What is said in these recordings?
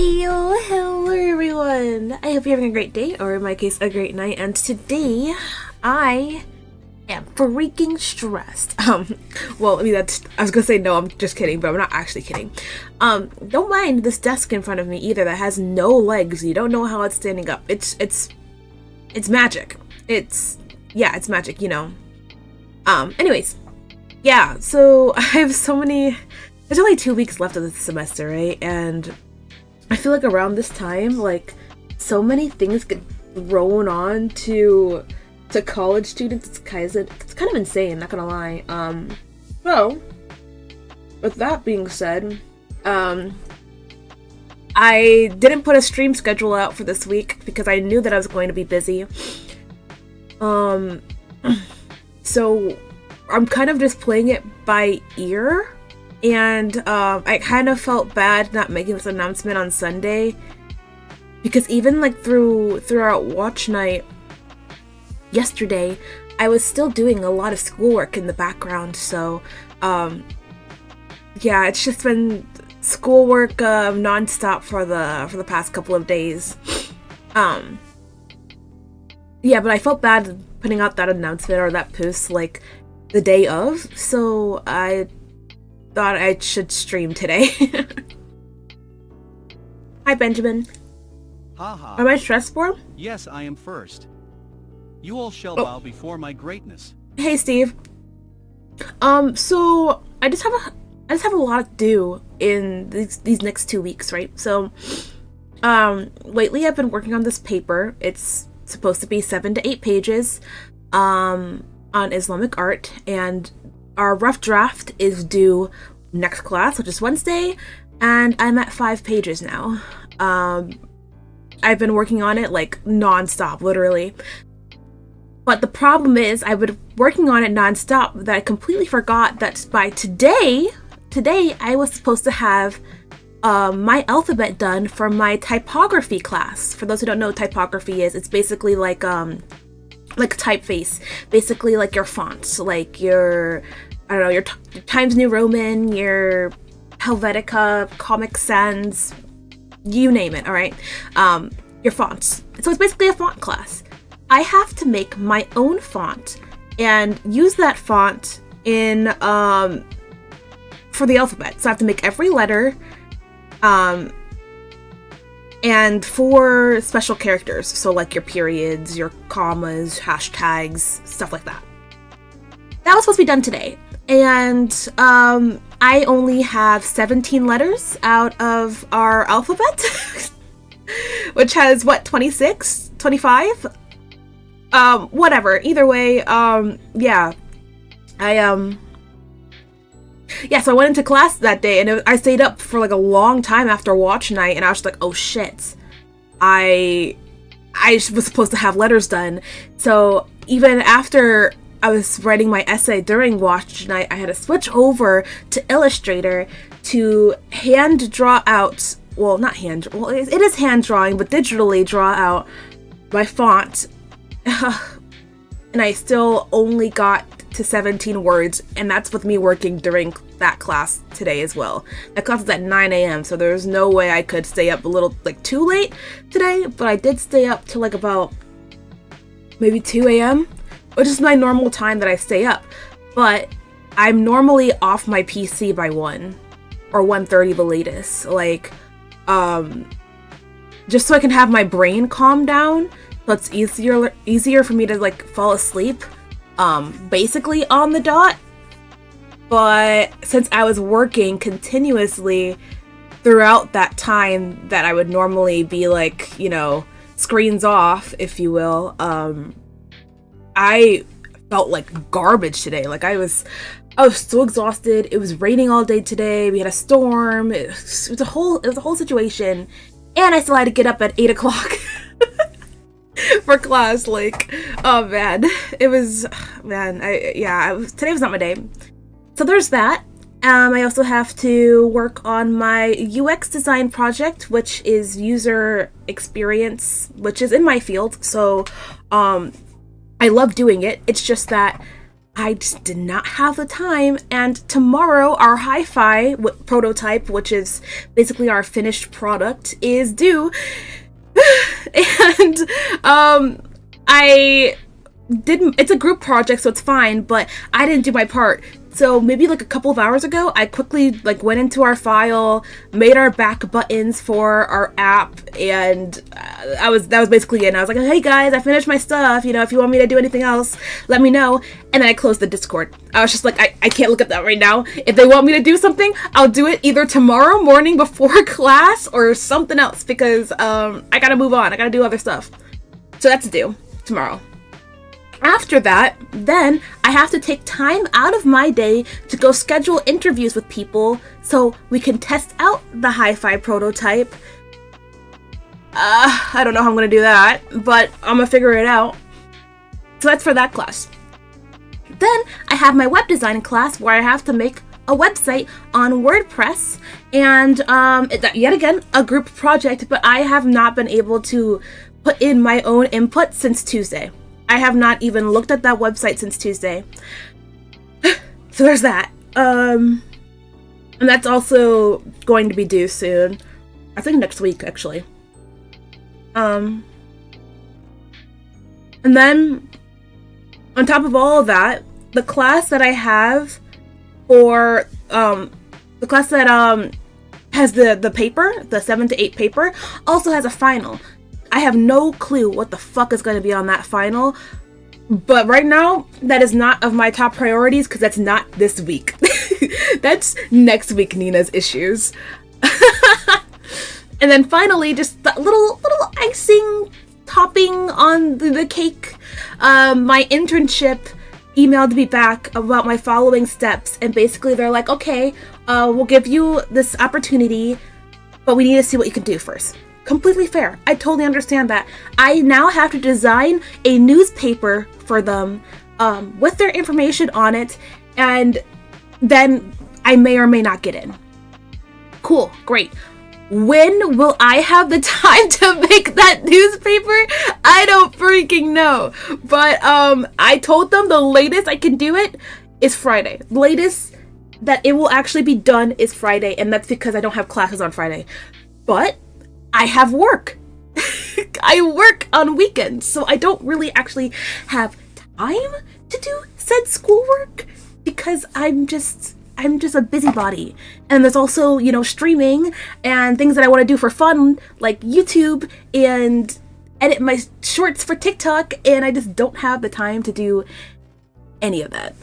Hello everyone! I hope you're having a great day, or in my case, a great night, and today, I am freaking stressed. Well, I mean, I was gonna say no, I'm just kidding, but I'm not actually kidding. Don't mind this desk in front of me either that has no legs. You don't know how it's standing up. It's magic. It's magic, you know. Anyways, yeah, so I have there's only 2 weeks left of the semester, right? And I feel like around this time, like, so many things get thrown on to college students. It's kind of insane, not gonna lie. So, with that being said, I didn't put a stream schedule out for this week because I knew that I was going to be busy. So I'm kind of just playing it by ear. And I kind of felt bad not making this announcement on Sunday because even like throughout watch night yesterday, I was still doing a lot of schoolwork in the background. So yeah, it's just been schoolwork nonstop for the past couple of days. Yeah, but I felt bad putting out that announcement or that post like the day of, so I thought I should stream today. Hi, Benjamin. Haha. Am I stressed for him? Yes, I am first. You all shall bow before my greatness. Hey, Steve. So I just have a lot to do in these next 2 weeks, right? So, lately I've been working on this paper. It's supposed to be 7 to 8 pages, on Islamic art, and our rough draft is due next class, which is Wednesday, and I'm at 5 pages now. I've been working on it like non-stop, literally. But the problem is, I've been working on it non-stop that I completely forgot that by today I was supposed to have my alphabet done for my typography class. For those who don't know what typography is, it's basically like typeface, basically like your fonts, like your, I don't know, your Times New Roman, your Helvetica, Comic Sans, you name it, alright? Your fonts. So it's basically a font class. I have to make my own font and use that font in, for the alphabet. So I have to make every letter, and for special characters, so like your periods, your commas, hashtags, stuff like that. That was supposed to be done today, and I only have 17 letters out of our alphabet, which has, what, 26? 25? Whatever, either way, yeah, yeah, so I went into class that day, and I stayed up for like a long time after watch night, and I was just like, oh shit, I was supposed to have letters done. So even after I was writing my essay during watch night, I had to switch over to Illustrator to hand draw out, well, not hand, well, it is hand drawing, but digitally draw out my font. And I still only got to 17 words, and that's with me working during that class today as well. That class is at 9 a.m, so there's no way I could stay up a little, like, too late today, but I did stay up till like about maybe 2 a.m, which is my normal time that I stay up, but I'm normally off my PC by 1 or 1:30 the latest, like, just so I can have my brain calm down, so it's easier for me to, like, fall asleep, basically on the dot. But since I was working continuously throughout that time that I would normally be, like, you know, screens off, if you will, I felt like garbage today. Like, I was so exhausted. It was raining all day today. We had a storm. It was a whole situation, and I still had to get up at 8 o'clock for class. Like, oh man, it was, man, today was not my day. So there's that. I also have to work on my UX design project, which is user experience, which is in my field. So, I love doing it. It's just that I just did not have the time, and tomorrow our hi-fi prototype, which is basically our finished product, is due. And I didn't, it's a group project, so it's fine, but I didn't do my part. So maybe like a couple of hours ago, I quickly like went into our file, made our back buttons for our app, and that was basically it. And I was like, hey guys, I finished my stuff. You know, if you want me to do anything else, let me know. And then I closed the Discord. I was just like, I can't look at that right now. If they want me to do something, I'll do it either tomorrow morning before class or something else, because I gotta move on. I gotta do other stuff. So that's due tomorrow. After that, then I have to take time out of my day to go schedule interviews with people so we can test out the hi-fi prototype. I don't know how I'm gonna do that, but I'm gonna figure it out. So that's for that class. Then I have my web design class where I have to make a website on WordPress, and yet again, a group project, but I have not been able to put in my own input since Tuesday. I have not even looked at that website since Tuesday. So there's that. And that's also going to be due soon. I think next week, actually. And then, on top of all of that, the class that I have for, the class that, has the paper, the 7 to 8 paper, also has a final. I have no clue what the fuck is going to be on that final, but right now, that is not of my top priorities, because that's not this week. That's next week, Nina's issues. And then finally, just that little icing topping on the cake. My internship emailed me back about my following steps, and basically they're like, okay, we'll give you this opportunity, but we need to see what you can do first. Completely fair. I totally understand that. I now have to design a newspaper for them with their information on it, and then I may or may not get in. Cool, great. When will I have the time to make that newspaper? I don't freaking know. But I told them the latest I can do it is Friday. The latest that it will actually be done is Friday, and that's because I don't have classes on Friday. But I have work. I work on weekends, so I don't really actually have time to do said schoolwork because I'm just a busybody. And there's also, you know, streaming and things that I want to do for fun, like YouTube and edit my shorts for TikTok, and I just don't have the time to do any of that.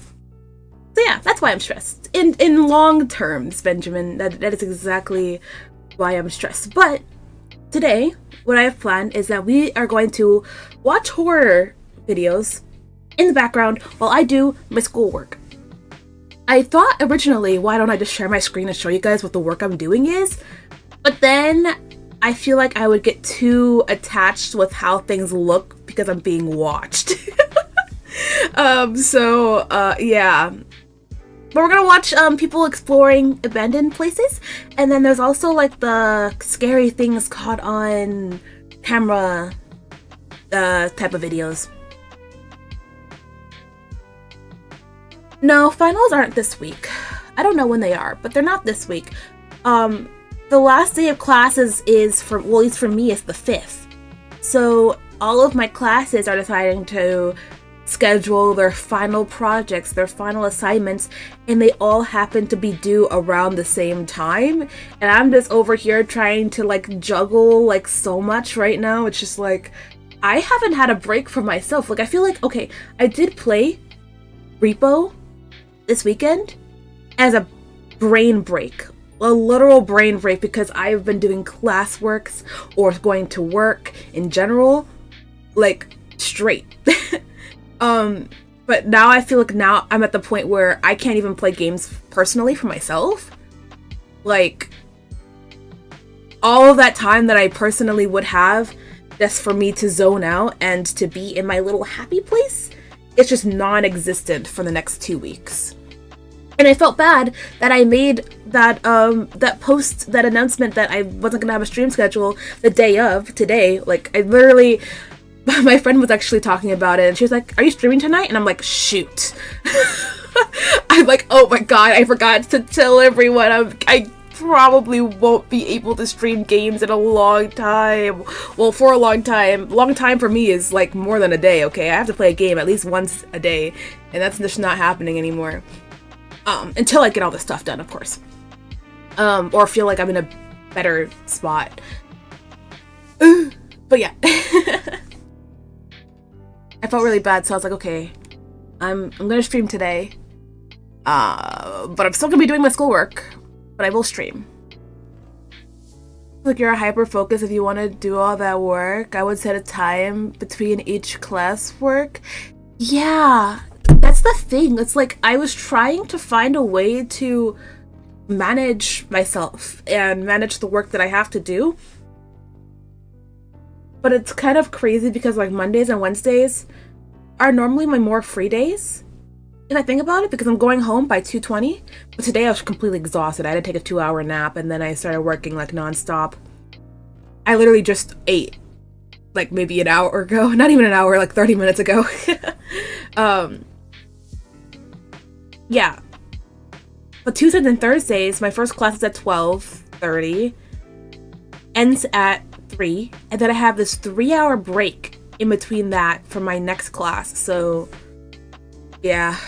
So yeah, that's why I'm stressed. In long terms, Benjamin, that is exactly why I'm stressed. But today, what I have planned is that we are going to watch horror videos in the background while I do my schoolwork. I thought originally, why don't I just share my screen and show you guys what the work I'm doing is? But then I feel like I would get too attached with how things look because I'm being watched. Yeah. But we're gonna watch people exploring abandoned places, and then there's also like the scary things caught on camera type of videos. No, finals aren't this week. I don't know when they are, but they're not this week. The last day of classes is for, well, at least for me, it's the 5th. So all of my classes are deciding to schedule their final projects, their final assignments, and they all happen to be due around the same time. And I'm just over here trying to like juggle like so much right now. It's just like, I haven't had a break for myself. Like, I feel like, okay, I did play Repo this weekend as a brain break, a literal brain break, because I've been doing classworks or going to work in general, like straight. But now I feel like now I'm at the point where I can't even play games personally for myself. Like, all of that time that I personally would have just for me to zone out and to be in my little happy place, it's just non-existent for the next 2 weeks. And I felt bad that I made that that post, that announcement that I wasn't gonna have a stream schedule the day of today. Like, I literally my friend was actually talking about it, and she was like, "Are you streaming tonight?" And I'm like, "Shoot." I'm like, "Oh my god, I forgot to tell everyone. I probably won't be able to stream games in a long time. Well, for a long time. Long time for me is like more than a day, okay? I have to play a game at least once a day, and that's just not happening anymore. Until I get all this stuff done, of course. Or feel like I'm in a better spot. But yeah. I felt really bad, so I was like, okay, I'm gonna stream today. But I'm still gonna be doing my schoolwork. But I will stream. Like, you're a hyper focus if you want to do all that work. I would set a time between each class work. Yeah, that's the thing. It's like I was trying to find a way to manage myself and manage the work that I have to do. But it's kind of crazy because like Mondays and Wednesdays are normally my more free days. If I think about it, because I'm going home by 2:20, but today I was completely exhausted. I had to take a 2-hour nap, and then I started working like nonstop. I literally just ate like maybe an hour ago, not even an hour, like 30 minutes ago. Yeah. But Tuesdays and Thursdays, my first class is at 12:30, ends at 3, and then I have this 3-hour break in between that for my next class. So yeah.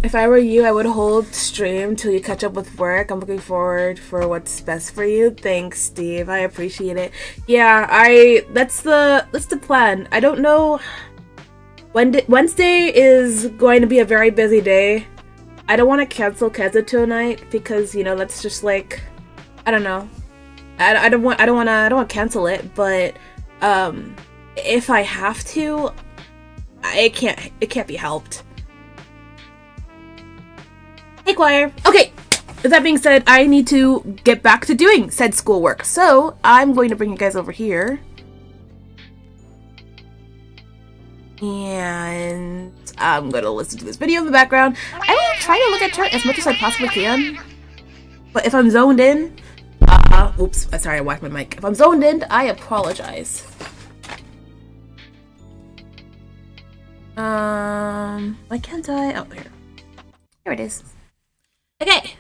If I were you, I would hold stream till you catch up with work. I'm looking forward for what's best for you. Thanks, Steve. I appreciate it. Yeah, that's the plan. I don't know. Wednesday is going to be a very busy day. I don't want to cancel Kazuto night because, you know, that's just like, I don't know. I don't want to cancel it, but if I have to, it can't be helped. Hey, choir. Okay, with that being said, I need to get back to doing said schoolwork. So I'm going to bring you guys over here. And I'm going to listen to this video in the background. I will try to look at chat as much as I possibly can. But if I'm zoned in, oops, sorry, I whacked my mic. If I'm zoned in, I apologize. Why can't I? Oh, here. Here it is. Okay.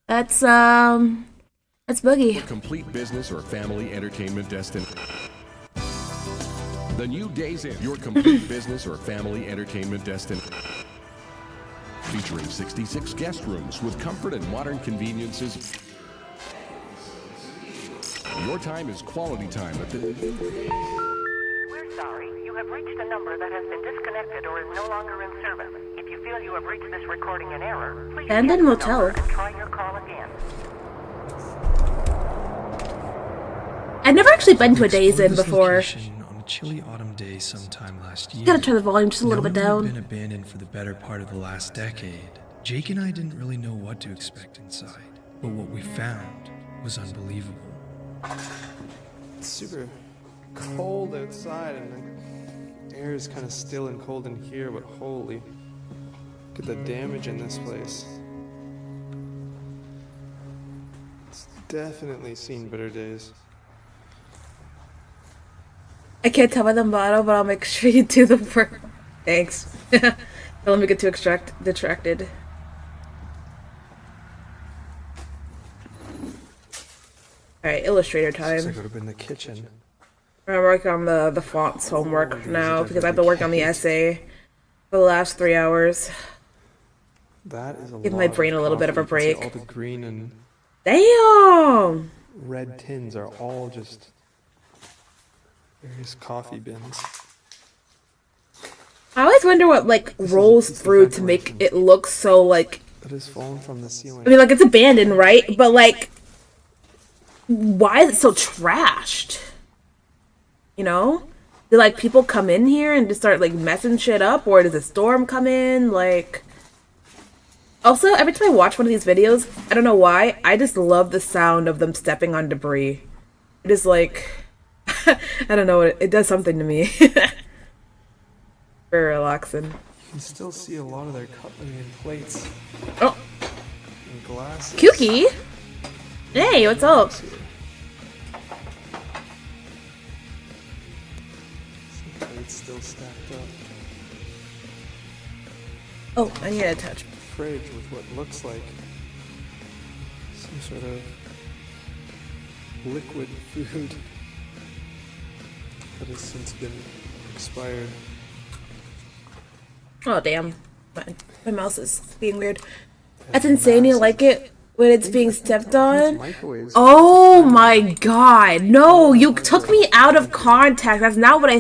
That's Boogie. For complete business or family entertainment destination. The new Days Inn, your complete business or family entertainment destination. Featuring 66 guest rooms with comfort and modern conveniences. Your time is quality time at the... We're sorry. You have reached a number that has been disconnected or is no longer in service. If you feel you have reached this recording in error, please Abandoned motel. and try your call again. I've never actually been to a Days Inn before. On a chilly autumn day sometime last year. Gotta turn the volume just a little bit down. Knowing we'd been abandoned for the better part of the last decade, Jake and I didn't really know what to expect inside. But what we found was unbelievable. It's super cold outside and the air is kind of still and cold in here, but holy, look at the damage in this place. It's definitely seen better days. I can't tell by the bottle, but I'll make sure you do the work. Thanks. Don't let me get too distracted. Alright, Illustrator time. Looks like it would have been the kitchen. I'm working on the fonts homework now because I've been working on the essay for the last 3 hours. That is a Give lot my brain a little bit of a coffee. You break. can see all the green and Damn! red tins are all just various coffee bins. I always wonder what like rolls it's the through to make ventilation. it look so like. That has fallen from the ceiling. I mean, like it's abandoned, right? But like, why is it so trashed? You know? Do like people come in here and just start like messing shit up, or does a storm come in? Like. Also, every time I watch one of these videos, I don't know why, I just love the sound of them stepping on debris. It is like, I don't know, it does something to me. Very relaxing. You can still see a lot of their cutlery and plates Oh, and glasses. Kooky! Hey, what's up? still stacked up. Oh, I need a touch. Fridge with what looks like some sort of liquid food that has since been expired. Oh, damn. My mouse is being weird. That's insane. You like it when it's being stepped on? Microwaves. Oh my god. No, you took me out of context. That's not what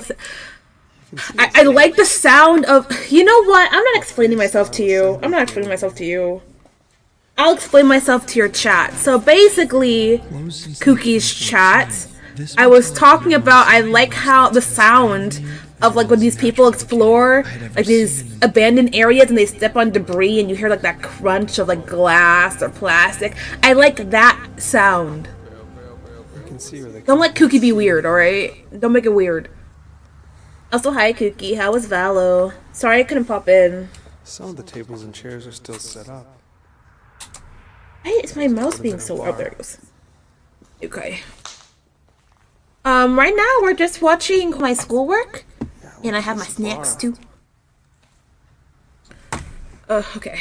I like the sound of... You know what? I'm not explaining myself to you. I'll explain myself to your chat. So basically, Kookie's chat, I was talking about I like how the sound of like when these people explore like these abandoned areas and they step on debris and you hear like that crunch of like glass or plastic. I like that sound. You can see where Don't let Kookie be weird, alright? Don't make it weird. Also, hi Kookie, how was Valo? Sorry I couldn't pop in. some of the tables and chairs are still set up. Why is my mouse being so... Oh, there it goes. Okay. Right now we're just watching my schoolwork. And I have my snacks too. Okay.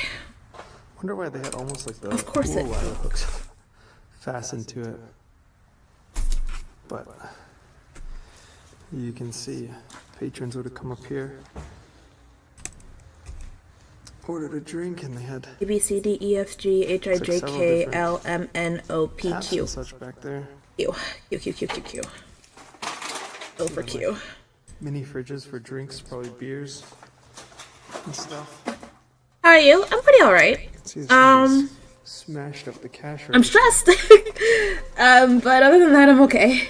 Wonder why they had almost like the Of course pool it- ladder hooks fastened to it. But you can see patrons would have come up here, ordered a drink, and they had A B C D E F G H I J K L M N O P taps Q. and such back there. Q Q Q Q Q Q. O for Q. Mini fridges for drinks, probably beers and stuff. How are you? I'm pretty alright. See, somebody's smashed up the cash I'm register. stressed. But other than that, I'm okay.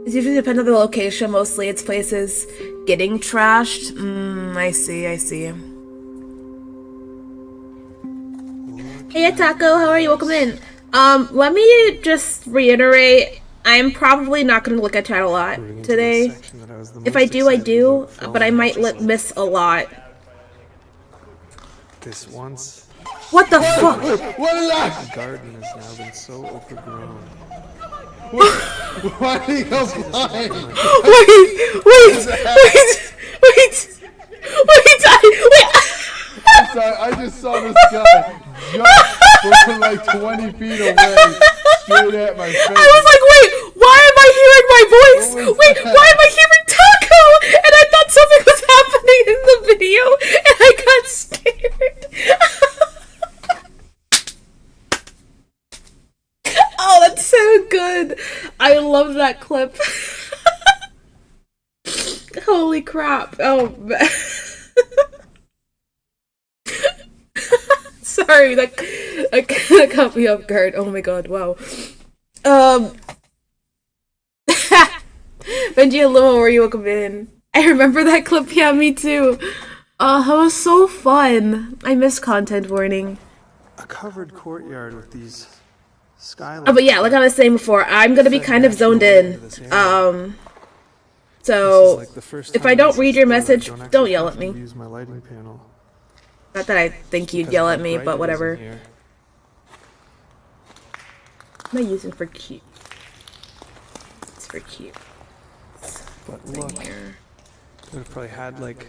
It usually depends on the location. Mostly it's places getting trashed. I see. Hey, Taco, how are you? Welcome in. Let me just reiterate, I'm probably not going to look at chat a lot Moving into the today. section that I was the If most I do, I excited do, about filming, but I might which is like miss a lot. this once. What the fuck? What is that? The garden has now been so overgrown. Why did he go flying? Wait! Sorry, I just saw this guy jump from like 20 feet away, straight at my face. I was like, wait, why am I hearing my voice? What was Wait, that? why am I hearing Taco? And I thought something was happening in the video, and I got scared. Oh, that's so good. I love that clip. Holy crap. Oh, man. Sorry, that caught me off guard. Oh my god, wow. Benji and Limo, where you welcome in. I remember that clip, yeah, me too. That was so fun. I miss content warning. A covered courtyard with these skylights. Oh, but yeah, like I was saying before, I'm gonna be kind of zoned in. So, if I don't read your message, don't yell at me. Use my lighting panel. Not that I think you'd yell at me, but whatever. What am I using for cute? It's for cute. But look, Here. they probably had like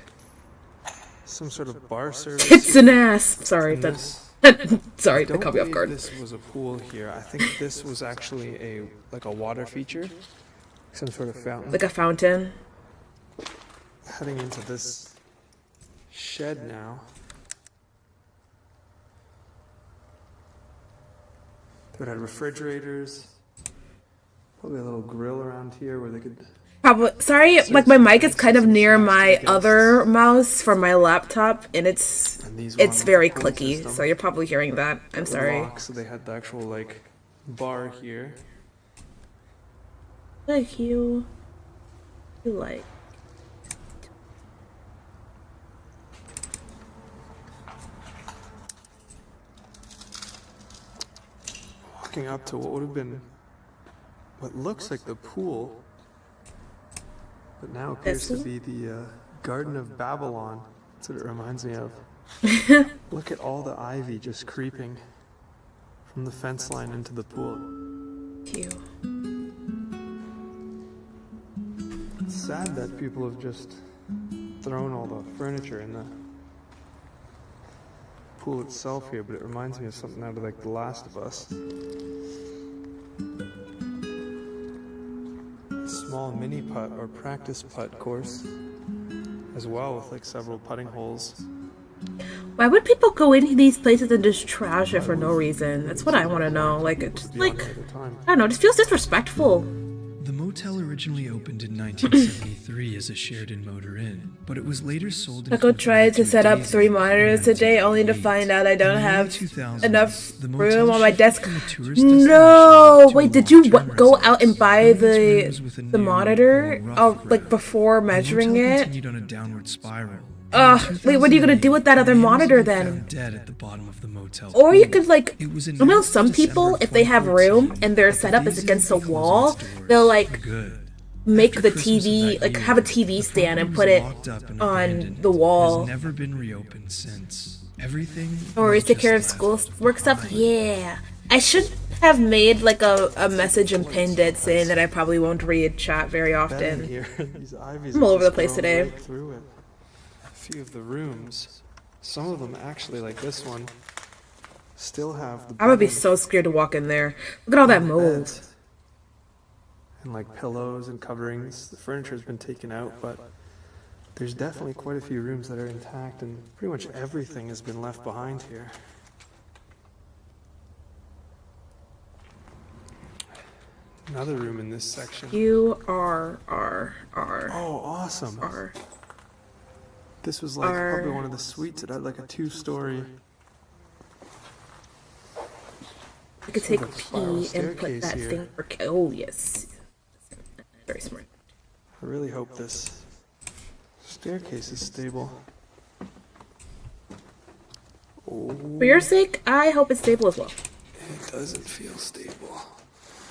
some sort of bar service. Tits and ass. Sorry, in that's this. sorry, I that don't caught me off believe guard. this was a pool here. I think this was actually a water feature, some sort of fountain. Like a fountain. Heading into this shed now. They would have refrigerators, probably a little grill around here where they could. Probably. Sorry, like my mic is kind of near my other mouse from my laptop, and it's very clicky. So you're probably hearing that. I'm sorry. Lock, so they had the actual like bar here. Like you like. Walking up to what would have been what looks like the pool, but now appears to be the Garden of Babylon. That's what it reminds me of. Look at all the ivy just creeping from the fence line into the pool. Cute. It's sad that people have just thrown all the furniture in the pool itself here, but it reminds me of something out of like The Last of Us. A small mini putt or practice putt course as well, with like several putting holes. Why would people go into these places and just trash it for no reason? That's what I want to know. Like, it's like, I don't know, it just feels disrespectful. The motel originally opened in 1973 as a shared-in motor inn, but it was later sold. I could try to set up 3 monitors a day, only to find out I don't have enough room on my desk. No, wait, did you go out and buy the monitor? Like before measuring it? Continued on a downward spiral. Wait, what are you gonna do with that other monitor then? Dead at the bottom of the motel Or you could like, It was I know some people, if they have room and their setup is against a wall, they'll like make the TV, like have a TV stand and put it on the wall. Has never been reopened since. Everything. Or was take care of just schoolwork stuff. Yeah, I should have made like a message and pinned it saying that I probably won't read chat very often. Here, these ivies I'm are all over the just place growing today. right through it. A few of the rooms, some of them actually, like this one, still have the I would be bed so scared to walk in there. Look at all that on the mold. bed. And like pillows and coverings. The furniture's been taken out, but there's definitely quite a few rooms that are intact, and pretty much everything has been left behind here. Another room in this section. U-R-R-R. Oh, awesome. R. This was like probably one of the suites. It had like a 2-story. I could take Sort of spiral P and put staircase that here. thing for. Oh, yes. Very smart. I really hope this staircase is stable. Oh, For your sake, I hope it's stable as well. it doesn't feel stable.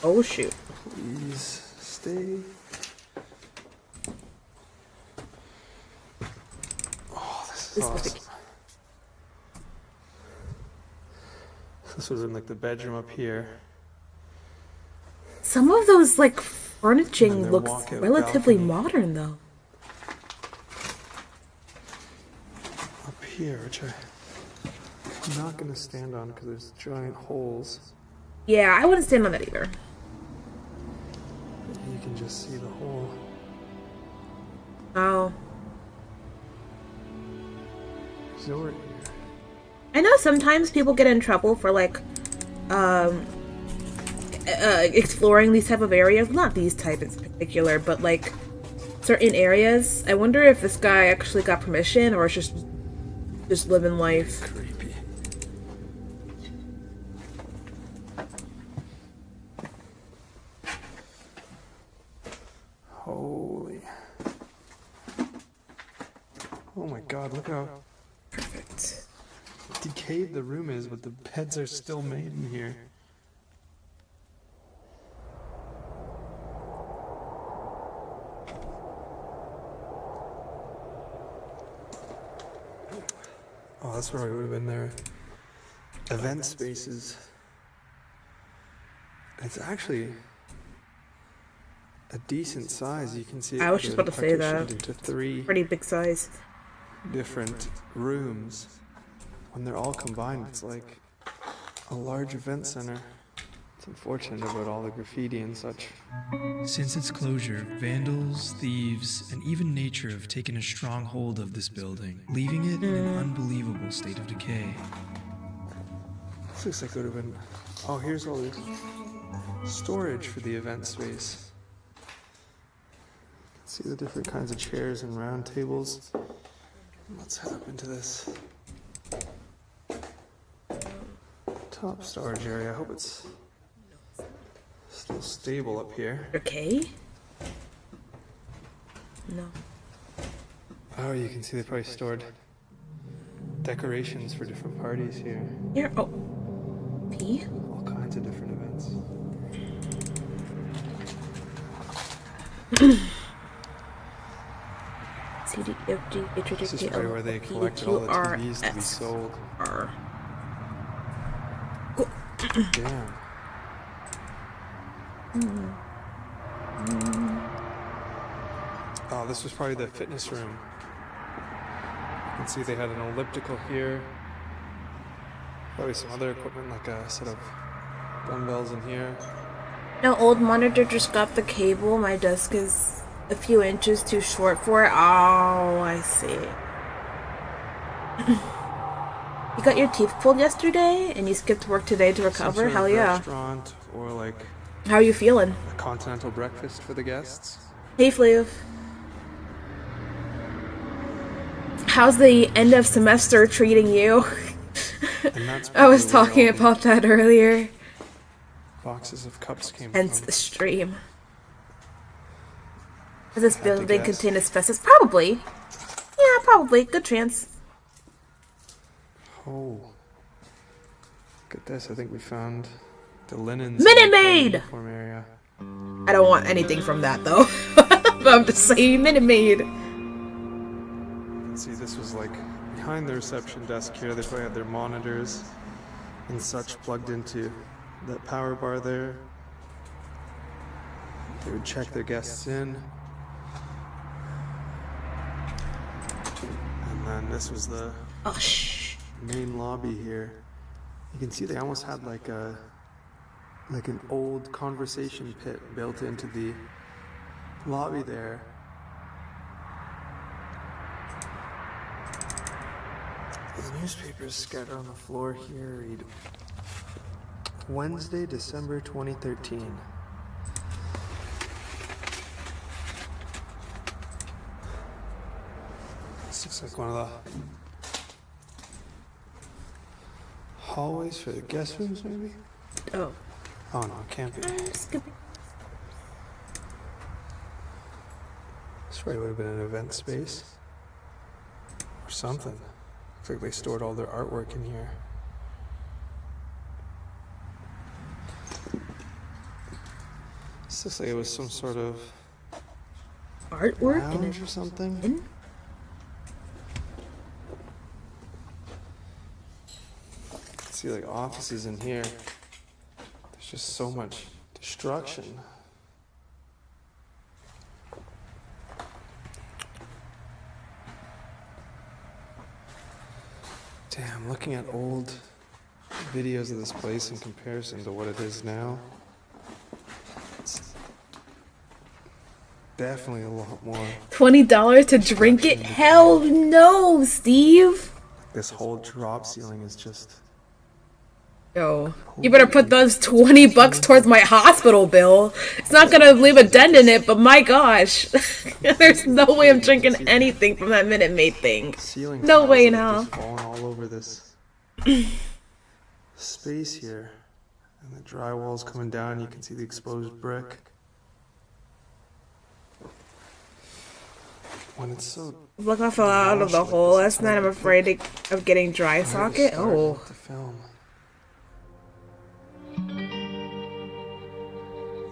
Oh, shoot. Please stay. Oh, this is This is awesome. big. This was in like the bedroom up here. Some of those, like, And furnishing their looks walkout relatively balcony. modern, though. Up here, which I'm not going to stand on because there's giant holes. Yeah, I wouldn't stand on that either. You can just see the hole. Oh. There's nowhere here. I know sometimes people get in trouble for, like, exploring these type of areas. Not these type in particular, but, like, certain areas. I wonder if this guy actually got permission or it's just living life. Creepy. Holy. Oh my god, look how Perfect. decayed the room is, but the beds are still made in here. Oh, that's where we would have been there. Event spaces. It's actually a decent size. You can see it I was just about to say partitioned that. into 3 Pretty big size. different rooms. When they're all combined, it's like a large event center. It's unfortunate about all the graffiti and such. Since its closure, vandals, thieves, and even nature have taken a strong hold of this building, leaving it in an unbelievable state of decay. This looks like it would have been. Oh, here's all the storage for the event space. See the different kinds of chairs and round tables. Let's head up into this top storage area. I hope it's still stable up here. Okay. No. Oh, you can see they probably stored decorations for different parties here. Here. Oh. P. All kinds of different events. C D F G H I J This is K probably L where they M N O P collected all the Q R TVs to be S sold. R. Damn. Oh, this was probably the fitness room. You can see they had an elliptical here. Probably some other equipment like a set of dumbbells in here. No, old monitor just got the cable. My desk is a few inches too short for it. Oh, I see. You got your teeth pulled yesterday and you skipped work today to recover? Some sort Hell of yeah. Restaurant or like How are you feeling? a continental breakfast for the guests. Hey, Flav. How's the end of semester treating you? And that's I was probably talking where all about that earlier. the boxes of cups came Hence from. the stream. Does this Had to building guess. contain asbestos? Probably. Yeah, probably. Good chance. Oh. Look at this. I think we found the linens. Minute in the Maid! uniform area. I don't want anything from that though. But I'm just saying, Minute Maid. You can see this was like behind the reception desk here. They probably had their monitors and such plugged into that power bar there. They would check their guests in. And then this was the Oh, shh. main lobby here. You can see they almost had like an old conversation pit built into the lobby there. The newspapers scattered on the floor here read Wednesday, December 2013. This looks like one of the hallways for the guest rooms, maybe? Oh. Oh no, it can't be. Skip. This probably would have been an event space. Or something. Looks like they stored all their artwork in here. This looks like it was some sort of Artwork lounge and or something. in? See like offices in here. There's just so much destruction. Damn, looking at old videos of this place in comparison to what it is now, it's definitely a lot more. $20 to drink it? Hell no, Steve. This whole drop ceiling is just. Yo, you better put those $20 towards my hospital bill. It's not gonna leave a dent in it, but my gosh. There's no way I'm drinking anything from that Minute Maid thing. Ceiling No tiles way in that have hell. just fallen all over this space here, and the drywall's coming down. You can see the exposed brick. When it's so Look, I fell out of the hole last night. I'm afraid of getting dry socket. Oh. to film.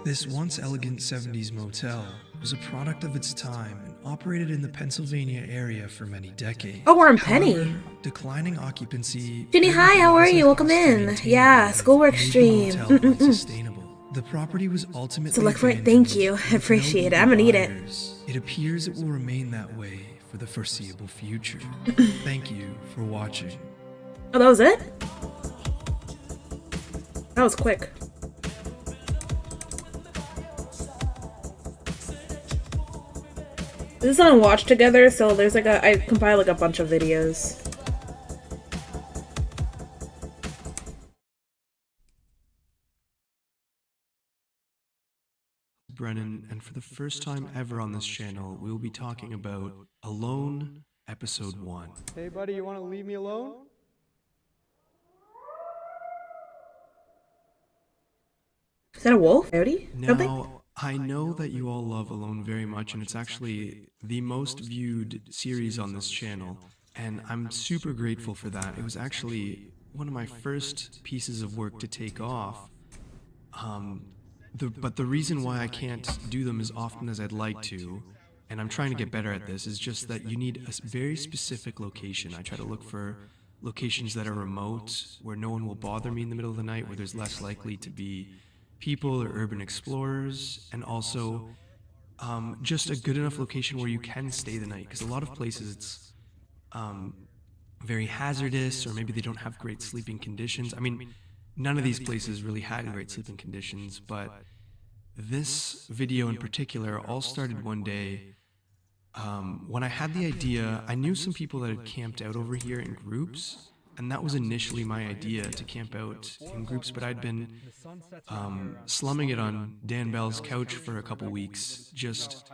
This once elegant 70s motel was a product of its time and operated in the Pennsylvania area for many decades. Oh, we're in Penny. However, declining occupancy. Jenny, hi, how are you? Welcome in. Maintain Yeah, life Schoolwork made the stream. motel unsustainable. The property was ultimately So look for it. abandoned Thank you. I with no appreciate it. I'm gonna eat it. buyers. It appears it will remain that way for the foreseeable future. Thank you for watching. Oh, that was it? That was quick. This is on Watch Together, so there's like I compile like a bunch of videos. Brennan, and for the first time ever on this channel, we will be talking about Alone, Episode 1. Hey, buddy, you want to leave me alone? Is that a wolf? Coyote? Something? Now, I know that you all love Alone very much, and it's actually the most viewed series on this channel, and I'm super grateful for that. It was actually one of my first pieces of work to take off. But the reason why I can't do them as often as I'd like to, and I'm trying to get better at this, is just that you need a very specific location. I try to look for locations that are remote, where no one will bother me in the middle of the night, where there's less likely to be people or urban explorers, and also just a good enough location where you can stay the night, because a lot of places it's very hazardous, or maybe they don't have great sleeping conditions. I mean, none of these places really had great sleeping conditions, but this video in particular all started one day when I had the idea. I knew some people that had camped out over here in groups, and that was initially my idea, to camp out in groups, but I'd been slumming it on Dan Bell's couch for a couple weeks, just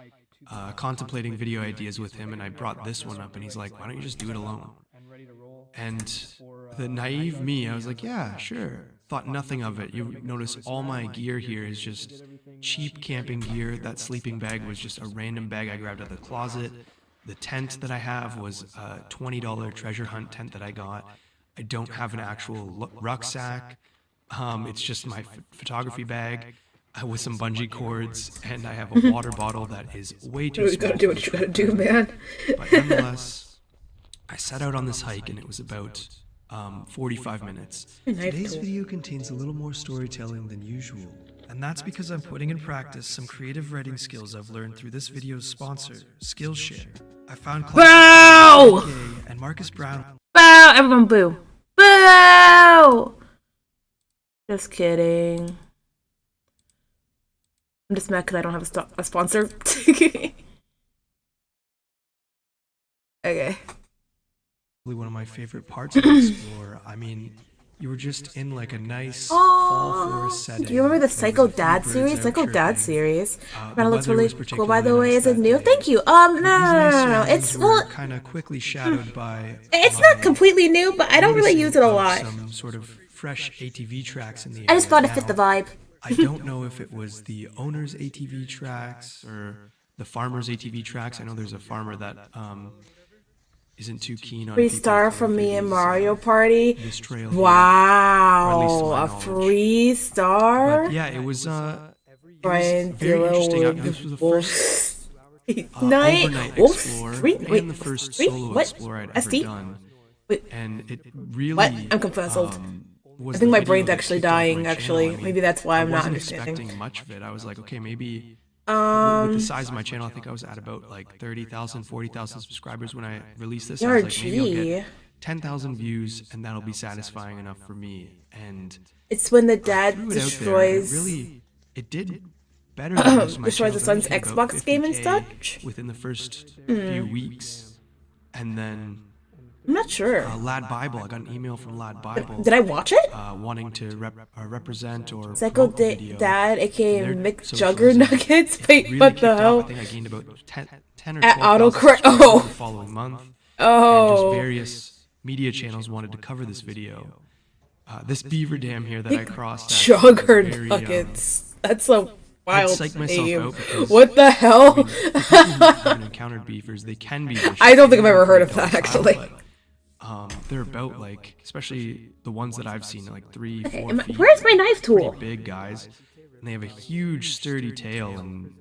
contemplating video ideas with him, and I brought this one up, and he's like, why don't you just do it alone? And the naive me, I was like, yeah, sure. Thought nothing of it. You notice all my gear here is just cheap camping gear. That sleeping bag was just a random bag I grabbed out of the closet. The tent that I have was a $20 treasure hunt tent that I got. I don't have an actual rucksack. It's just my photography bag with some bungee cords, and I have a water bottle that is way too small. You gotta do what you gotta do, man. But nonetheless, I set out on this hike, and it was about 45 minutes. Today's video contains a little more storytelling than usual, and that's because I'm putting in practice some creative writing skills I've learned through this video's sponsor, Skillshare. I found Boo! and Marcus Brown. Boo! Everyone boo. Boo! Just kidding. I'm just mad because I don't have a sponsor. Okay. One of my favorite parts of Explore. I mean, you were just in like a nice fall forest setting. Do you remember the Psycho Dad series? Psycho Dad series. That looks really cool, by the way. Is it new? Thank you. No. It's kind of quickly shadowed by. It's not completely new, but I don't really use it a lot. Some sort of fresh ATV tracks in the I just thought it fit the vibe. I don't know if it was the owner's ATV tracks or the farmer's ATV tracks. I know there's a farmer that isn't too keen on free star from me in Mario Party. This trail wow, a free star. But yeah, it was Brian very interesting. This was the first overnight Explore and the first solo Explore I'd ever done. And it really what? I'm confused. I think my brain's actually dying. Actually, maybe that's why I'm not understanding. Expecting much of it. I was like, okay, maybe. With the size of my channel, I think I was at about like 30,000, 40,000 subscribers when I released this. I was like, maybe I'll get 10,000 views, and that'll be satisfying enough for me. And it's when the dad destroys. It did better than most of my destroys the son's Xbox game and such within the first few weeks, and then. I'm not sure. Lad Bible. I got an email from Lad Bible. Did I watch it? Wanting to represent or Psycho Dad, aka Mick Juggernuggets. Wait, what the hell? I think I gained about 10 or 12 at autocorrect. the following month. Oh. And just various media channels wanted to cover this video. This beaver dam here that I crossed. Juggernuggets. That's so wild. Psych myself out because, what the hell? I haven't encountered beavers. They can be. I don't think I've ever heard of that actually. They're about like, especially the ones that I've seen, like 3-4 feet. Where's my knife tool? Pretty big guys, and they have a huge, sturdy tail and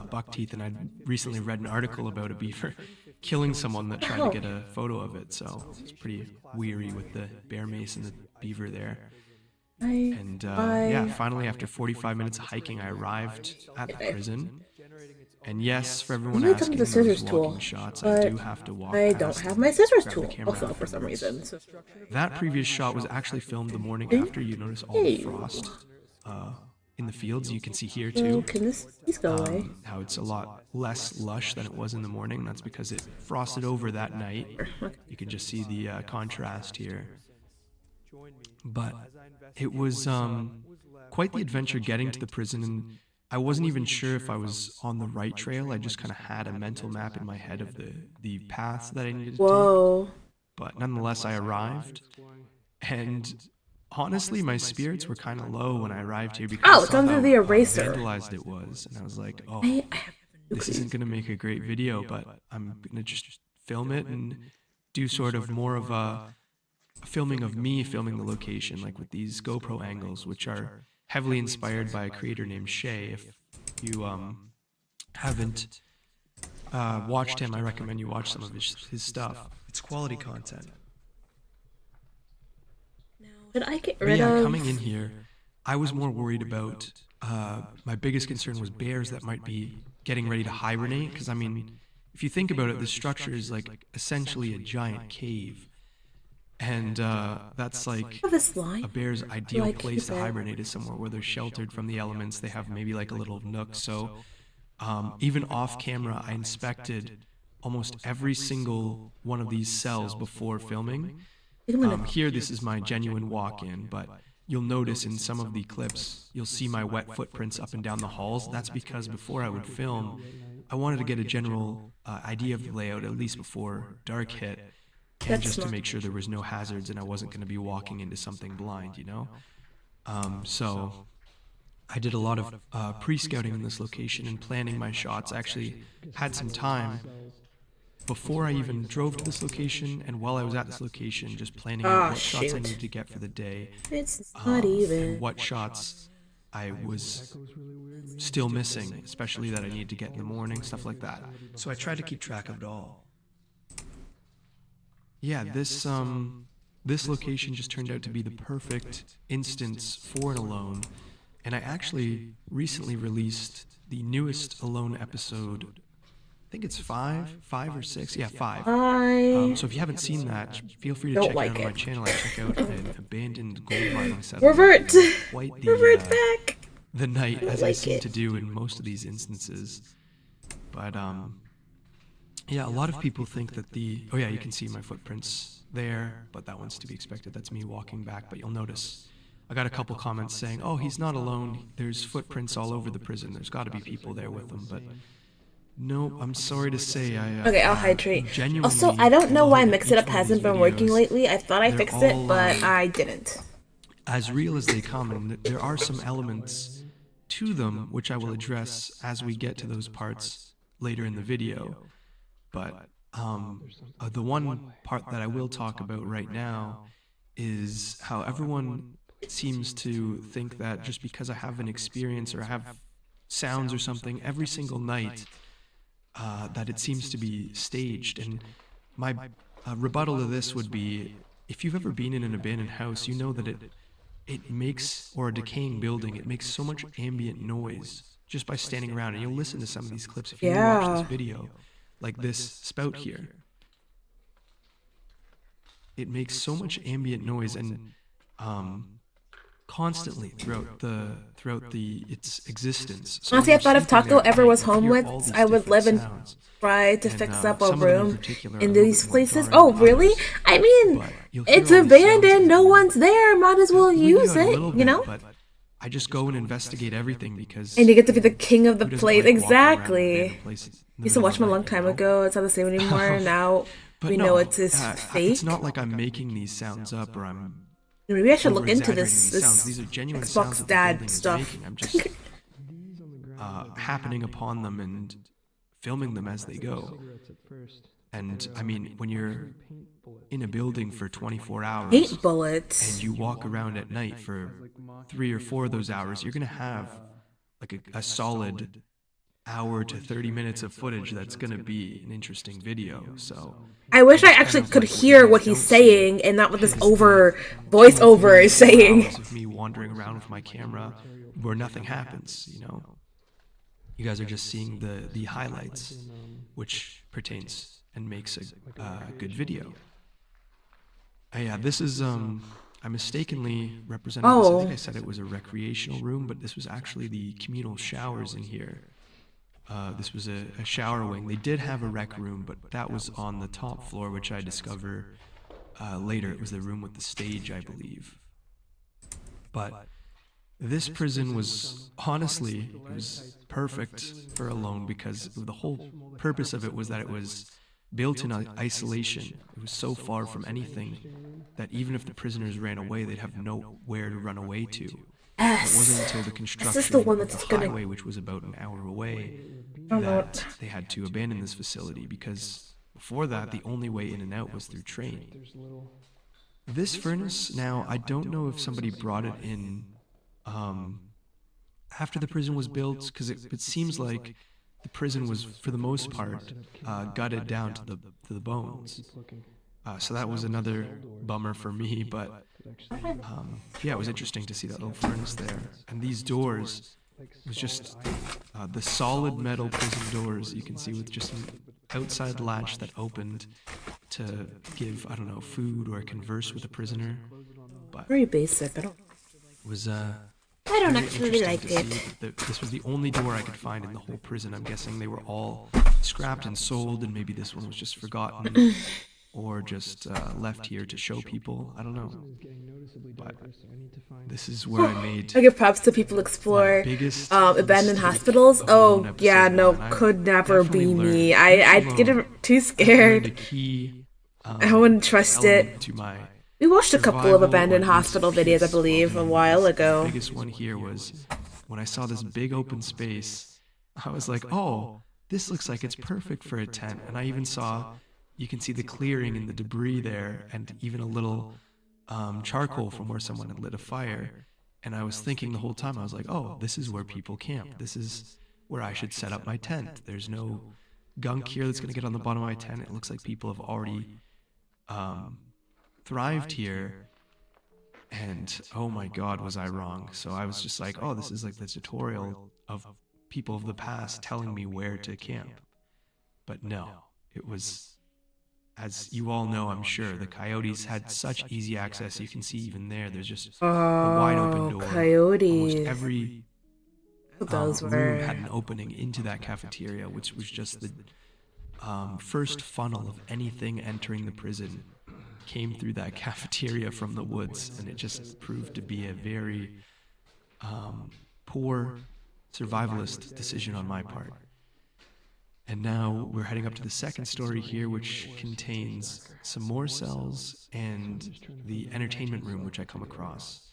buck teeth. And I recently read an article about a beaver killing someone that tried to get a photo of it. So it's pretty weary with the bear mace and the beaver there. And yeah, finally after 45 minutes of hiking, I arrived at the prison. And yes, for everyone asking the scissors tool, shots, I do have to walk. I don't have my scissors tool also for some reason. That previous shot was actually filmed the morning after. You notice all the frost in the fields. You can see here too. Can this please go away? How it's a lot less lush than it was in the morning. That's because it frosted over that night. You can just see the contrast here. But it was quite the adventure getting to the prison, and I wasn't even sure if I was on the right trail. I just kind of had a mental map in my head of the paths that I needed to take. But nonetheless, I arrived, and honestly, my spirits were kind of low when I arrived here because it's under the eraser. Vandalized it was, and I was like, oh, this isn't gonna make a great video, but I'm gonna just film it and do sort of more of a filming of me filming the location, like with these GoPro angles, which are heavily inspired by a creator named Shay. If you haven't watched him, I recommend you watch some of his stuff. It's quality content. Did I get But rid yeah, of? coming in here, I was more worried about, my biggest concern was bears that might be getting ready to hibernate. Because, I mean, if you think about it, the structure is like essentially a giant cave. And that's like Oh, this line. a bear's Do ideal I place keep to it? hibernate is somewhere where they're sheltered from the elements. They have maybe like a little nook. So even off camera, I inspected almost every single one of these cells before filming. Here, this is my genuine walk-in, but you'll notice in some of the clips, you'll see my wet footprints up and down the halls. That's because before I would film, I wanted to get a general idea of the layout, at least before dark hit, and That's just to smart. make sure there was no hazards and I wasn't going to be walking into something blind, you know? So I did a lot of pre-scouting in this location and planning my shots. I actually had some time before I even drove to this location and while I was at this location, just planning out what shots I shoot. needed to get for the day. It's not even. And what shots I was still missing, especially that I need to get in the morning, stuff like that. So I tried to keep track of it all. Yeah, this location just turned out to be the perfect instance for an Alone, and I actually recently released the newest Alone episode. I think it's five or six. Yeah, 5. So if you haven't seen that, feel free to Don't check like it out on my it. channel. I check out an abandoned gold mining settlement. Revert. Quite Revert back. the night, as I like seem it. to do in most of these instances. But yeah, a lot of people think that oh yeah, you can see my footprints there, but that one's to be expected. That's me walking back. But you'll notice I got a couple comments saying, "Oh, he's not alone. There's footprints all over the prison. There's got to be people there with him." But no, I'm sorry to say, Okay, I'll hydrate. genuinely Also, I don't know why love Mix each It Up one of hasn't these been working videos. lately. I thought I They're fixed it, all, but I didn't. as real as they come, and there are some elements to them which I will address as we get to those parts later in the video. But the one part that I will talk about right now is how everyone seems to think that just because I have an experience or I have sounds or something every single night, that it seems to be staged. And my rebuttal to this would be, if you've ever been in an abandoned house, you know that it makes, or a decaying building, it makes so much ambient noise just by standing around. And you'll listen to some of these clips if you watch this video, like this spout here. It makes so much ambient noise, and constantly throughout its existence. So Honestly, I when thought you're if Taco sleeping there at ever night, was you'll home hear with, all these I would different live and sounds. try to And, fix up a some of them in room particular are in a little these bit more places. jarring Oh, than really? others. I mean, But you'll hear it's all these sounds abandoned. as No you- one's there. Might as well We do use it a it, little you bit, know? but I just go and investigate everything because. And you get to be the king of the who doesn't place. like walking around an Exactly. abandoned place in the Used to middle watch of him a the long night, time you know? ago. It's not the same anymore. Now But we no, know it's his fake. It's not like I'm making these sounds up or I'm Maybe I should look into over-exaggerating this these sounds. These are genuine Xbox sounds that the Dad building is stuff. making. I'm just happening upon them and filming them as they go. And I mean, when you're in a building for 24 hours Paint bullets. and you walk around at night for 3 or 4 of those hours, you're gonna have like a solid hour to 30 minutes of footage that's gonna be an interesting video. So I wish I actually could hear what he's saying and not what this voiceover is saying. Hours of me wandering around with my camera where nothing happens, you know. You guys are just seeing the highlights, which pertains and makes a good video. Yeah, this is I mistakenly represented this. I think I said it was a recreational room, but this was actually the communal showers in here. This was a shower wing. They did have a rec room, but that was on the top floor, which I discover later. It was the room with the stage, I believe. But this prison was, honestly, it was perfect for Alone because the whole purpose of it was that it was built in isolation. It was so far from anything that even if the prisoners ran away, they'd have nowhere to run away to. It wasn't until the construction the one of that's the gonna- highway, which was about an hour away, know that they had to abandon this facility because before that, the only way in and out was through train. This furnace, now, I don't know if somebody brought it in after the prison was built, because it seems like the prison was, for the most part, gutted down to the bones. So that was another bummer for me, but yeah, it was interesting to see that little furnace there. And these doors was just the solid metal prison doors you can see with just an outside latch that opened to give, I don't know, food or converse with a prisoner. But Very basic. it was I don't very actually interesting like to it. see that this was the only door I could find in the whole prison. I'm guessing they were all scrapped and sold, and maybe this one was just forgotten or just left here to show people. I don't know. But this is where I made I give props to people explore biggest abandoned mistake hospitals. of the lone Oh episode yeah, no, one. I could never definitely be learned me. I'd each get alone too learned a scared. key I wouldn't trust it. element to my We watched a couple of survival, abandoned or at least hospital videos, I peace believe, a well-being. while The ago. biggest one here was when I saw this big open space. I was like, oh, this looks like it's perfect for a tent. And I even saw, you can see the clearing and the debris there, and even a little charcoal from where someone had lit a fire. And I was thinking the whole time, I was like, oh, this is where people camp. This is where I should set up my tent. There's no gunk here that's going to get on the bottom of my tent. It looks like people have already thrived here. And oh my god, was I wrong. So I was just like, oh, this is like the tutorial of people of the past telling me where to camp. But no, it was, as you all know, I'm sure, the coyotes had such easy access. You can see even there's just a wide open door. Coyotes. Almost every Those room were. had an opening into that cafeteria, which was just the first funnel of anything entering the prison came through that cafeteria from the woods, and it just proved to be a very poor survivalist decision on my part. And now we're heading up to the second story here, which contains some more cells and the entertainment room, which I come across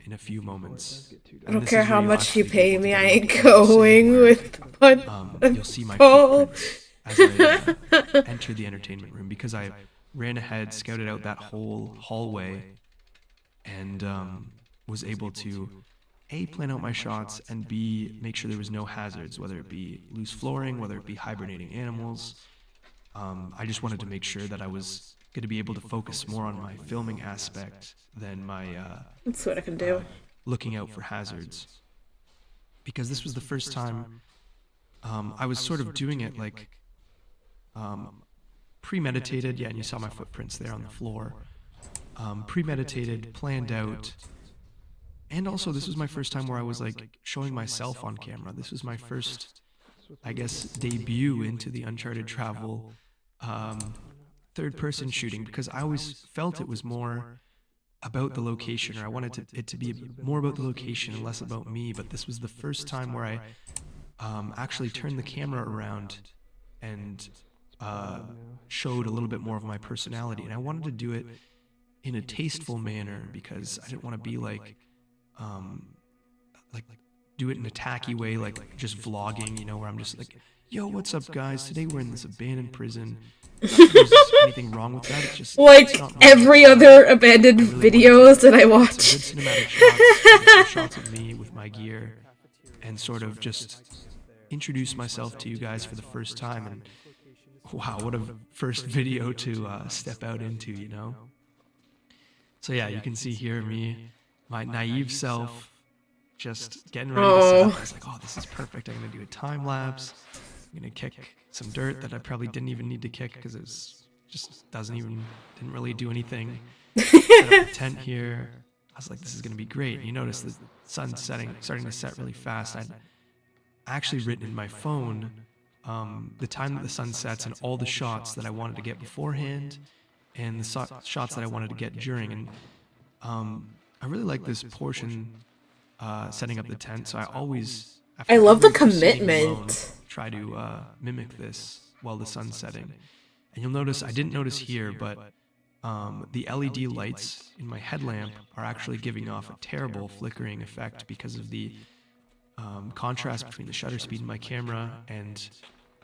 in a few moments. I don't care how much you pay me, I ain't going with You'll see my footprints as I enter the entertainment room, because I ran ahead, scouted out that whole hallway, and was able to A, plan out my shots, and B, make sure there was no hazards, whether it be loose flooring, whether it be hibernating animals. I just wanted to make sure that I was going to be able to focus more on my filming aspect than my That's what I can do. looking out for hazards. Because this was the first time I was sort of doing it like premeditated. Yeah, and you saw my footprints there on the floor. Premeditated, planned out. And also, this was my first time where I was like showing myself on camera. This was my first, I guess, debut into the Uncharted Travel third-person shooting, because I always felt it was more about the location, or I wanted it to be more about the location and less about me. But this was the first time where I actually turned the camera around and showed a little bit more of my personality. And I wanted to do it in a tasteful manner, because I didn't want to be like do it in a tacky way, like just vlogging, you know, where I'm just like, yo, what's up guys, today we're in this abandoned prison. There's anything wrong with that. It's just Like it's not every normal. other abandoned I really videos that I some watch. good cinematic shots, some shots of me with my gear, and sort of just introduce myself to you guys for the first time. And wow, what a first video to step out into, you know? So yeah, you can see here me, my naive self, just getting ready to set up. I was like, oh, this is perfect. I'm going to do a time lapse. I'm going to kick some dirt that I probably didn't even need to kick, because it was just didn't really do anything. Set up the tent here. I was like, this is going to be great. You notice the sun starting to set really fast. I'd actually written in my phone the time that the sun sets and all the shots that I wanted to get beforehand and the shots that I wanted to get during. And I really like this portion setting up the tent, so I always, after I love the every sitting alone, commitment. try to mimic this while the sun's setting. And you'll notice, I didn't notice here, but the LED lights in my headlamp are actually giving off a terrible flickering effect because of the contrast between the shutter speed in my camera and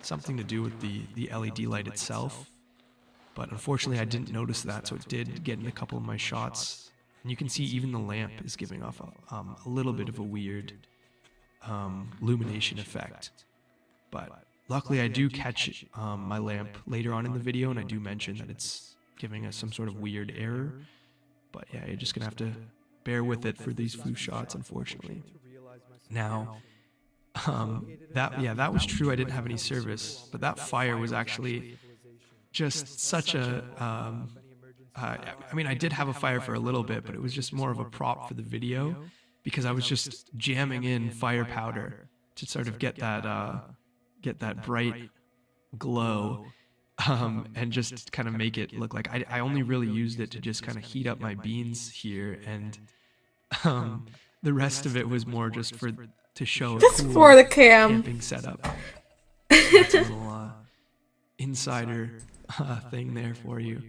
something to do with the LED light itself. But unfortunately I didn't notice that, so it did get in a couple of my shots. And you can see even the lamp is giving off a little bit of a weird illumination effect. But luckily I do catch my lamp later on in the video, and I do mention that it's giving us some sort of weird error. But yeah, you're just gonna have to bear with it for these few shots, unfortunately. Now, that was true. I didn't have any service, but that fire was actually just such a. I mean, I did have a fire for a little bit, but it was just more of a prop for the video because I was just jamming in fire powder to sort of get that bright glow. And just kind of make it look like I only really used it to just kind of heat up my beans here, and the rest of it was more just to show Just a cool for the cam. camping setup. That's a little insider thing there for you.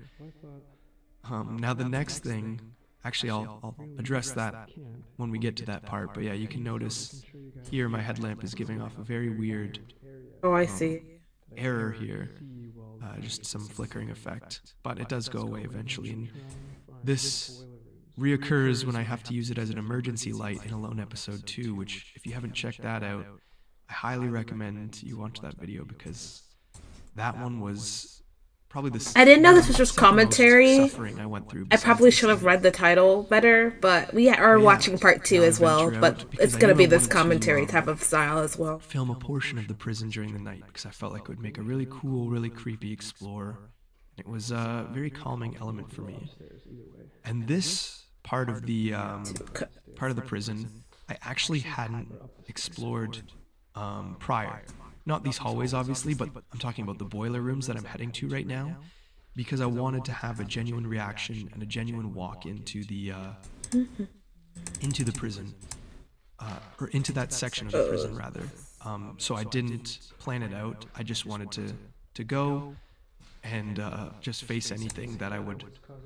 Now the next thing, actually I'll address that when we get to that part, but yeah, you can notice here my headlamp is giving off a very weird Oh, I see. error here. Just some flickering effect, but it does go away eventually, and this reoccurs when I have to use it as an emergency light in Alone Episode 2, which, if you haven't checked that out, I highly recommend you watch that video, because that one was probably the I didn't know this was just commentary. suffering I went through. I probably should have read the title better, but we are watching part 2 as well, but it's gonna be this commentary type of style as well. Film a portion of the prison during the night, because I felt like it would make a really cool, really creepy explore. It was a very calming element for me. And this part of the prison, I actually hadn't explored prior. Not these hallways, obviously, but I'm talking about the boiler rooms that I'm heading to right now, because I wanted to have a genuine reaction and a genuine walk into the prison, or into that section of the prison, rather. So I didn't plan it out. I just wanted to go and just face anything that I would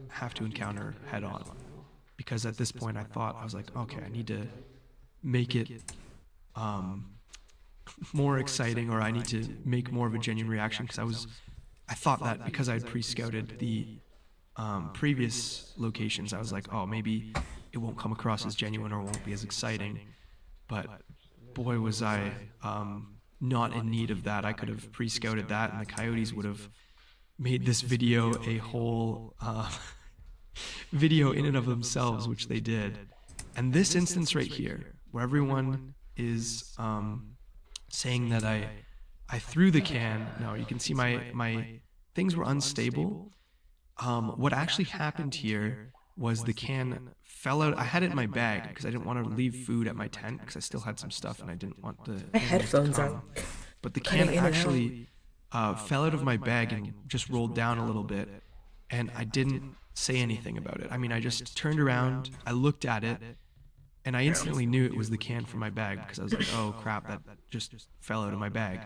have to encounter head on. Because at this point I was like, okay, I need to make it more exciting, or I need to make more of a genuine reaction, because I thought that because I had pre-scouted the previous locations, I was like, oh, maybe it won't come across as genuine or won't be as exciting. But boy, was I not in need of that. I could have pre-scouted that, and the coyotes would have made this video a whole video in and of themselves, which they did. And this instance right here, where everyone is saying that I threw the can. Now you can see my things were unstable. What actually happened here was the can fell out. I had it in my bag because I didn't want to leave food at my tent, because I still had some stuff and I didn't want My headphones are but the can actually fell out of my bag and just rolled down a little bit, and I didn't say anything about it. I mean, I just turned around, I looked at it, and I instantly knew it was the can from my bag, because I was like, oh crap, that just fell out of my bag.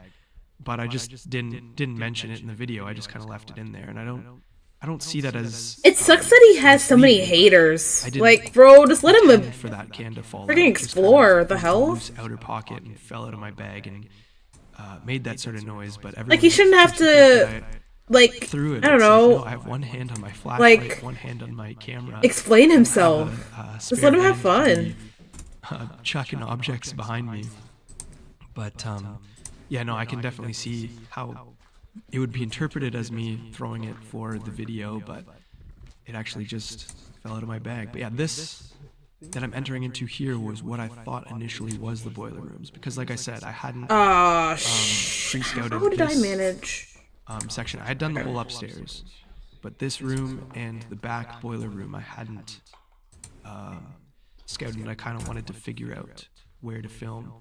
But I just didn't mention it in the video. I just kind of left it in there, and I don't see that as. It sucks that he has so many haters. Like, bro, just let him for that can to fall freaking out. explore. The hell? Loose outer pocket and fell out of my bag and made that sort of noise. But Like, he shouldn't have to, like, through it. I don't know. No, I have one hand on my flashlight, Like, one hand on my camera. explain himself. Just let him have spare hand fun. to be, chucking objects behind me. But yeah, no, I can definitely see how it would be interpreted as me throwing it for the video, but it actually just fell out of my bag. But yeah, this that I'm entering into here was what I thought initially was the boiler rooms, because like I said, I hadn't pre-scouted How did I this manage? section. I had done the whole upstairs, but this room and the back boiler room I hadn't scouted, and I kind of wanted to figure out where to film,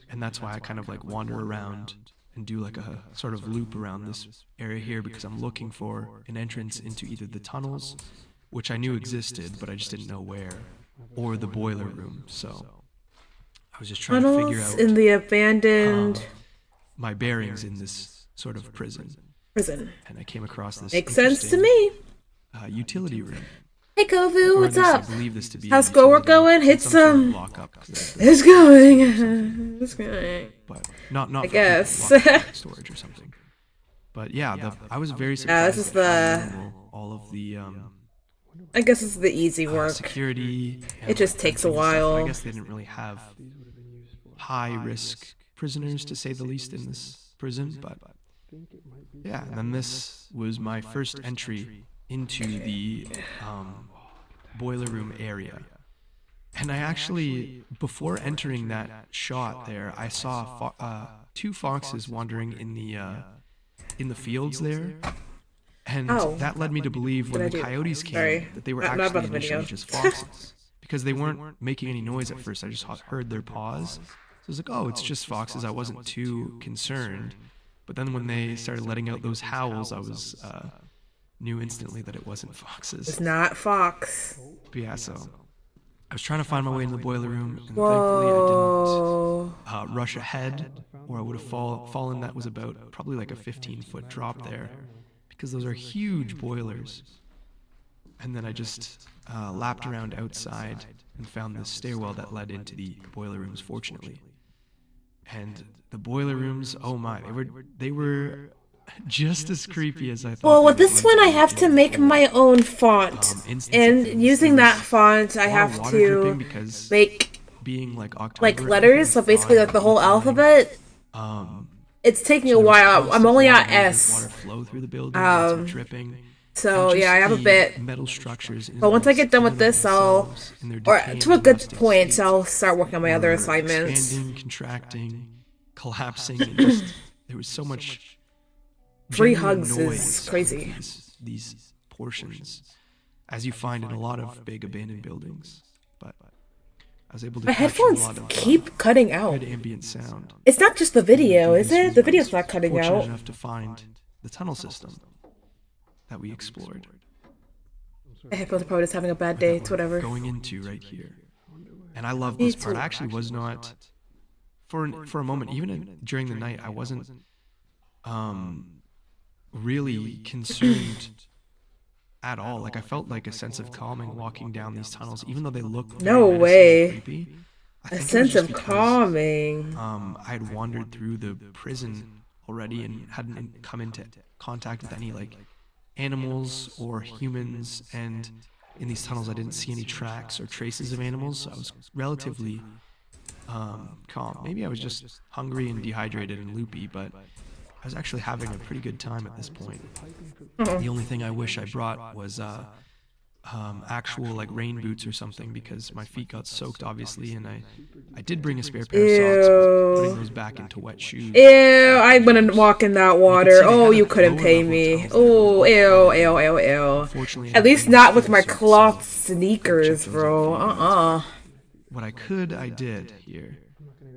and that's why I kind of like wander around and do like a sort of loop around this area here, because I'm looking for an entrance into either the tunnels, which I knew existed, but I just didn't know where, or the boiler room. So I was just trying to figure Tunnels out in the abandoned my bearings in this sort of prison. prison. And I came across this Makes sense to interesting, me. utility room. Hey Kovu, Or what's at least I up? believe this to be How's a schoolwork utility going? room. Hit Some sort of some. lock-up, 'cause It's going. It's going. but not I for guess. people, lock-up storage or something. But yeah, I was very surprised. this is at how the- minimal all of the I guess it's the easy work. security. And It just takes a fencing and stuff. while. I guess they didn't really have high risk prisoners, to say the least, in this prison, but yeah. And then this was my first entry into the boiler room area. And I actually, before entering that shot there, I saw two foxes wandering in the fields there. And that led me to believe when the coyotes came that they were actually initially just foxes. Because they weren't making any noise at first. I just heard their paws. So I was like, oh, it's just foxes. I wasn't too concerned. But then when they started letting out those howls, I was knew instantly that it wasn't foxes. It's not fox. But yeah, so I was trying to find my way in the boiler room, and thankfully I didn't rush ahead, or I would have fallen. That was about probably like a 15-foot drop there, because those are huge boilers. And then I just lapped around outside and found this stairwell that led into the boiler rooms, fortunately. And the boiler rooms, oh my, they were just as creepy as I thought. Well, with this one, I have to make my own font, and using that font, I have to make being like letters. So basically, like the whole alphabet. It's taking a while. I'm only at S. Water flow through the building, dripping. So yeah, I have a bit. Metal structures. But once I get done with this, or to a good point, I'll start working on my other assignments. Expanding, contracting, collapsing. And just, there was so much. Free hugs is crazy. These portions, as you find in a lot of big abandoned buildings, but I was able to. My headphones keep cutting out. Good ambient sound. It's not just the video, is it? The video's not cutting Fortunate out. enough to find the tunnel system that we explored. My headphones are probably just having a bad day. It's whatever. Going into right here, and I love this part. I actually was not for a moment, even during the night, I wasn't really concerned at all. Like I felt like a sense of calming walking down these tunnels, even though they look no way. Creepy. A sense of calming. I had wandered through the prison already and hadn't come into contact with any like animals or humans, and in these tunnels I didn't see any tracks or traces of animals, so I was relatively calm. Maybe I was just hungry and dehydrated and loopy, but I was actually having a pretty good time at this point. The only thing I wish I brought was actual like rain boots or something, because my feet got soaked obviously, and I did bring a spare pair of socks, but putting those back into wet shoes. Ew, I wouldn't walk in that water. Oh, you couldn't pay me. Oh, ew. Fortunately, at least not with my cloth sneakers, bro. What I could, I did here.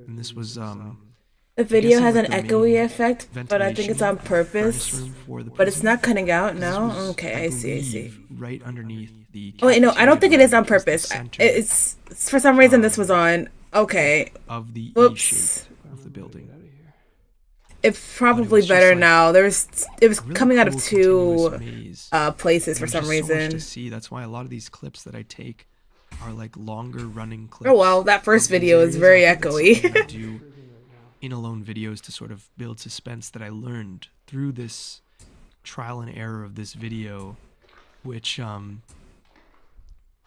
And this was the video has an echoey effect, but I think it's on purpose. But it's not cutting out, no? Okay, I see. Right underneath the... Oh, wait, no, I don't think it is on purpose. It's for some reason this was on. Okay. Of the Oops. E-shape of the building. It's probably better now. It was coming out of two places for some reason. So much to see. That's why a lot of these clips that I take are like longer running clips. Oh, well, that first video is very echoey. do in-alone videos to sort of build suspense that I learned through this trial and error of this video, which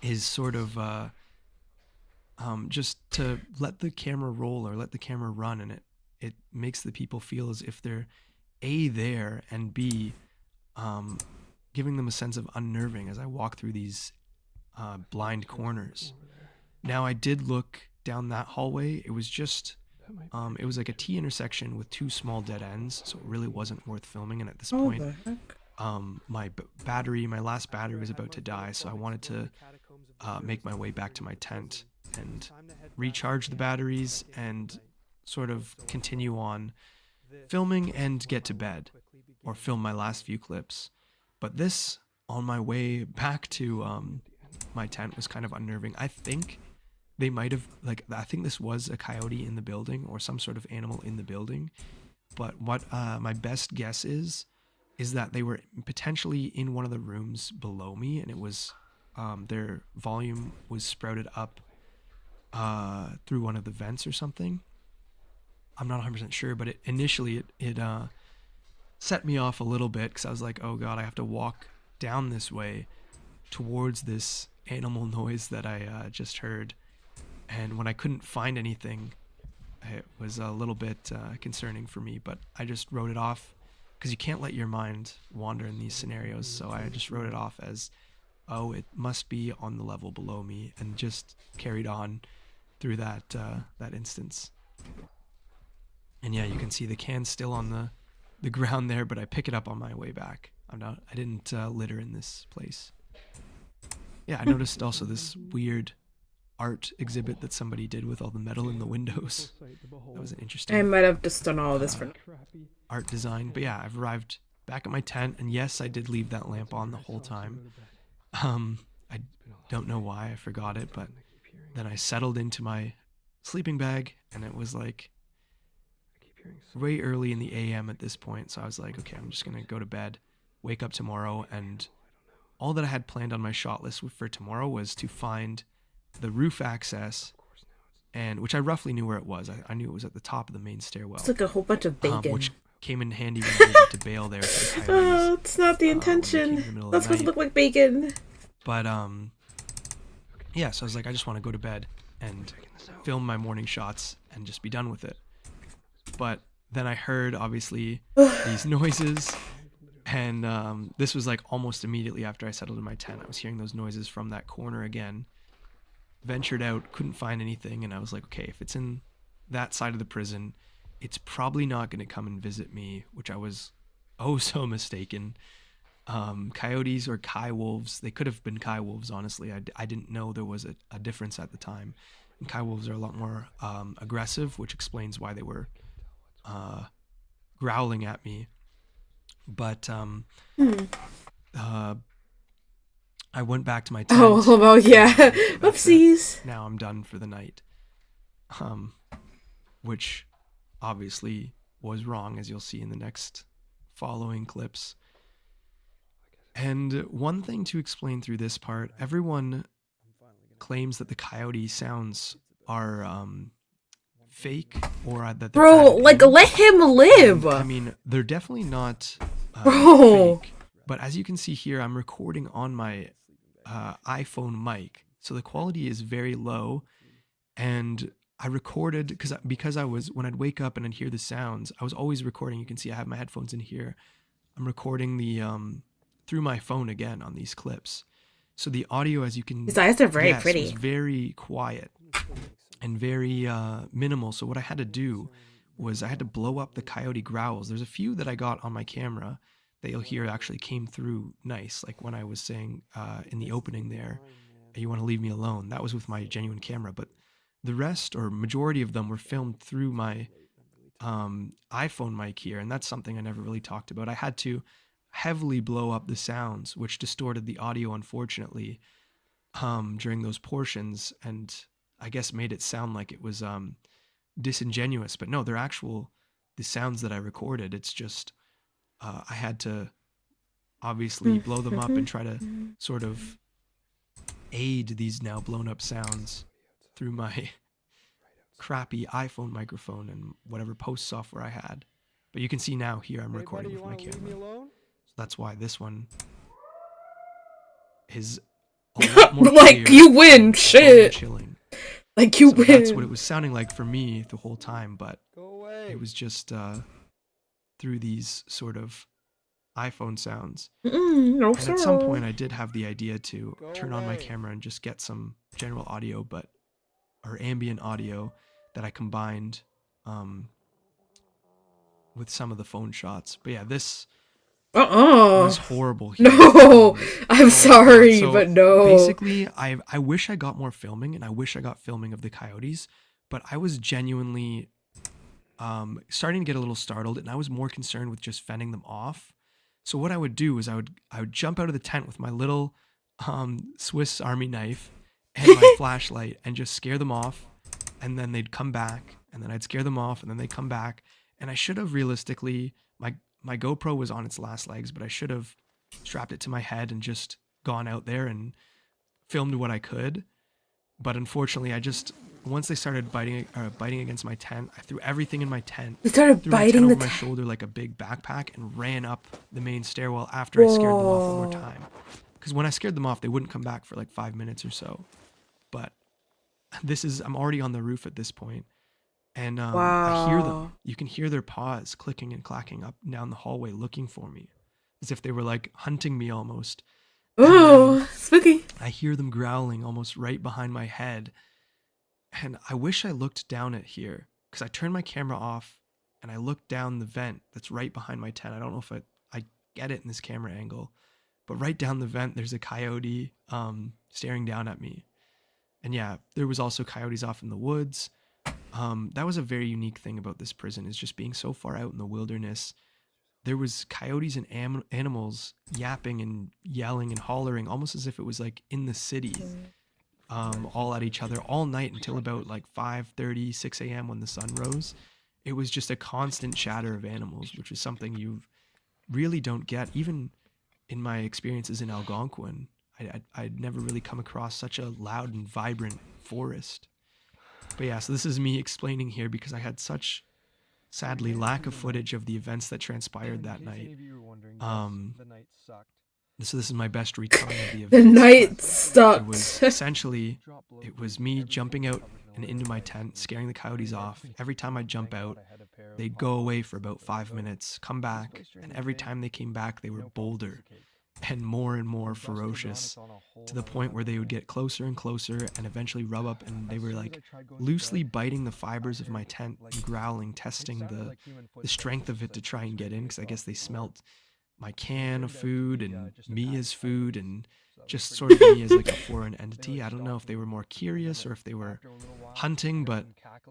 is sort of just to let the camera roll or let the camera run, and it makes the people feel as if they're A, there, and B, giving them a sense of unnerving as I walk through these blind corners. Now, I did look down that hallway. It was just it was like a T intersection with two small dead ends, so it really wasn't worth filming. And at this point, my last battery was about to die, so I wanted to make my way back to my tent and recharge the batteries and sort of continue on filming and get to bed, or film my last few clips. But this, on my way back to my tent, was kind of unnerving. I think they might have, I think this was a coyote in the building or some sort of animal in the building. But what my best guess is that they were potentially in one of the rooms below me, and it was their volume was sprouted up through one of the vents or something. I'm not 100% sure, but initially it set me off a little bit, because I was like, oh god, I have to walk down this way towards this animal noise that I just heard. And when I couldn't find anything it was a little bit concerning for me, but I just wrote it off because you can't let your mind wander in these scenarios. So I just wrote it off as, oh, it must be on the level below me, and just carried on through that instance. And yeah, you can see the can still on the ground there, but I pick it up on my way back. I didn't litter in this place. Yeah, I noticed also this weird art exhibit that somebody did with all the metal in the windows. That was an interesting. I might have just done all of this for art design. But yeah, I've arrived back at my tent, and yes, I did leave that lamp on the whole time. I don't know why I forgot it, but then I settled into my sleeping bag, and it was like way early in the AM at this point. So I was like, okay, I'm just gonna go to bed, wake up tomorrow, and all that I had planned on my shot list for tomorrow was to find the roof access, and which I roughly knew where it was. I knew it was at the top of the main stairwell. It's like a whole bunch of bacon. Which came in handy when I needed to bail there. For the Oh, it's not the intention. That's supposed to look like bacon. But yeah, so I was like, I just want to go to bed and film my morning shots and just be done with it. But then I heard, obviously, these noises, and this was like almost immediately after I settled in my tent. I was hearing those noises from that corner again. Ventured out, couldn't find anything, and I was like, okay, if it's in that side of the prison, it's probably not going to come and visit me, which I was oh so mistaken. Coyotes or Kai wolves, they could have been Kai wolves, honestly. I didn't know there was a difference at the time. And Kai wolves are a lot more aggressive, which explains why they were growling at me. But I went back to my tent. Oh, well, yeah. Oopsies. Now I'm done for the night. Which obviously was wrong, as you'll see in the next following clips. And one thing to explain through this part, everyone claims that the coyote sounds are fake, or that they're Bro, like, let him live. I mean, they're definitely not Bro. fake. But as you can see here, I'm recording on my iPhone mic, so the quality is very low. And I recorded because I was, when I'd wake up and I'd hear the sounds, I was always recording. You can see I have my headphones in here. I'm recording the through my phone again on these clips. So the audio, as you can, His eyes are very pretty. was very quiet and very minimal. So what I had to do was I had to blow up the coyote growls. There's a few that I got on my camera that you'll hear actually came through nice. Like when I was saying in the opening there, you want to leave me alone. That was with my genuine camera, but the rest or majority of them were filmed through my iPhone mic here. And that's something I never really talked about. I had to heavily blow up the sounds, which distorted the audio, unfortunately, during those portions. And I guess made it sound like it was disingenuous, but no, they're the sounds that I recorded. It's just, I had to obviously blow them up and try to sort of aid these now blown up sounds through my crappy iPhone microphone and whatever post software I had. But you can see now here I'm recording with my camera. So that's why this one is a lot more like, you win, shit. Chilling. Like, you So win. that's what it was sounding like for me the whole time, but it was just through these sort of iPhone sounds. No, And at some point I did have the idea to turn on my camera and just get some general audio, or ambient audio that I combined with some of the phone shots. But yeah, this was horrible here. No, I'm sorry, So but no. Basically, I wish I got more filming, and I wish I got filming of the coyotes, but I was genuinely starting to get a little startled, and I was more concerned with just fending them off. So what I would do is I would jump out of the tent with my little Swiss Army knife and my flashlight and just scare them off, and then they'd come back, and then I'd scare them off, and then they'd come back. And I should have realistically, my GoPro was on its last legs, but I should have strapped it to my head and just gone out there and filmed what I could. But unfortunately, once they started biting against my tent, I threw everything in my tent. They started threw my biting tent the over my shoulder like a big backpack and ran up the main stairwell after I scared them off one more time. Because when I scared them off, they wouldn't come back for like 5 minutes or so. But I'm already on the roof at this point. And I hear them. Wow. You can hear their paws clicking and clacking up and down the hallway looking for me, as if they were like hunting me almost. And then Ooh, spooky. I hear them growling almost right behind my head. And I wish I looked down at here, because I turned my camera off and I looked down the vent that's right behind my tent. I don't know if I get it in this camera angle, but right down the vent, there's a coyote staring down at me. And yeah, there was also coyotes off in the woods. That was a very unique thing about this prison, is just being so far out in the wilderness. There was coyotes and animals yapping and yelling and hollering, almost as if it was like in the city, all at each other all night until about like 5:30, 6 a.m. when the sun rose. It was just a constant chatter of animals, which is something you really don't get, even in my experiences in Algonquin. I'd never really come across such a loud and vibrant forest. But yeah, so this is me explaining here because I had such, sadly, lack of footage of the events that transpired that night. So this is my best retelling of the events. The night It sucked. was essentially, it was me jumping out and into my tent, scaring the coyotes off. Every time I jump out, they'd go away for about 5 minutes, come back, and every time they came back, they were bolder and more ferocious, to the point where they would get closer and closer and eventually rub up, and they were like loosely biting the fibers of my tent and growling, testing the strength of it to try and get in, because I guess they smelt my can of food and me as food, and just sort of me as like a foreign entity. I don't know if they were more curious or if they were hunting, but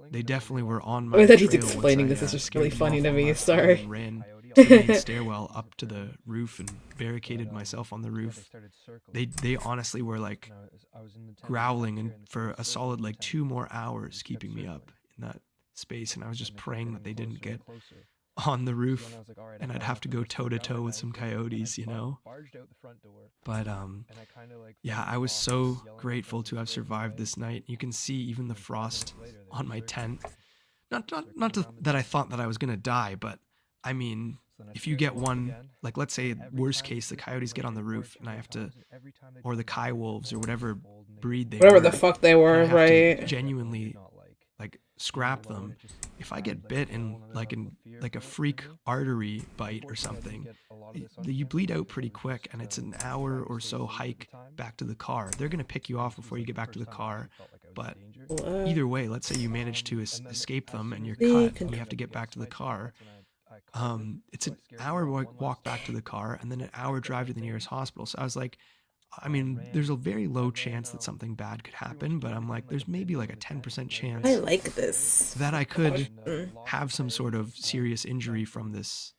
they definitely were on my Oh, that he's trail explaining once this is I, just really scared them funny off to one me, last time sorry. and ran to the main stairwell up to the roof and barricaded myself on the roof. They honestly were like growling and for a solid like 2 more hours, keeping me up in that space, and I was just praying that they didn't get on the roof and I'd have to go toe to toe with some coyotes, you know. But yeah, I was so grateful to have survived this night. You can see even the frost on my tent. That I thought that I was gonna die, but I mean, if you get one, like let's say worst case, the coyotes get on the roof and I have to, or the coy wolves or whatever breed they Whatever were, the fuck they and were, I have right? to genuinely like scrap them. If I get bit in like a freak artery bite or something, you bleed out pretty quick, and it's an hour or so hike back to the car. They're gonna pick you off before you get back to the car, but either way, let's say you manage to escape them and you're cut and you have to get back to the car. It's an hour walk back to the car and then an hour drive to the nearest hospital. So I was like, I mean, there's a very low chance that something bad could happen, but I'm like, there's maybe like a 10% chance I like this. that I could have some sort of serious injury from this,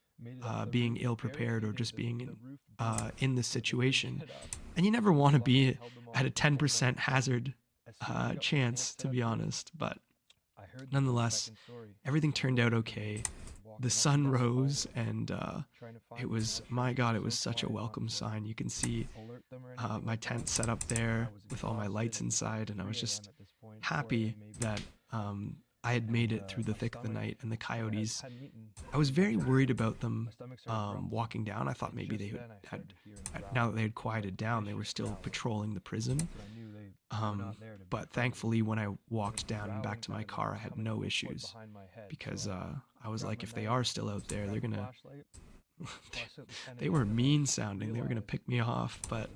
being ill prepared or just being in this situation. And you never want to be at a 10% hazard chance, to be honest. But nonetheless, everything turned out okay. The sun rose, and it was, my God, it was such a welcome sign. You can see my tent set up there with all my lights inside, and I was just happy that I had made it through the thick of the night. And the coyotes, I was very worried about them walking down. I thought maybe they had, now that they had quieted down, they were still patrolling the prison. But thankfully, when I walked down and back to my car, I had no issues, because I was like, if they are still out there, they're gonna they were mean sounding. They were gonna pick me off. But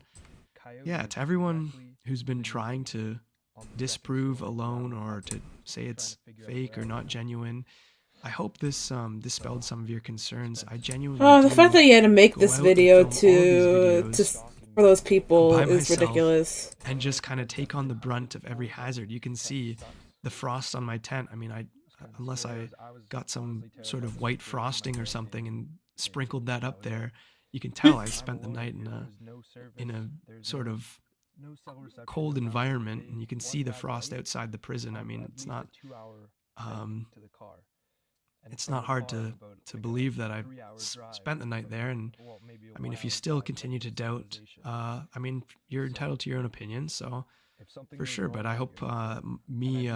yeah, to everyone who's been trying to disprove Alone or to say it's fake or not genuine, I hope this dispelled some of your concerns. I genuinely Oh, the do fact that you had to make go this out and video film all these to videos for those people by is myself ridiculous. and just kind of take on the brunt of every hazard. You can see the frost on my tent. I mean, unless I got some sort of white frosting or something and sprinkled that up there, you can tell I spent the night in a sort of cold environment, and you can see the frost outside the prison. I mean, it's not hard to believe that I spent the night there. And I mean, if you still continue to doubt, I mean, you're entitled to your own opinion, so for sure. But I hope me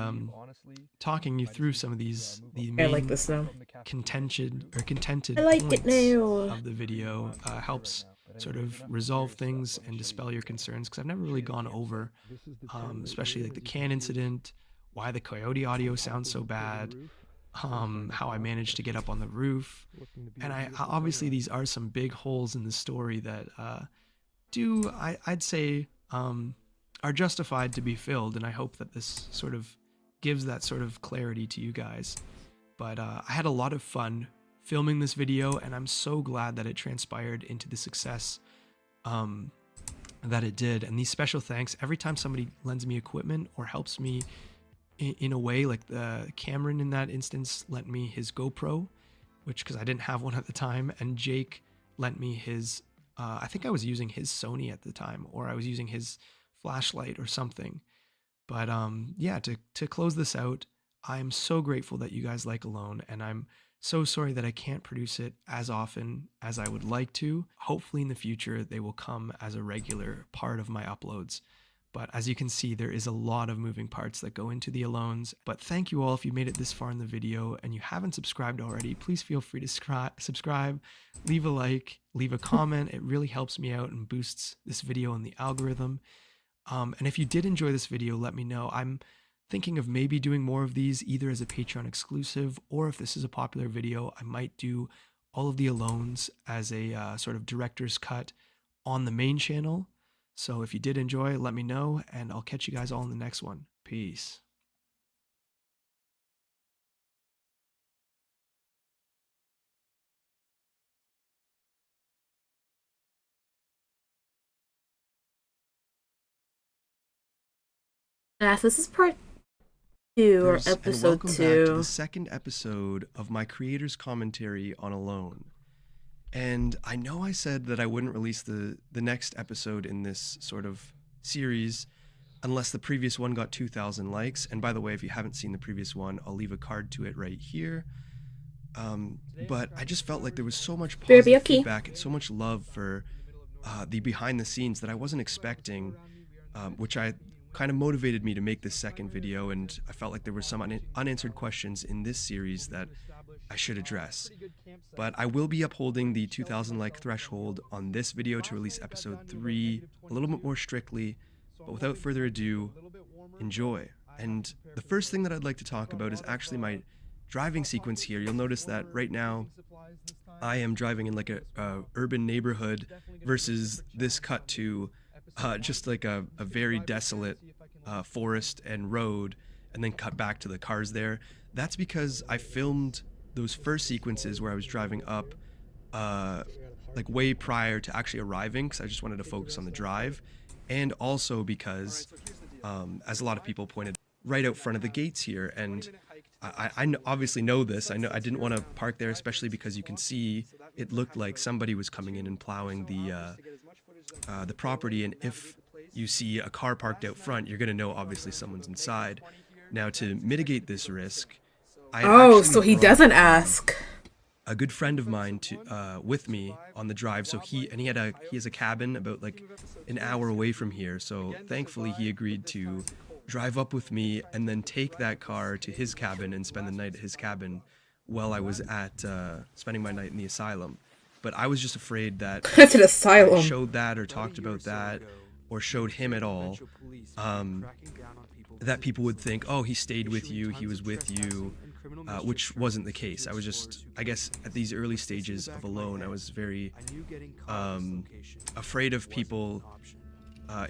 talking you through some of these I main like this now. contented I like points it now. of the video helps sort of resolve things and dispel your concerns, because I've never really gone over, especially like the can incident, why the coyote audio sounds so bad, how I managed to get up on the roof. And obviously these are some big holes in the story that I'd say are justified to be filled, and I hope that this sort of gives that sort of clarity to you guys. But I had a lot of fun filming this video, and I'm so glad that it transpired into the success that it did. And these special thanks, every time somebody lends me equipment or helps me in a way, like Cameron in that instance lent me his GoPro, which, because I didn't have one at the time, and Jake lent me his, I think I was using his Sony at the time, or I was using his flashlight or something. But yeah, to close this out, I'm so grateful that you guys like Alone, and I'm so sorry that I can't produce it as often as I would like to. Hopefully in the future, they will come as a regular part of my uploads. But as you can see, there is a lot of moving parts that go into the Alones. But thank you all if you made it this far in the video and you haven't subscribed already. Please feel free to subscribe, leave a like, leave a comment. It really helps me out and boosts this video in the algorithm. And if you did enjoy this video, let me know. I'm thinking of maybe doing more of these, either as a Patreon exclusive, or if this is a popular video, I might do all of the Alones as a sort of director's cut on the main channel. So if you did enjoy, let me know, and I'll catch you guys all in the next one. Peace. Yes, this is part 2 or episode welcome 2. Back to the second episode of my creator's commentary on Alone. And I know I said that I wouldn't release the next episode in this sort of series unless the previous one got 2,000 likes. And by the way, if you haven't seen the previous one, I'll leave a card to it right here. But I just felt like there was so much positive feedback and so much love for the behind the scenes that I wasn't expecting, which I kind of motivated me to make this second video. And I felt like there were some unanswered questions in this series that I should address. But I will be upholding the 2,000 like threshold on this video to release episode 3 a little bit more strictly. But without further ado, enjoy. And the first thing that I'd like to talk about is actually my driving sequence here. You'll notice that right now I am driving in like a urban neighborhood versus this cut to just like a very desolate forest and road, and then cut back to the cars there. That's because I filmed those first sequences where I was driving up like way prior to actually arriving, because I just wanted to focus on the drive, and also because as a lot of people pointed right out front of the gates here, and I obviously know this. I know I didn't want to park there, especially because you can see it looked like somebody was coming in and plowing the property, and if you see a car parked out front, you're going to know obviously someone's inside. Now, to mitigate this risk, So he doesn't ask. A good friend of mine with me on the drive. So he has a cabin about like an hour away from here. So thankfully he agreed to drive up with me and then take that car to his cabin and spend the night at his cabin while I was at spending my night in the asylum. But I was just afraid that That's an asylum. I showed that or talked about that or showed him at all, that people would think, oh, he stayed with you, he was with you, which wasn't the case. I was just, I guess, at these early stages of Alone, I was very afraid of people.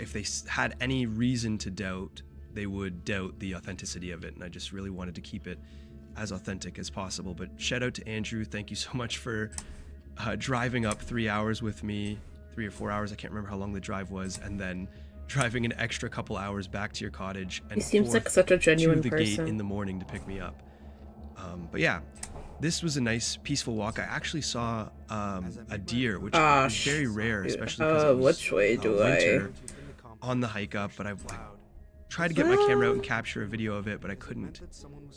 If they had any reason to doubt, they would doubt the authenticity of it, and I just really wanted to keep it as authentic as possible. But shout out to Andrew, thank you so much for driving up 3 hours with me, 3 or 4 hours, I can't remember how long the drive was, and then driving an extra couple hours back to your cottage and he seems like such a genuine to the person. gate in the morning to pick me up. But yeah, this was a nice peaceful walk. I actually saw a deer, which is very rare, especially because it was which way do winter on the hike up. But I tried to get my camera out and capture a video of it, but I couldn't.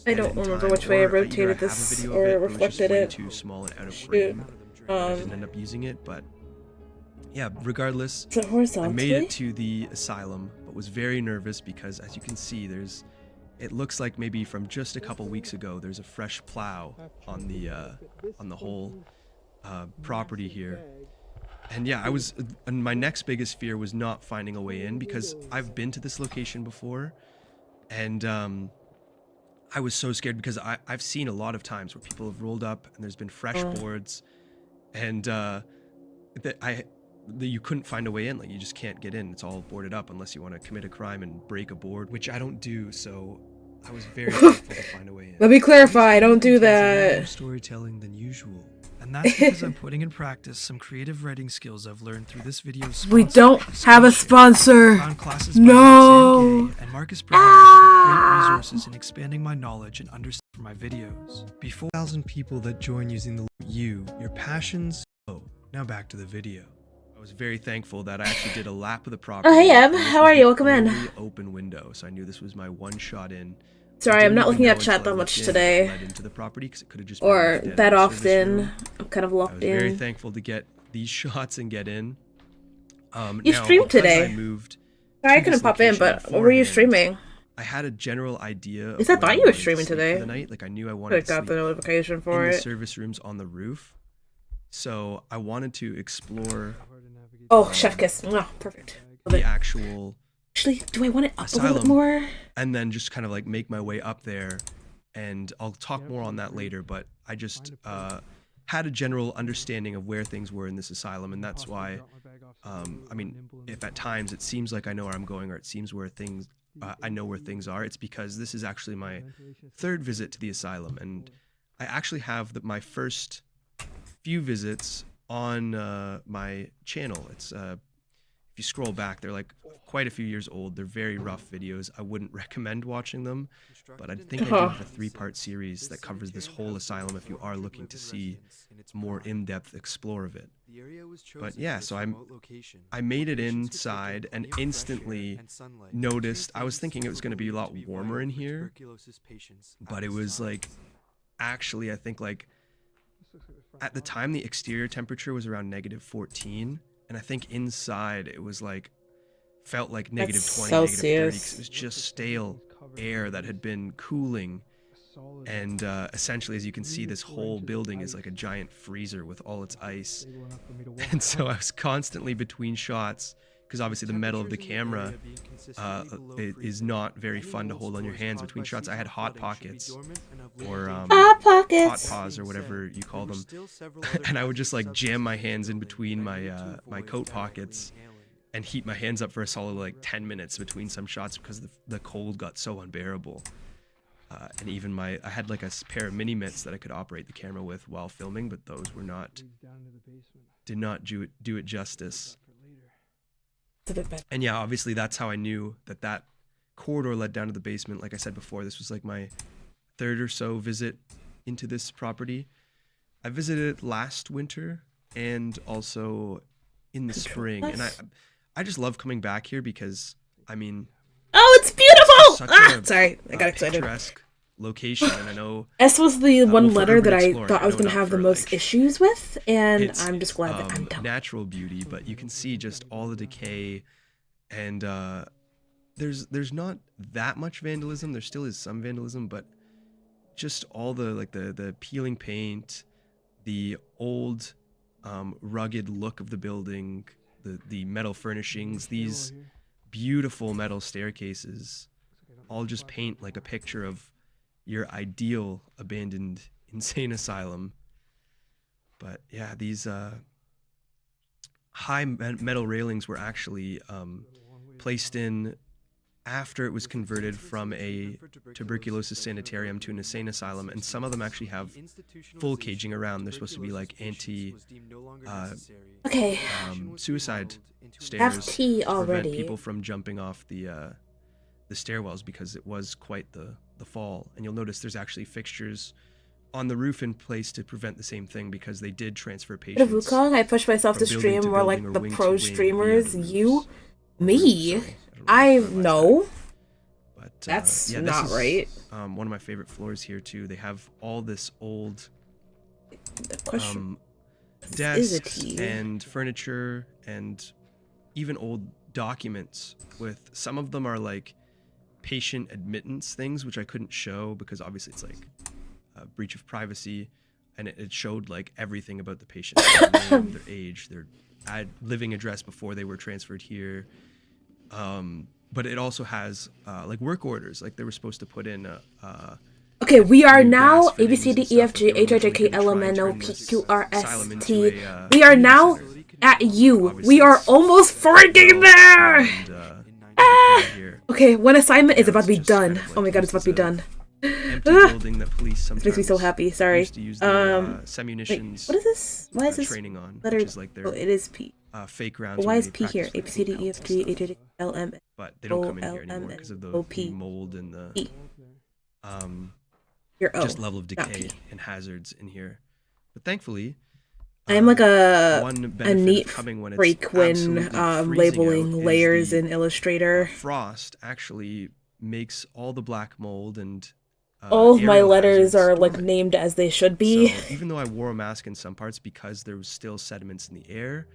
I don't remember which way I rotated this or reflected it. Too small and out of frame. I didn't end up using it, but yeah, regardless, I made it to the asylum, but was very nervous because, as you can see, it looks like maybe from just a couple weeks ago, there's a fresh plow on the whole property here. And yeah, and my next biggest fear was not finding a way in, because I've been to this location before, and I was so scared because I've seen a lot of times where people have rolled up and there's been fresh boards, and that you couldn't find a way in. Like, you just can't get in. It's all boarded up unless you want to commit a crime and break a board, which I don't do. So I was very thankful to find a way in. Let me clarify, I don't do that. More storytelling than usual. And that's because I'm putting in practice some creative writing skills I've learned through this video's We don't have a sponsor. Found classes by No. Roxanne Gay and Marcus Brown great resources in expanding my knowledge and understanding for my videos. Before 1,000 people that join using the your passions. Oh, now back to the video. I was very thankful that I actually did a lap of the property. Oh, hey, Eb. and this How was are you? the Welcome in. only open window, so I knew this was my one shot in. Sorry, I'm not looking at Didn't chat even that know much until I today. led into the property, 'cause it could have just been Or left dead that in the service often. room. I'm kind of I locked was very in. thankful to get these shots and get in. You now, streamed because today. I moved Sorry I to couldn't this pop in, location but what were you beforehand, streaming? I had a general idea. At least I of where thought you were wanted to streaming sleep today. For the night. Like, I knew I I wanted to got sleep the notification for in the it. service rooms on the roof. So I wanted to explore Oh, chef kiss. Oh, perfect. Love the it. actual Actually, do I want it up a little bit asylum. more? and then just kind of like make my way up there, and I'll talk more on that later, but I just had a general understanding of where things were in this asylum, and that's why I mean, if at times it seems like I know where I'm going, or it seems where things I know where things are, it's because this is actually my third visit to the asylum, and I actually have my first few visits on my channel. It's if you scroll back, they're like quite a few years old. They're very rough videos. I wouldn't recommend watching them, but I think I do have a 3-part series that covers this whole asylum if you are looking to see more in-depth explore of it. But yeah, so I made it inside and instantly noticed, I was thinking it was going to be a lot warmer in here, but it was like, actually, I think like at the time the exterior temperature was around -14, and I think inside it was like felt like -20, -30, 'cause it was just stale air that had been cooling. And essentially, as you can see, this whole building is like a giant freezer with all its ice. And so I was constantly between shots, because obviously the metal of the camera is not very fun to hold on your hands between shots. I had hot pockets, or Hot pockets. hot paws, or whatever you call them, and I would just like jam my hands in between my my coat pockets and heat my hands up for a solid like 10 minutes between some shots, because the cold got so unbearable. And even I had like a pair of mini mitts that I could operate the camera with while filming, but those were did not do it justice. It's a bit better. And yeah, obviously that's how I knew that corridor led down to the basement. Like I said before, this was like my third or so visit into this property. I visited it last winter and also in the spring, and I just love coming back here because, I mean, Oh, it's beautiful! such Sorry, I got excited. picturesque location, and I know S was the one well, for letter that urban I exploring, thought I was know going to not have the for, most like, issues with, and it's, I'm just glad that I'm done. natural beauty, but you can see just all the decay, and there's not that much vandalism. There still is some vandalism, but just all the like the peeling paint, the old rugged look of the building, the metal furnishings, these beautiful metal staircases, all just paint like a picture of your ideal abandoned insane asylum. But yeah, these high metal railings were actually placed in after it was converted from a tuberculosis sanitarium to an insane asylum, and some of them actually have full caging around. They're supposed to be like Okay, suicide stairs have tea to prevent already. people from jumping off the stairwells, because it was quite the fall. And you'll notice there's actually fixtures on the roof in place to prevent the same thing, because they did transfer Bit of patients. Wukong, I pushed myself to from building stream to more like building or the wing to pro wing via streamers. the roofs. You? Me? Sorry, I don't know know. But That's yeah, this not is, right. one of my favorite floors here too. They have all this old The question is a desks tea. and furniture and even old documents. With some of them are like patient admittance things, which I couldn't show because obviously it's like a breach of privacy, and it showed like everything about the patient, their name, their age, their living address before they were transferred here. But it also has like work orders, like they were supposed to put in Okay, we are now gas A B C D E F G fittings and H I J stuff K that they L were M gonna N try O and turn P this Q R S asylum into T. a We are community now center. at U. Obviously, We are it's almost freaking there. and, right here. Okay, one assignment is Now about to it's be just kind done. of, Oh my like, god, it's used about to be as a done. Empty Ah, building that police sometimes this makes me so happy. Sorry. used to use their Wait, semunitions what is this? Why is this training on, letter? which is like their Oh, it is P. fake rounds. Why where is they P here? practice A with B C D E bullets F and G stuff. H I J K L M N But they don't O come in L here M anymore N because of O the P mold and the E. um, Your O. just level of not decay P. and hazards in here. But thankfully, I am like one a benefit neat of coming when it's freak when absolutely freezing out labeling is layers the in Illustrator. frost actually makes all the black mold and All of my aerial letters hazards are like dormant. named as they should be. So even though I wore a mask in some parts because there was still sediments in the air,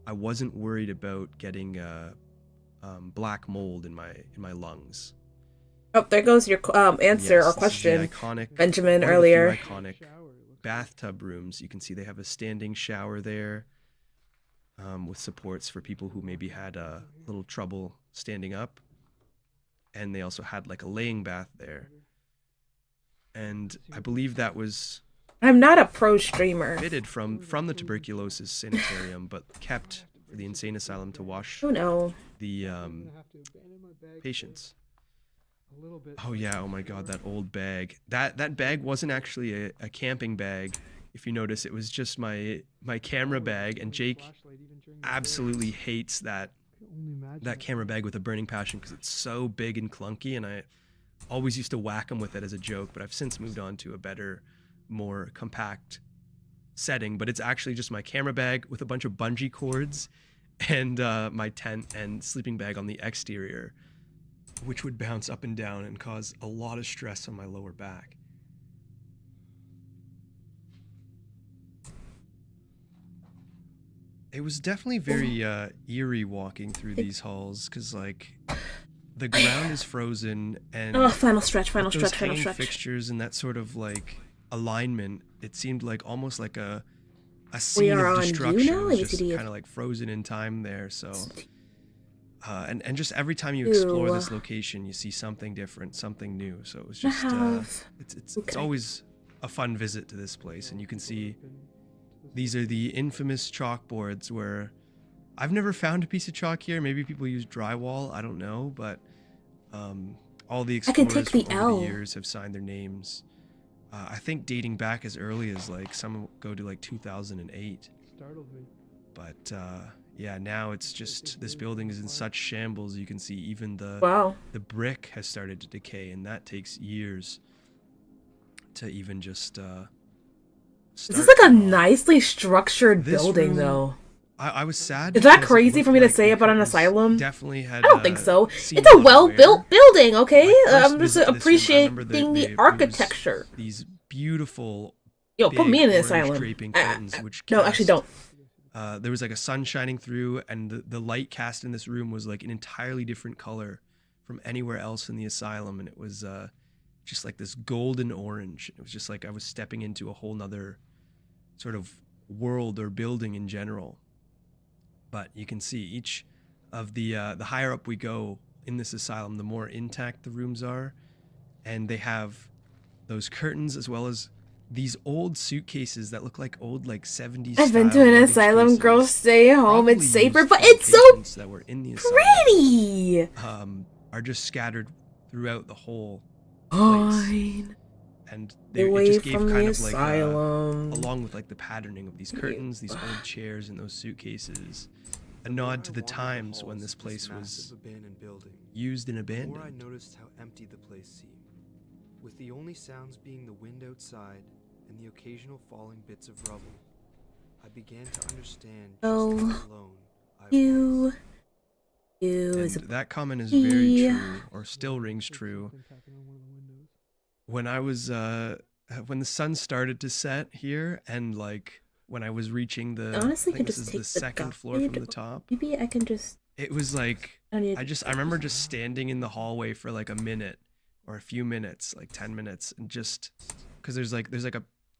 I wasn't worried about getting black mold in my lungs. Oh, there goes your answer Yes, or this is the question, iconic, Benjamin, one of the few earlier. iconic bathtub rooms. You can see they have a standing shower there with supports for people who maybe had a little trouble standing up. And they also had like a laying bath there. And I believe that was I'm not a pro streamer. fitted from the tuberculosis sanitarium, but kept for the insane asylum to wash Oh no. the patients. Oh yeah, oh my god, that old bag. That bag wasn't actually a camping bag. If you notice, it was just my camera bag, and Jake absolutely hates that camera bag with a burning passion because it's so big and clunky, and I always used to whack him with it as a joke, but I've since moved on to a better, more compact setting. But it's actually just my camera bag with a bunch of bungee cords and my tent and sleeping bag on the exterior, which would bounce up and down and cause a lot of stress on my lower back. It was definitely very eerie walking through these halls because, like, the ground is frozen and Oh, final stretch, final with those stretch, final hanging stretch. fixtures and that sort of like alignment, it seemed like almost like a We scene are of on destruction. now, It was just ABCD. kind of like frozen in time there. So, and just every time you explore this Ew. location, you see something different, something new. So it was just it's Okay. always a fun visit to this place, and you can see these are the infamous chalkboards where I've never found a piece of chalk here. Maybe people use drywall. I don't know, but all the I can explorers take from the over L. the years have signed their names. I think dating back as early as like some go to like 2008. Startled me. But yeah, now it's just this building is in such shambles. You can see even Wow. the brick has started to decay, and that takes years to even just. This is like a start to- nicely structured This building, room- though. I was sad. Is that because it crazy looked for me to like say the about an curtains asylum? Definitely had. I don't think so. seen It's a a lot of well-built wear. building, okay? My first I'm just visit to this room, I remember appreciating the it was architecture. These beautiful. Yo, put big me in the orange asylum. draping curtains, which No, actually cast- don't. there was like a sun shining through, and the light cast in this room was like an entirely different color from anywhere else in the asylum, and it was just like this golden orange. It was just like I was stepping into a whole nother sort of world or building in general. But you can see each of the higher up we go in this asylum, the more intact the rooms are, and they have those curtains as well as these old suitcases that look like old like 70s. I've been to style an luggage asylum, cases, girl. Stay home. probably It's safer, used but from it's so patients that were in the asylum, pretty. are just scattered throughout the whole place, Fine. and it Away just gave from kind the of like asylum. along with like the patterning of these curtains, these old chairs, and those suitcases, a nod to the times when this place was abandoned building. used and The more I abandoned. noticed how empty the place seemed, with the only sounds being the wind outside and the occasional falling bits of rubble. I began to understand just Oh, how alone I was. You And is a that comment is very Yeah. true, or still rings true. When I was when the sun started to set here, and like when I was reaching the honestly I can think this just is take the the second floor from guide. the top. Maybe I can just. It was like I don't need. I remember just standing in the hallway for like a minute or a few minutes, like 10 minutes, and just because there's like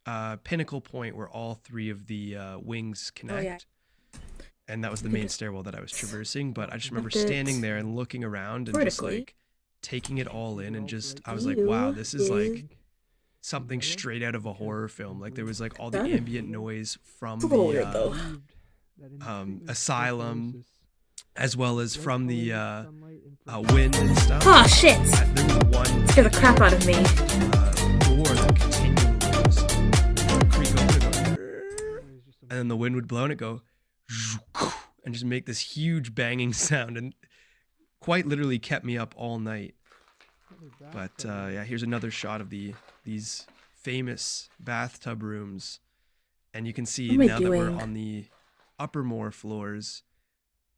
a pinnacle point where all three of the wings connect. And that was the You can main just stairwell that I was traversing, but I just remember lift it standing there and looking around and just vertically. like taking it all in, and just I was like, wow, this is like something straight out of a horror film. Like there was like all the Done. ambient noise from It's a little the weird though. asylum, as well as from the wind and stuff. Oh shit! There was one Scared the crap out of me. door that continually just creak open and go, and then the wind would blow and it go, and just make this huge banging sound, and quite literally kept me up all night. But yeah, here's another shot of these famous bathtub rooms, and you can see What am I now that we're doing? on the upper more floors,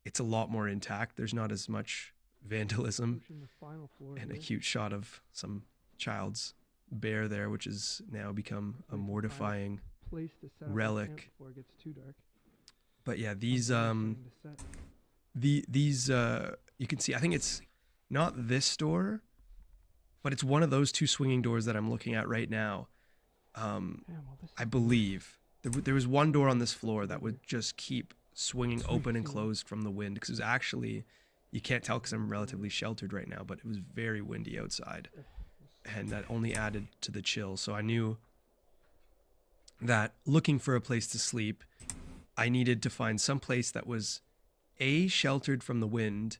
it's a lot more intact. There's not as much vandalism, and a cute shot of some child's bear there, which has now become a mortifying relic. But yeah, these you can see, I think it's not this door, but it's one of those two swinging doors that I'm looking at right now. I believe there was one door on this floor that would just keep swinging open and closed from the wind, because it was actually, you can't tell because I'm relatively sheltered right now, but it was very windy outside, and that only added to the chill. So I knew that looking for a place to sleep, I needed to find some place that was A, sheltered from the wind,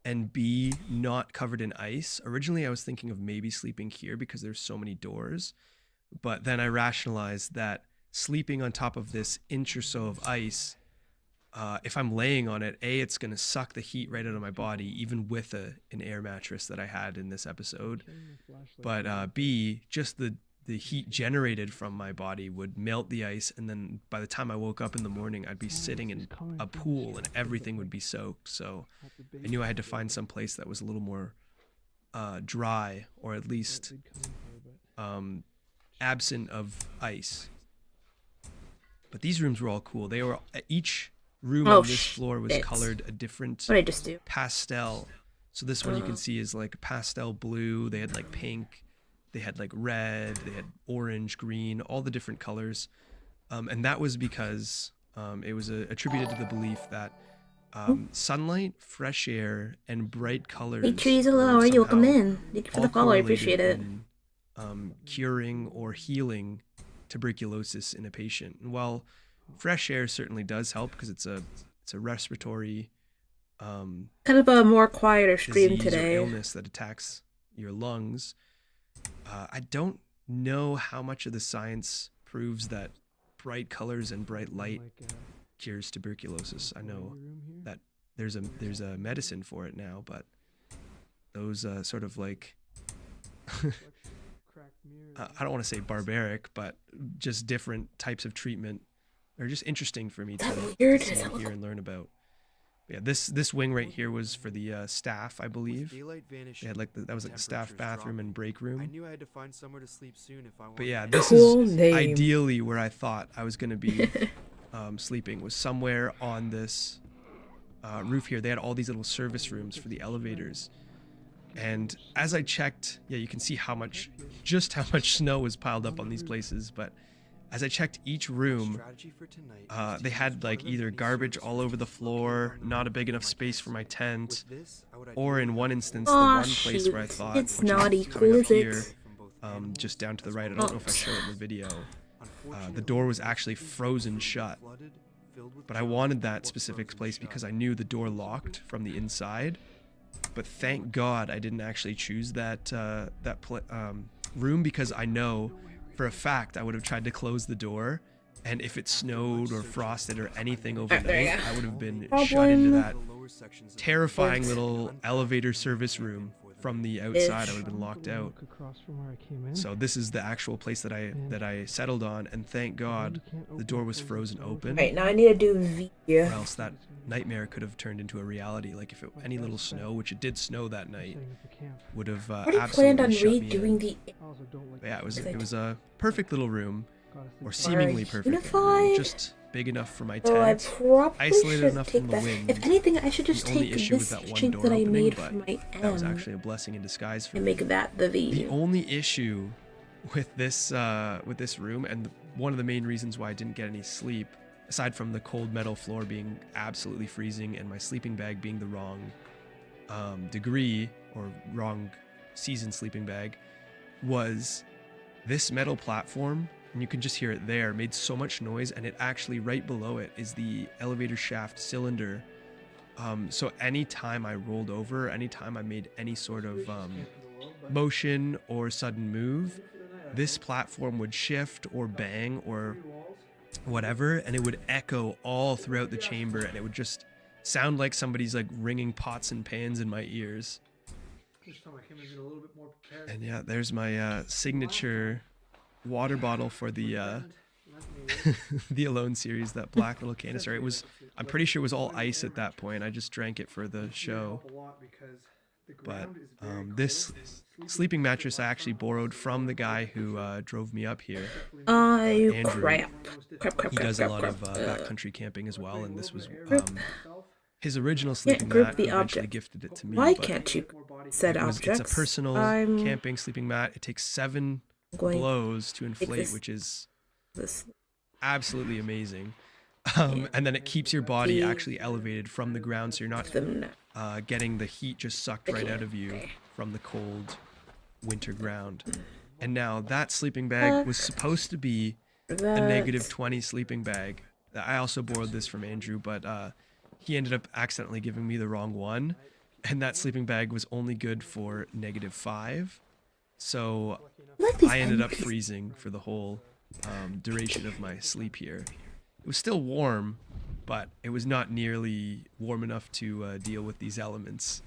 and B, not covered in ice. Originally, I was thinking of maybe sleeping here because there's so many doors, but then I rationalized that sleeping on top of this inch or so of ice, if I'm laying on it, A, it's going to suck the heat right out of my body, even with an air mattress that I had in this episode. But B, just the heat generated from my body would melt the ice, and then by the time I woke up in the morning, I'd be sitting in a pool and everything would be soaked. So I knew I had to find some place that was a little more dry, or at least absent of ice. But these rooms were all cool. They were, each room on this floor was colored a different What did I just do? pastel. So this one you can see is like pastel blue. They had like pink, they had like red, they had orange, green, all the different colors. And that was because it was attributed to the belief that sunlight, fresh air, and bright colors. Hey trees, hello, how are you? Welcome in. Thank you for the all follow, I correlated appreciate it. in, curing or healing tuberculosis in a patient. And while fresh air certainly does help because it's a respiratory Kind of a more quieter stream disease or today. illness that attacks your lungs, I don't know how much of the science proves that bright colors and bright light cures tuberculosis. I know that there's a medicine for it now, but those sort of like I don't want to say barbaric, but just different types of treatment are just interesting for me to hear and learn about. But yeah, this wing right here was for the staff, I believe. They had like that was like the staff bathroom and break room. I knew I had to find somewhere to sleep soon if I wanted. But yeah, this Cool is name. ideally where I thought I was going to be sleeping, was somewhere on this roof here. They had all these little service rooms for the elevators. And as I checked, yeah, you can see just how much snow was piled up on these places. But as I checked each room, they had like either garbage all over the floor, not a big enough space for my tent, or in one instance, the Aw, one place where I shoot. thought, It's which not is equal, coming up is it? here, just down to the right, I don't know if I showed it in the video, the door was actually frozen shut. But I wanted that specific place because I knew the door locked from the inside. But thank God I didn't actually choose that room, because I know for a fact I would have tried to close the door, and if it snowed or frosted or anything overnight, I would have been shut into that terrifying little elevator service room from the outside. I would have been locked out. So this is the actual place that I settled on, and thank God the door was frozen open. Right, now I need to do V. Or else that nightmare could have turned into a reality. Like if any little snow, which it did snow that night, would have I already absolutely planned on shut me in. redoing the But yeah, it was a perfect little room, or seemingly perfect little Unify. room, just big enough for my So I tent, probably isolated should enough take from the that. wind. If anything, I should just The only take issue this with that one shape door that I opening, made but for my that was M actually a blessing in disguise for and me. make that the V. The only issue with this room, and one of the main reasons why I didn't get any sleep, aside from the cold metal floor being absolutely freezing and my sleeping bag being the wrong degree or wrong season sleeping bag, was this metal platform, and you can just hear it there, made so much noise, and it actually right below it is the elevator shaft cylinder. So anytime I rolled over, anytime I made any sort of motion or sudden move, this platform would shift or bang or whatever, and it would echo all throughout the chamber, and it would just sound like somebody's like ringing pots and pans in my ears. And yeah, there's my signature water bottle for the the Alone series, that black little canister. It was, I'm pretty sure it was all ice at that point. I just drank it for the show. But this sleeping mattress I actually borrowed from the guy who drove me up here. Andrew. Crap. He does a lot of backcountry camping as well, and this was his original Can't sleeping group mat. the He eventually object. gifted it to me. Why but can't you set objects? It's a personal I'm camping sleeping mat. It takes 7 going blows to inflate, this- which is this. absolutely amazing. And then it keeps your body actually elevated from the ground, so you're not Them getting the heat just sucked right out of you from the cold winter ground. And now that sleeping bag was supposed to be a negative 20 sleeping bag. I also borrowed this from Andrew, but he ended up accidentally giving me the wrong one, and that sleeping bag was only good for -5. So I ended up freezing for the whole duration of my sleep here. It was still warm, but it was not nearly warm enough to deal with these elements.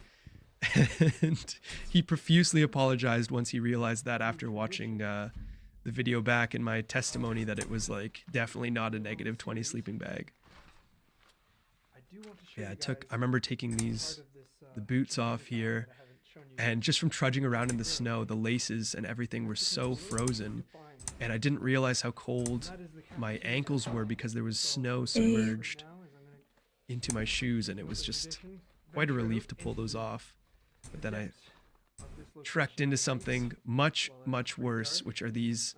And he profusely apologized once he realized that after watching the video back in my testimony that it was like definitely not a negative 20 sleeping bag. Yeah, I remember taking the boots off here, and just from trudging around in the snow, the laces and everything were so frozen, and I didn't realize how cold my ankles were because there was snow submerged into my shoes, and it was just quite a relief to pull those off. But then I trekked into something much, much worse, which are these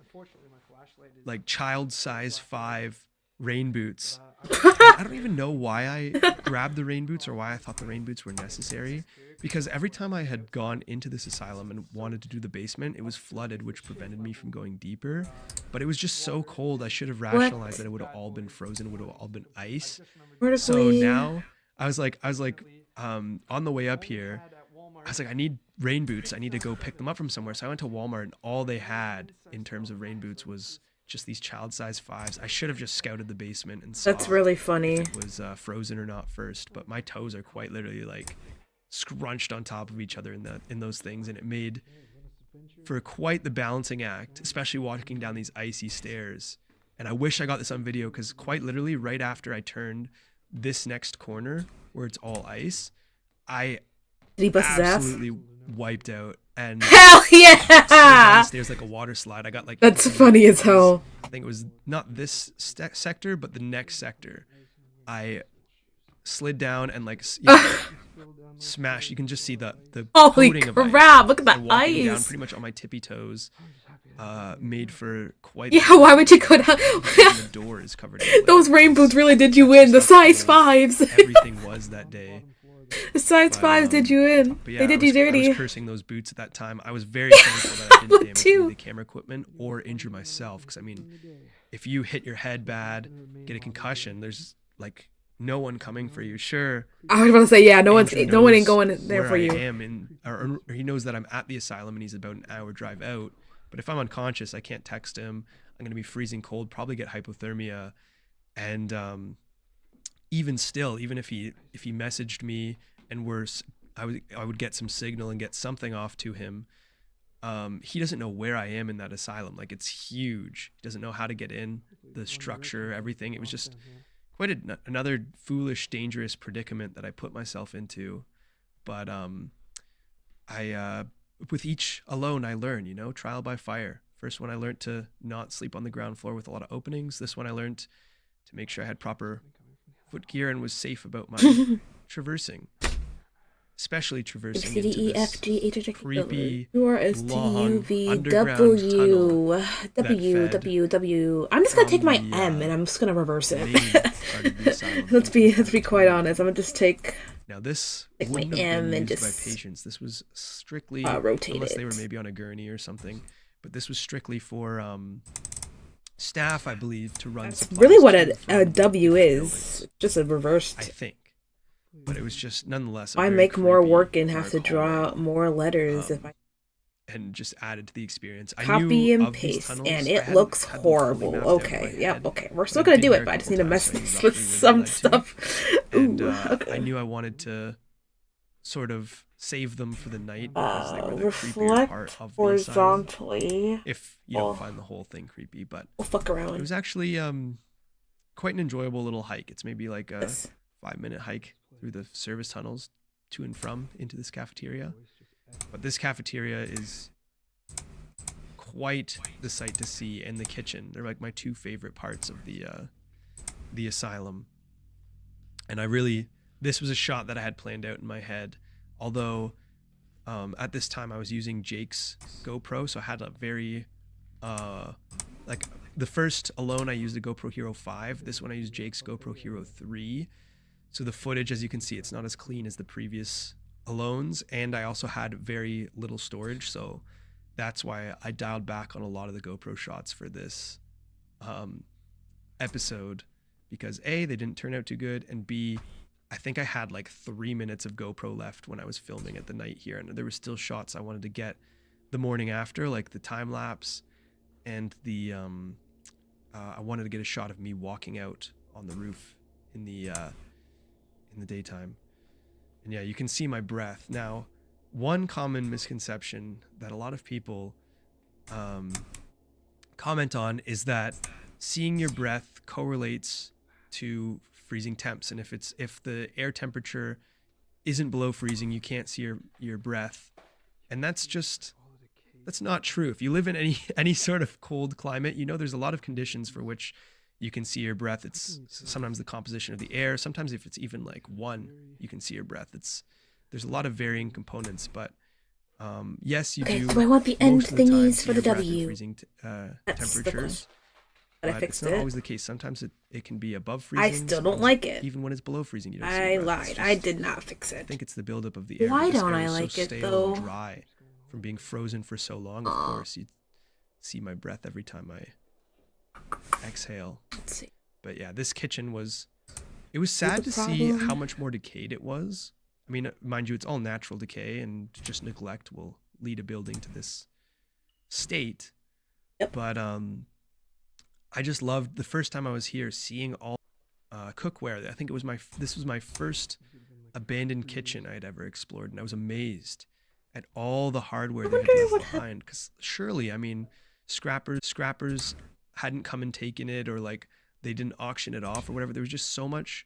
like child size 5 rain boots. I don't even know why I grabbed the rain boots or why I thought the rain boots were necessary, because every time I had gone into this asylum and wanted to do the basement, it was flooded, which prevented me from going deeper. But it was just so cold, I should have rationalized that it would have all been frozen, it would have all been ice. So now I was like on the way up here, I was like, I need rain boots. I need to go pick them up from somewhere. So I went to Walmart, and all they had in terms of rain boots was just these child-size 5s. I should have just scouted the basement and saw That's really funny. if it was frozen or not first. But my toes are quite literally like scrunched on top of each other in those things, and it made for quite the balancing act, especially walking down these icy stairs. And I wish I got this on video, because quite literally right after I turned this next corner where it's all ice, I Did he bust his ass? absolutely wiped out, and Hell slid down yeah! the stairs like a water slide. I got like, That's funny as hell. I think it was not this sector, but the next sector. I slid down and like smashed. You can just see the Holy coating of ice. crap! Look at And that walking down ice. pretty much on my tippy toes. Made for quite. Yeah, why would you go down? The door is covered in Those rain boots really did you in. The size 5s. Everything was that day. The size 5s did you in. But yeah, They did you I dirty. was cursing those boots at that time. I was very thankful that I didn't damage any of the camera equipment or injure myself. Because I mean, if you hit your head bad, get a concussion, there's like no one coming for you. Sure, I was about to say, yeah, no one ain't knows going there where for you. I am or he knows that I'm at the asylum and he's about an hour drive out. But if I'm unconscious, I can't text him. I'm gonna be freezing cold, probably get hypothermia, and even still, even if he messaged me and I would get some signal and get something off to him. He doesn't know where I am in that asylum. Like, it's huge. He doesn't know how to get in, the structure, everything. It was just quite another foolish, dangerous predicament that I put myself into. But with each alone, I learn, trial by fire. First one, I learned to not sleep on the ground floor with a lot of openings. This one, I learned to make sure I had proper foot gear and was safe about my traversing. Especially traversing C, D, into E, this F, G, H, I, J, K, creepy, L, M, N, O, P, Q, R, S, T, U, long V, underground W, tunnel W, that W, W. I'm just gonna take my from the, M and I'm just gonna reverse it. main part of the asylum. let's be quite honest. I'm gonna just take Now this Take my wouldn't have M been and used by just, patients. This was strictly rotate unless they were it. maybe on a gurney or something. but this was strictly for staff, I believe, to run That's supplies really what to and a from W different is. buildings, Just a reversed. I think. But it was just nonetheless a I very make more creepy, work and have dark to draw hallway, out more letters if I and just added to the experience. I copy knew and of these paste, tunnels. and I it hadn't looks had them fully horrible. mapped out in Okay, my yep, head, okay. We're but still I'd gonna been do here it, a but I just couple need to times, so I mess knew this roughly with where they some led to. stuff. And Ooh, okay. I knew I wanted to sort of save them for the night because they were the creepier part Reflect of the asylum. horizontally. If you don't find the whole thing creepy, but We'll fuck it around. was actually quite an enjoyable little hike. It's maybe like a Yes. 5-minute hike through the service tunnels to and from into this cafeteria. But this cafeteria is quite the sight to see, and the kitchen. They're like my two favorite parts of the asylum. And this was a shot that I had planned out in my head. Although at this time I was using Jake's GoPro, so I had a very like the first alone I used the GoPro Hero 5. This one I used Jake's GoPro Hero 3. So the footage, as you can see, it's not as clean as the previous alones, and I also had very little storage, so that's why I dialed back on a lot of the GoPro shots for this episode, because A, they didn't turn out too good, and B, I think I had like 3 minutes of GoPro left when I was filming at the night here, and there were still shots I wanted to get the morning after, like the time lapse, and the I wanted to get a shot of me walking out on the roof in the daytime. And yeah, you can see my breath. Now, one common misconception that a lot of people comment on is that seeing your breath correlates to freezing temps, and if the air temperature isn't below freezing, you can't see your breath. And that's not true. If you live in any sort of cold climate, you know there's a lot of conditions for which you can see your breath. It's sometimes the composition of the air. Sometimes if it's even like one, you can see your breath. There's a lot of varying components, but yes, you do. So I want the end most of the time thingies see for the your breath in W. freezing That's the temperatures. But I But fixed it's not it. always the case. Sometimes it can be above freezing. I still don't sometimes like it. Even when it's below freezing, you don't see I your breath. lied. It's I just- did not fix I it. think it's the buildup of the air. Why because don't air I is like so it, stale though? and dry from being frozen for so long. Of course, you see my breath every time I exhale. Let's see. But yeah, this kitchen was sad to see how much more decayed it was. I mean, mind you, it's all natural decay, and just neglect will lead a building to this state. Yep. But I just loved the first time I was here seeing all cookware. I think this was my first abandoned kitchen I had ever explored, and I was amazed at all the hardware they had left behind. Because surely, I mean, scrappers hadn't come and taken it, or like they didn't auction it off or whatever. There was just so much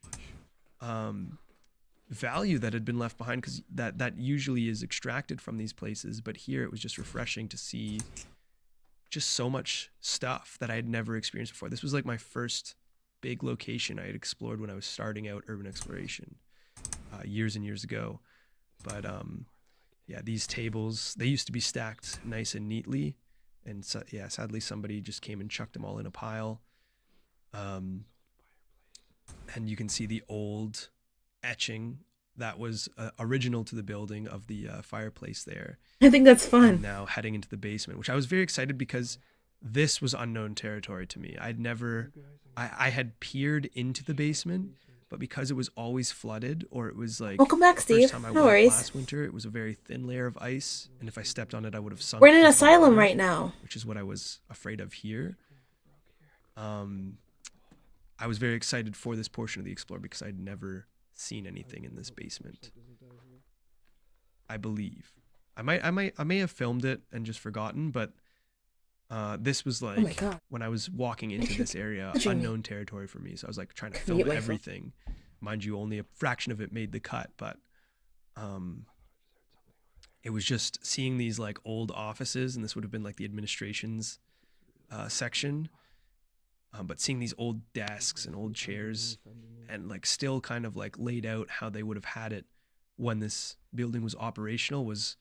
value that had been left behind, because that usually is extracted from these places. But here it was just refreshing to see just so much stuff that I had never experienced before. This was like my first big location I had explored when I was starting out urban exploration years and years ago. But yeah, these tables, they used to be stacked nice and neatly, and so, yeah, sadly somebody just came and chucked them all in a pile. And you can see the old etching that was original to the building of the fireplace there. I think that's fun. And now heading into the basement, which I was very excited because this was unknown territory to me. I had peered into the basement, but because it was always flooded, or it was like Welcome back, the Steve. first time I No went worries. last winter, it was a very thin layer of ice, and if I stepped on it, I would have sunk. We're in an into the asylum water, right now. which is what I was afraid of here. I was very excited for this portion of the explore because I'd never seen anything in this basement. I believe I may have filmed it and just forgotten, but this was like, Oh my God. when I was walking into this area, Touching me. unknown territory for me. So I was like trying to Couldn't get film my phone. everything. Mind you, only a fraction of it made the cut, but it was just seeing these like old offices, and this would have been like the administration's section. But seeing these old desks and old chairs, and like still kind of like laid out how they would have had it when this building was operational, was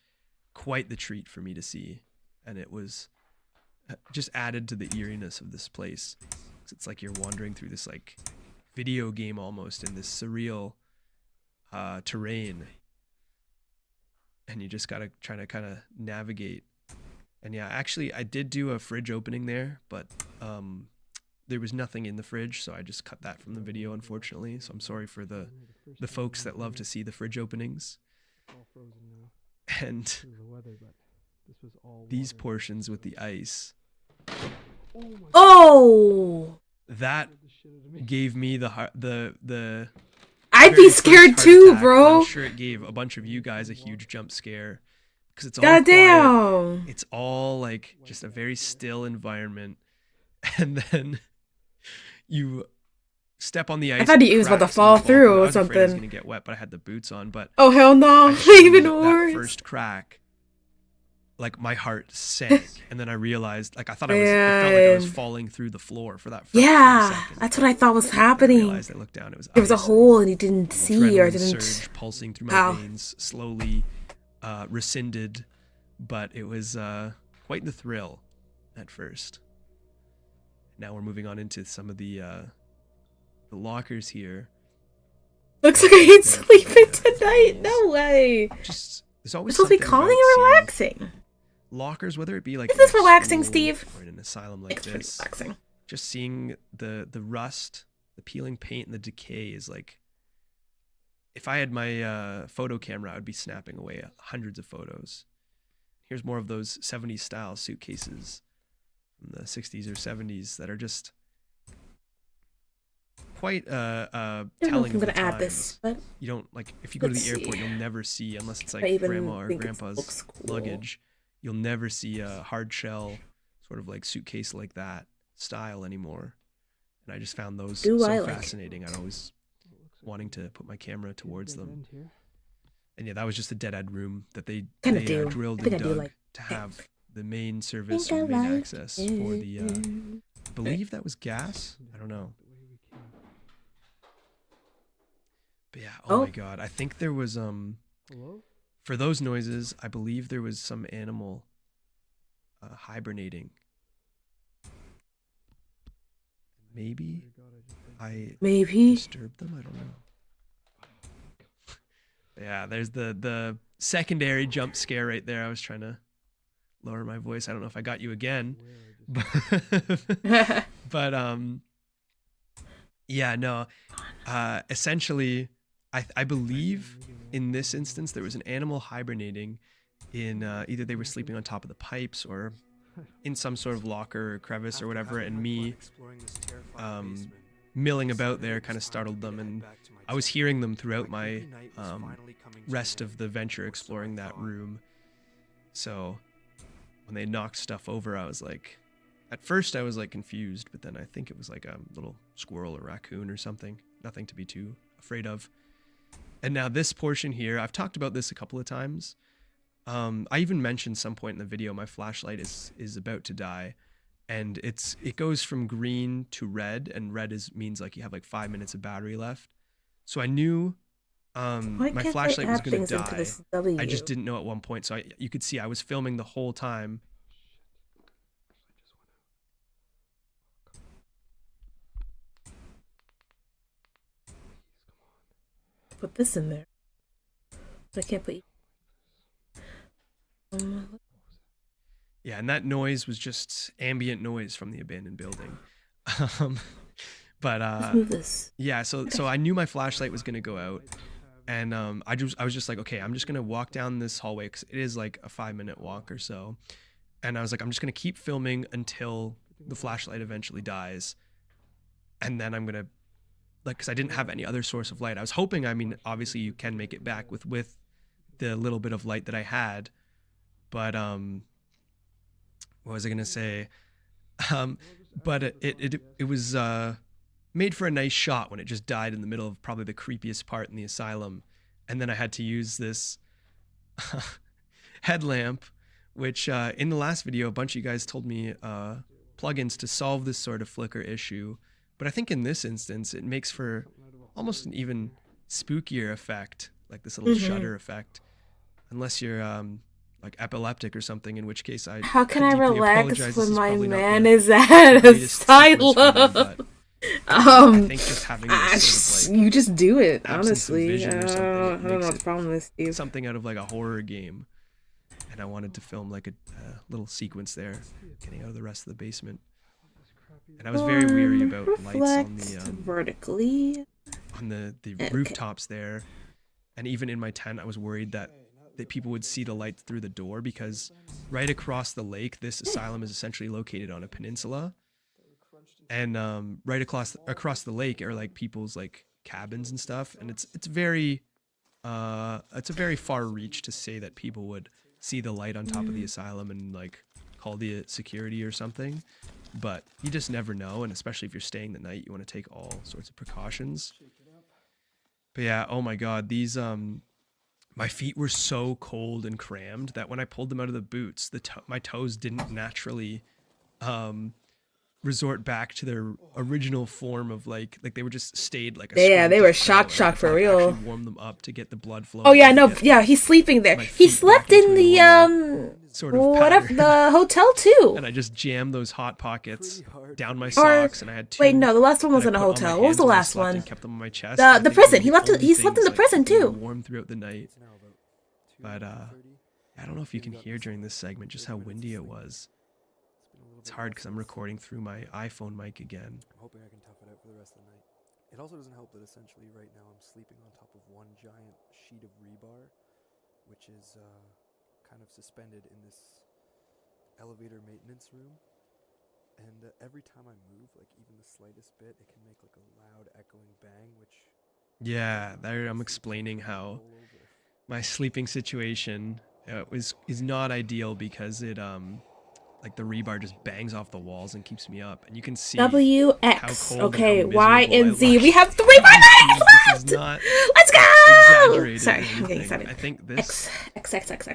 quite the treat for me to see. And it was just added to the eeriness of this place. It's like you're wandering through this like video game almost, in this surreal terrain, and you just gotta try to kind of navigate And yeah, actually, I did do a fridge opening there, but there was nothing in the fridge, so I just cut that from the video, unfortunately. So I'm sorry for the folks that love to see the fridge openings. And these portions with the ice. Oh! That gave me the I'd be scared too, bro. I'm sure it gave a bunch of you guys a huge jump scare because it's all goddamn. quiet. It's all like just a very still environment, and then you step on the ice. I thought he was about to fall through or I was afraid I was something. gonna get wet, but I had the boots on. But Oh hell no! I just knew Even that worse. first crack, like my heart sank, and then I realized, like I thought it felt like I was falling through the floor for that. First few seconds. That's what I thought was I happening. realized I looked down. It was There was a ice. hole and he didn't see or Adrenaline didn't. surge pulsing through my Ow. veins, slowly rescinded, but it was quite the thrill at first. Now we're moving on into some of the lockers here. Looks like I ain't sleeping tonight. No way. Just there's We're always supposed to be something calming about and seeing relaxing. lockers, whether it be like Is this in a relaxing, school Steve? or in an asylum like It's pretty this. relaxing. Just seeing the rust, the peeling paint, and the decay is like. If I had my photo camera, I would be snapping away hundreds of photos. Here's more of those 70s style suitcases from the 60s or 70s that are just quite I don't know telling if I'm of the gonna add times. this, but You don't like if you go to Let's the airport, see. you'll never see, unless it's I like even grandma or think it grandpa's looks cool. luggage, you'll never see a hard shell sort of like suitcase like that style anymore. And I just found those Do so I like it? fascinating. I'd always wanting to put my camera towards them. And yeah, that was just a dead-end room that they Kinda do. drilled I think and I do dug like to it. have the main service Think or I the main like access for the I believe that was gas. I don't know. But yeah, oh Oh. my god. I think there was for those noises, I believe there was some animal hibernating. Maybe I maybe. disturbed them. I don't know. Yeah, there's the secondary jump scare right there. I was trying to lower my voice. I don't know if I got you again, but yeah, no. Essentially, I believe in this instance there was an animal hibernating in either they were sleeping on top of the pipes or in some sort of locker or crevice or whatever, and me milling about there kind of startled them, and I was hearing them throughout my rest of the venture exploring that room. So when they knocked stuff over, I was like, at first I was like confused, but then I think it was like a little squirrel or raccoon or something. Nothing to be too afraid of. And now this portion here, I've talked about this a couple of times. I even mentioned some point in the video my flashlight is about to die, and it goes from green to red, and red means like you have like 5 minutes of battery left. So I knew Why my can't flashlight they was add going things to into die. this W? I just didn't know at one point, so you could see I was filming the whole time. Put this in there. But I can't put. Yeah, and that noise was just ambient noise from the abandoned building. But Let's move this. yeah, so I knew my flashlight was gonna go out, and I was just like, okay, I'm just gonna walk down this hallway because it is like a 5-minute walk or so, and I was like, I'm just gonna keep filming until the flashlight eventually dies, and then I'm gonna like, because I didn't have any other source of light. I was hoping, I mean, obviously you can make it back with the little bit of light that I had, but what was I gonna say? But it was made for a nice shot when it just died in the middle of probably the creepiest part in the asylum, and then I had to use this headlamp, which in the last video a bunch of you guys told me plugins to solve this sort of flicker issue, but I think in this instance it makes for almost an even spookier effect, like this little shutter effect, unless you're like epileptic or something, in which case How can I deeply relax apologize. This when is my probably not man the is at greatest sequence for me, asylum? but I think just having this sort of like you just do it, absence of honestly. vision or something, it I don't know makes what the problem is, Steve. something out of like a horror game. and I wanted to film like a little sequence there, getting out of the rest of the basement. And I was very weary about lights on the vertically on the rooftops there, and even in my tent, I was worried that people would see the light through the door, because right across the lake, this asylum is essentially located on a peninsula, and right across the lake are like people's like cabins and stuff, and it's a very far reach to say that people would see the light on top of the asylum and like call the security or something, but you just never know, and especially if you're staying the night, you want to take all sorts of precautions. But yeah, oh my god, these my feet were so cold and crammed that when I pulled them out of the boots, my toes didn't naturally resort back to their original form of like they were just stayed like a yeah, they were shock for real. Warm them up to get the blood flowing. Oh yeah, no, yeah, he's sleeping there. He slept in the sort of whatever, the hotel too. And I just jammed those hot pockets down my socks, and I had two. Wait, no, the last one was in a hotel. What was the last one? And kept them on my chest. The prison. He slept in the prison too. Warm throughout the night. But I don't know if you can hear during this segment just how windy it was. It's hard because I'm recording through my iPhone mic again. I'm hoping I can tough it out for the rest of the night. It also doesn't help that essentially right now I'm sleeping on top of one giant sheet of rebar, which is kind of suspended in this elevator maintenance room. And every time I move, like even the slightest bit, it can make like a loud echoing bang, which... Yeah, there I'm explaining how my sleeping situation is not ideal because it like the rebar just bangs off the walls and keeps me up, and you can see WX. Okay, Y and Z. We have 3 minutes left. Let's go. Exaggerated. Sorry, I'm getting excited. I think this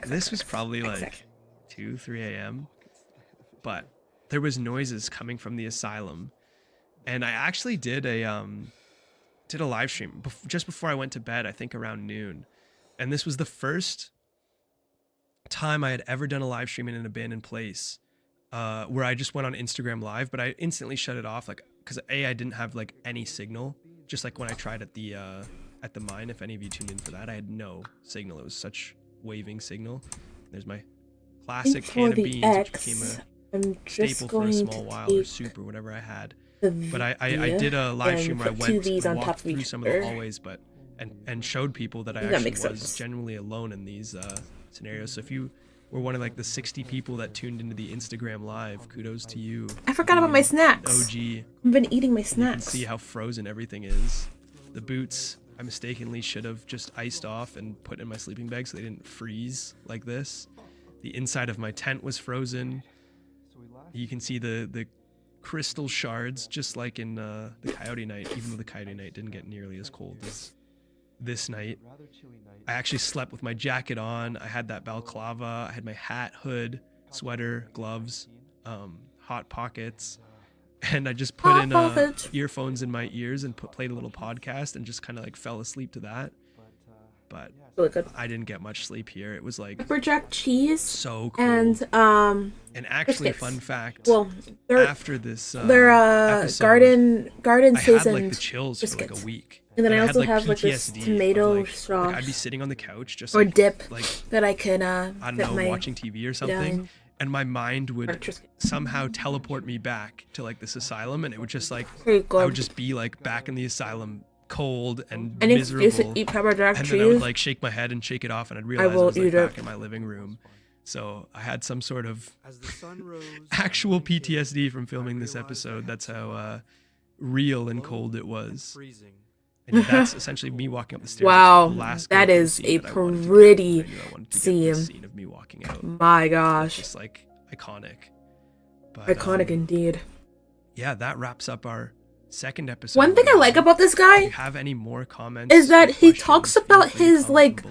this was probably like 2-3 a.m. but there was noises coming from the asylum, and I actually did a live stream just before I went to bed. I think around noon, and this was the first time I had ever done a live stream in an abandoned place. Where I just went on Instagram Live, but I instantly shut it off, like, because I didn't have like any signal. Just like when I tried at the mine, if any of you tuned in for that, I had no signal. It was such waving signal. There's my classic can of beans, which became a staple for a small while, or soup or whatever I had. But I did a live stream where I went and walked through some of the hallways, and showed people that I actually was genuinely alone in these scenarios. So if you were one of like the 60 people that tuned into the Instagram Live, kudos to you. I forgot about my snacks. OG. I've been eating my snacks. You can see how frozen everything is. The boots I mistakenly should have just iced off and put in my sleeping bag so they didn't freeze like this. The inside of my tent was frozen. You can see the crystal shards, just like in the Coyote Night, even though the Coyote Night didn't get nearly as cold as this night. I actually slept with my jacket on. I had that balaclava. I had my hat, hood, sweater, gloves, hot pockets, and I just put in earphones in my ears and played a little podcast and just kind of like fell asleep to that. But really good. I didn't get much sleep here. It was like pepperjack cheese so cool. And actually, biscuits. fun fact. Well, after this they're episode, garden I seasoned had like the chills biscuits. for like a week. And then I had, also like, have like this PTSD tomato of, sauce. Like, I'd be sitting on the couch just or like, dip like that I could I don't know, watching TV or something, and my mind would somehow teleport me back to like this asylum, and it would just like I would just be like back in the asylum, cold and miserable. Used to eat pepperjack cheese. Then I would like shake my head and shake it off, and I'd realize I was like back in my living room. So I had some sort of actual PTSD from filming this episode. That's how real and cold it was. And that's essentially me walking up the stairs. Wow, that is a pretty scene of me walking out. My gosh, it's just like iconic. But, iconic indeed. Yeah, that wraps up our second episode. One thing I like about this guy, if you have any more comments, is that he talks about his like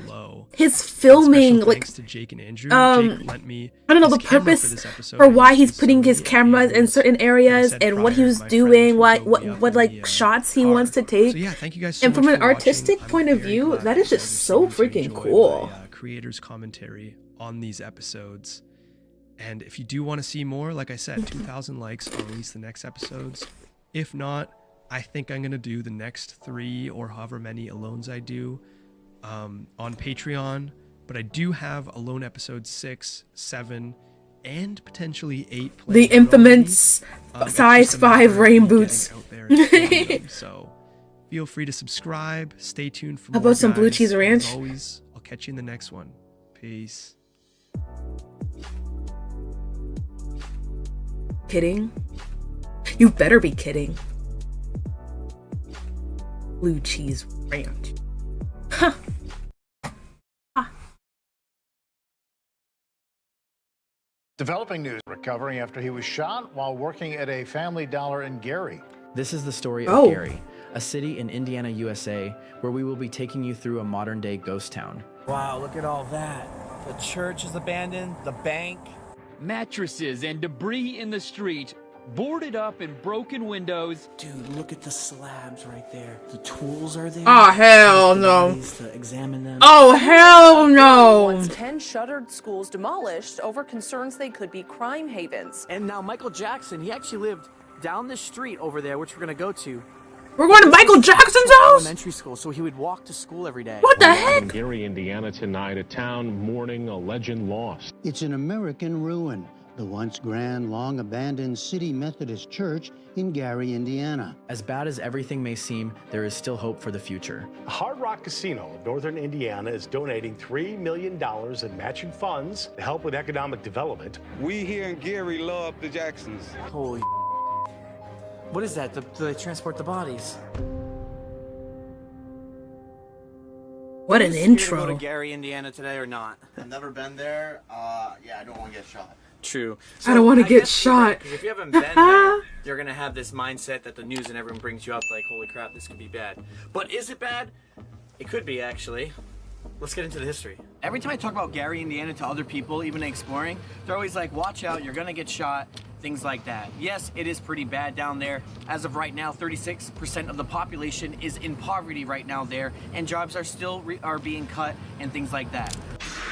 his filming, like to Jake and Andrew. Jake lent me I don't know the purpose for why he's putting his cameras in certain areas and what he was doing, what like shots he wants to take. So yeah, thank you guys so and much from an for artistic watching. point of view, that is just so freaking cool. Creators commentary on these episodes. And if you do want to see more, like I said, 2,000 likes, I'll release the next episodes. If not, I think I'm going to do the next 3 or however many alones I do on Patreon. but I do have Alone episode 6, 7, and potentially 8 planned. The infamous It's size just a matter 5 of rain me getting boots. out there and filming them. So feel free to subscribe. Stay tuned for How more, about some blue guys. cheese ranch? As always, I'll catch you in the next one. Peace. Kidding? You better be kidding. Blue cheese ranch. Huh. Developing news recovering after he was shot while working at a Family Dollar in Gary. This is the story Oh. of Gary, a city in Indiana, USA, where we will be taking you through a modern-day ghost town. Wow, look at all that. The church is abandoned, the bank. Mattresses and debris in the street, boarded up and broken windows. Dude, look at the slabs right there. The tools are there. Oh, hell no. To examine them. Oh, hell no. Once 10 shuttered schools demolished over concerns they could be crime havens. And now Michael Jackson, he actually lived down the street over there, which we're going to go to. We're going to Michael Jackson's house? Elementary school, so he would walk to school every day. What the heck? In Gary, Indiana tonight, a town mourning a legend lost. It's an American ruin, the once grand, long-abandoned City Methodist Church in Gary, Indiana. As bad as everything may seem, there is still hope for the future. Hard Rock Casino of Northern Indiana is donating $3 million in matching funds to help with economic development. We here in Gary love the Jacksons. Holy what is that? Do they transport the bodies? What an intro. Go to Gary, Indiana today or not? I've never been there. Yeah, I don't want to get shot. True. I don't want to get shot. If you haven't been there, you're going to have this mindset that the news and everyone brings you up like, holy crap, this could be bad. But is it bad? It could be, actually. Let's get into the history. Every time I talk about Gary, Indiana to other people, even exploring, they're always like, watch out, you're going to get shot, things like that. Yes, it is pretty bad down there. As of right now, 36% of the population is in poverty right now there, and jobs are still being cut and things like that.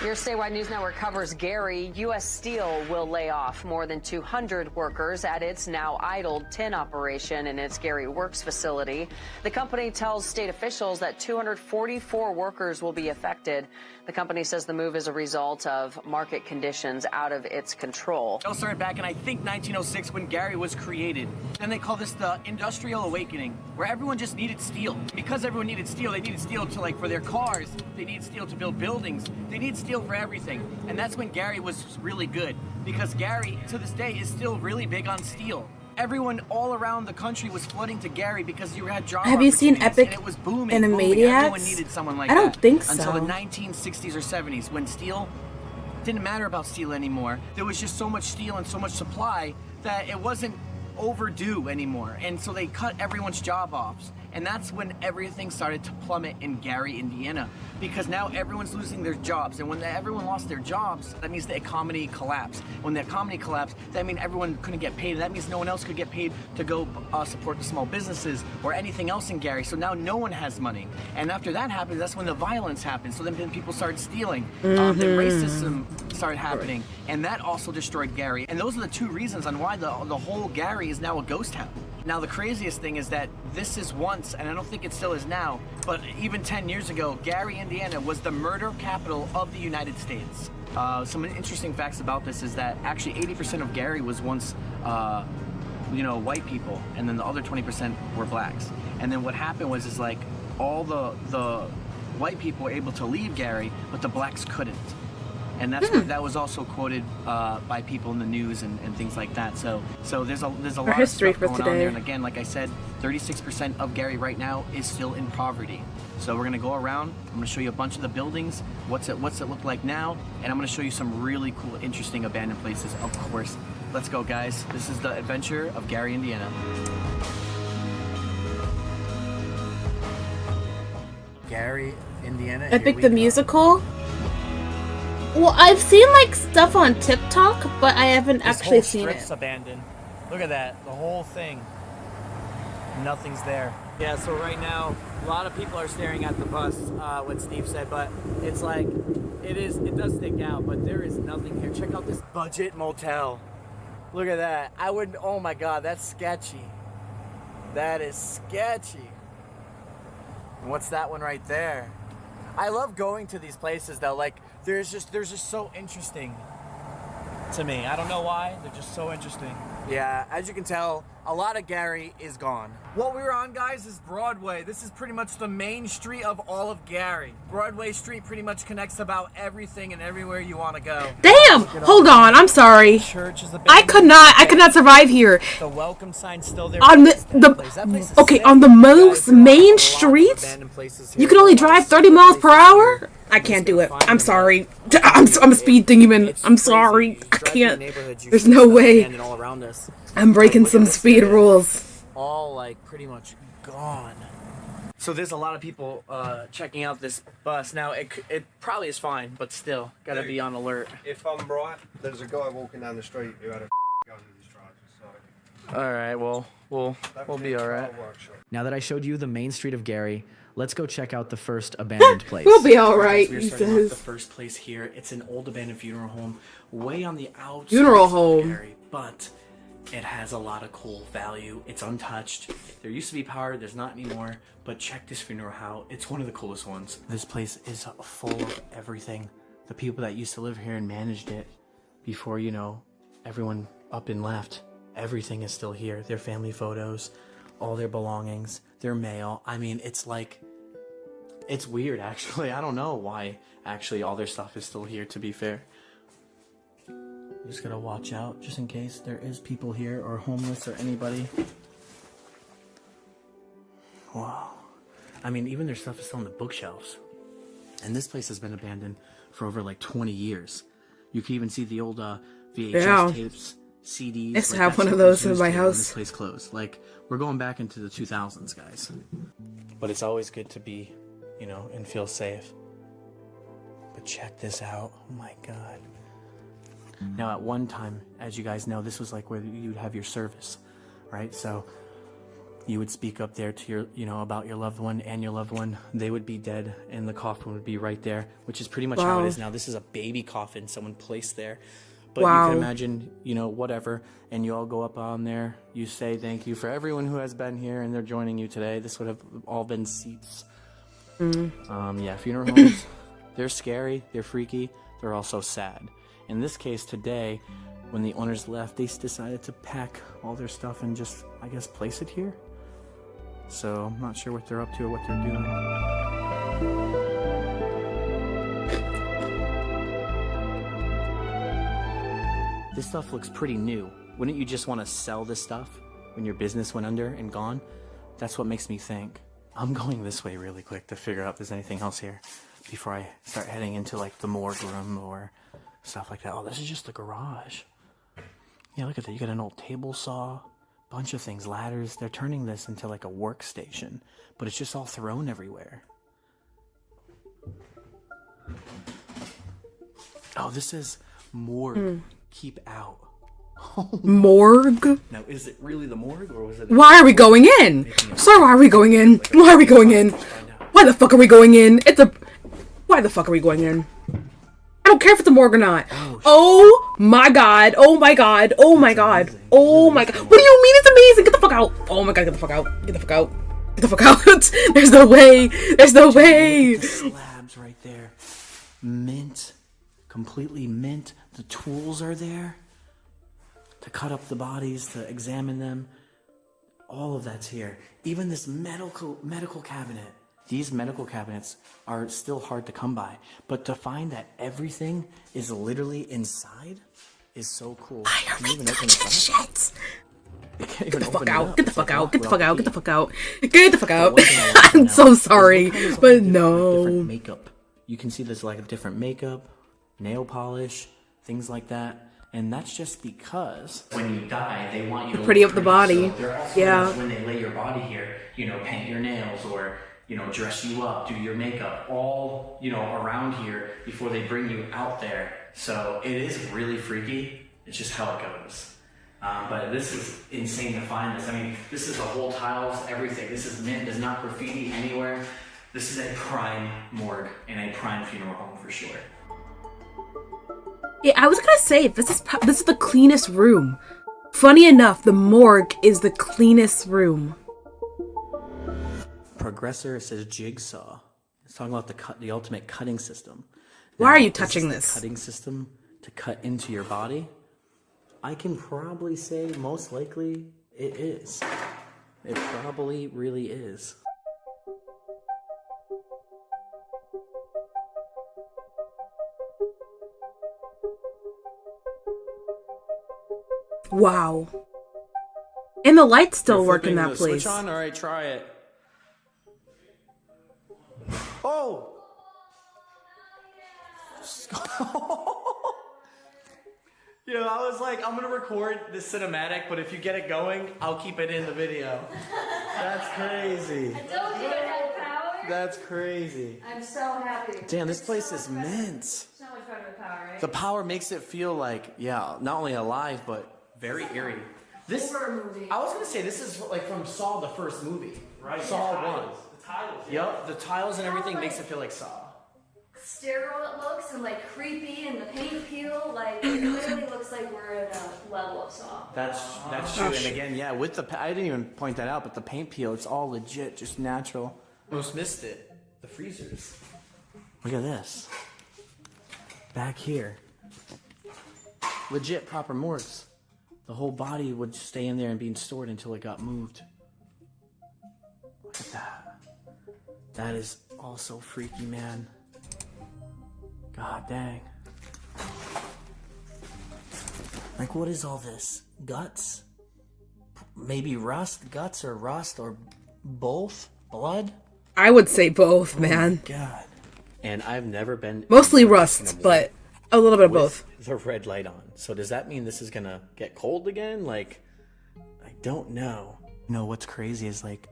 Your statewide news network covers Gary. U.S. Steel will lay off more than 200 workers at its now idled tin operation in its Gary Works facility. The company tells state officials that 244 workers will be affected. The company says the move is a result of market conditions out of its control. It all started back in, I think, 1906 when Gary was created. And they call this the Industrial Awakening, where everyone just needed steel. Because everyone needed steel, they needed steel to, like, for their cars. They need steel to build buildings. They need steel for everything. And that's when Gary was really good. Because Gary, to this day, is still really big on steel. Everyone all around the country was flooding to Gary because you had job Have you seen opportunities, Epic and it was booming. Animaniacs? Everyone needed someone like I don't that. think so. Until the 1960s or 70s, when steel didn't matter about steel anymore. There was just so much steel and so much supply that it wasn't overdue anymore. And so they cut everyone's job offs. And that's when everything started to plummet in Gary, Indiana, because now everyone's losing their jobs. And when everyone lost their jobs, that means the economy collapsed. When the economy collapsed, that means everyone couldn't get paid. That means no one else could get paid to go support the small businesses or anything else in Gary. So now no one has money. And after that happened, that's when the violence happened. So then people started stealing. The racism started happening. And that also destroyed Gary. And those are the two reasons on why the whole Gary is now a ghost town. Now, the craziest thing is that this is once, and I don't think it still is now, but even 10 years ago, Gary, Indiana was the murder capital of the United States. Some interesting facts about this is that actually 80% of Gary was once, white people, and then the other 20% were blacks. And then what happened was like all the white people were able to leave Gary, but the blacks couldn't. And that's what, that was also quoted by people in the news and things like that. So there's a lot of stuff going on there. And again, like I said, 36% of Gary right now is still in poverty. So we're gonna go around. I'm gonna show you a bunch of the buildings, what's it look like now, and I'm gonna show you some really cool, interesting abandoned places. Of course, let's go, guys. This is the adventure of Gary, Indiana. Gary, Indiana. Epic the Musical? Well, I've seen like stuff on TikTok, but I haven't actually seen it. This whole strip's abandoned. Look at that, the whole thing. Nothing's there. Yeah, so right now, a lot of people are staring at the bus, what Steve said, but it's like, it does stick out, but there is nothing here. Check out this budget motel. Look at that. Oh my God, that's sketchy. That is sketchy. And what's that one right there? I love going to these places though, like they're just so interesting to me. I don't know why, they're just so interesting. Yeah, as you can tell, a lot of Gary is gone. What we're on, guys, is Broadway. This is pretty much the main street of all of Gary. Broadway Street pretty much connects about everything and everywhere you want to go. Damn! Hold on, I'm sorry. I could not survive here. The welcome sign's still there. On on the most main street, you can only drive 30 miles per hour. I can't do it. I'm sorry. I'm a speed demon. I'm sorry. I can't. There's no way. I'm breaking some speed rules. All like pretty much gone. So there's a lot of people checking out this bus. Now it probably is fine, but still gotta be on alert. If I'm right, there's a guy walking down the street who had a gun in his trousers. So. All right, well we'll be all right. Now that I showed you the main street of Gary, let's go check out the first abandoned place. We'll be all right. We're starting off the first place here. It's an old abandoned funeral home, way on the outskirts Funeral of home. Gary, but it has a lot of cool value. It's untouched. There used to be power. There's not anymore. But check this funeral home. It's one of the coolest ones. This place is full of everything. The people that used to live here and managed it before, you know, everyone up and left. Everything is still here. Their family photos, all their belongings, their mail. I mean, it's like, it's weird, actually. I don't know why, actually, all their stuff is still here, to be fair. You just gotta watch out, just in case there is people here, or homeless, or anybody. Wow. I mean, even their stuff is still on the bookshelves. And this place has been abandoned for over like 20 years. You can even see the old VHS tapes, CDs. I used to have one of those in my house. This place closed. Like, we're going back into the 2000s, guys. But it's always good to be, you know, and feel safe. But check this out. Oh my God. Now, at one time, as you guys know, this was like where you'd have your service, right? So you would speak up there to your, you know, about your loved one and your loved one. They would be dead, and the coffin would be right there, which is pretty much how it is now. This is a baby coffin someone placed there. But you can imagine, you know, whatever, and you all go up on there. You say thank you for everyone who has been here, and they're joining you today. This would have all been seats. Yeah, funeral homes, they're scary, they're freaky, they're also sad. In this case today, when the owners left, they decided to pack all their stuff and just, I guess, place it here. So I'm not sure what they're up to or what they're doing. This stuff looks pretty new. Wouldn't you just want to sell this stuff when your business went under and gone? That's what makes me think. I'm going this way really quick to figure out if there's anything else here before I start heading into like the morgue room or stuff like that. Oh, this is just the garage. Yeah, look at that. You got an old table saw, bunch of things, ladders. They're turning this into like a workstation, but it's just all thrown everywhere. Oh, this is morgue. Keep out. Morgue? Now, is it really the morgue, or was it? Why are we going in? Sir, why are we going in? Why are we going in? Why the fuck are we going in? Why the fuck are we going in? I don't care if it's a morgue or not. Oh my god. Oh my god. Oh my god. Oh my god. What do you mean it's amazing? Get the fuck out. Oh my god, get the fuck out. Get the fuck out. Get the fuck out. There's no way. There's no way. The slabs right there. Mint. Completely mint. The tools are there to cut up the bodies, to examine them. All of that's here. Even this medical cabinet. These medical cabinets are still hard to come by, but to find that everything is literally inside is so cool. Why are we doing this shit? Get the fuck out. Get the fuck out. Get the fuck out. Get the fuck out. Get the fuck out. I'm so sorry, but no. Different makeup. You can see there's like different makeup, nail polish, things like that. And that's just because when you die, they want you to pretty up the body. So they're also when they lay your body here, you know, paint your nails or, you know, dress you up, do your makeup, all, you know, around here before they bring you out there. So it is really freaky. It's just how it goes. But this is insane to find this. I mean, this is the whole tiles, everything. This is mint. There's not graffiti anywhere. This is a prime morgue and a prime funeral home for sure. Yeah, I was gonna say, this is the cleanest room. Funny enough, the morgue is the cleanest room. Progressor says jigsaw. It's talking about the ultimate cutting system. Why are you Is touching the this? cutting system to cut into your body? I can probably say most likely it is. It probably really is. Wow. And the lights still You're work in flipping that the place. Switch on? All right, try it. Oh! You know, I was like, I'm gonna record this cinematic, but if you get it going, I'll keep it in the video. That's crazy. I told you it had power. That's crazy. I'm so happy. Damn, this place is immense. So much better with power, right? The power makes it feel like, yeah, not only alive, but very eerie. This, Horror movie. I was gonna say, this is like from Saw, the first movie. Right. Saw 1. The tiles. Yep, the tiles and everything makes it feel like Saw. Sterile it looks and like creepy and the paint peel, like it literally looks like we're at a level of Saw. That's true. And again, yeah, with the I didn't even point that out, but the paint peel, it's all legit, just natural. Almost missed it. The freezers. Look at this. Back here. Legit proper morgues. The whole body would stay in there and being stored until it got moved. Look at that. That is also freaky, man. God dang. Like, what is all this? Guts? Maybe rust? Guts or rust or both? Blood? I would say both, man. God. And I've never been... Mostly rust, but a little bit of both. The red light on. So does that mean this is gonna get cold again? Like, I don't know. No, what's crazy is like,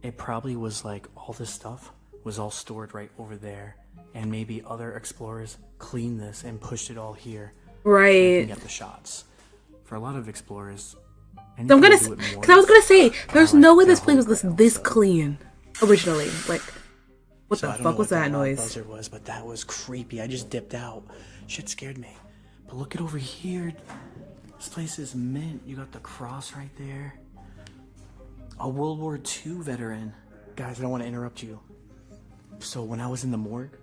it probably was like all this stuff was all stored right over there. And maybe other explorers cleaned this and pushed it all here. Right. So you can get the shots. For a lot of explorers, So I'm gonna, because I was gonna say, there's no way this place was this clean originally. Like, what the fuck was that noise? Buzzer was, but that was creepy. I just dipped out. Shit scared me. But look at over here. This place is mint. You got the cross right there. A World War II veteran. Guys, I don't want to interrupt you. So when I was in the morgue,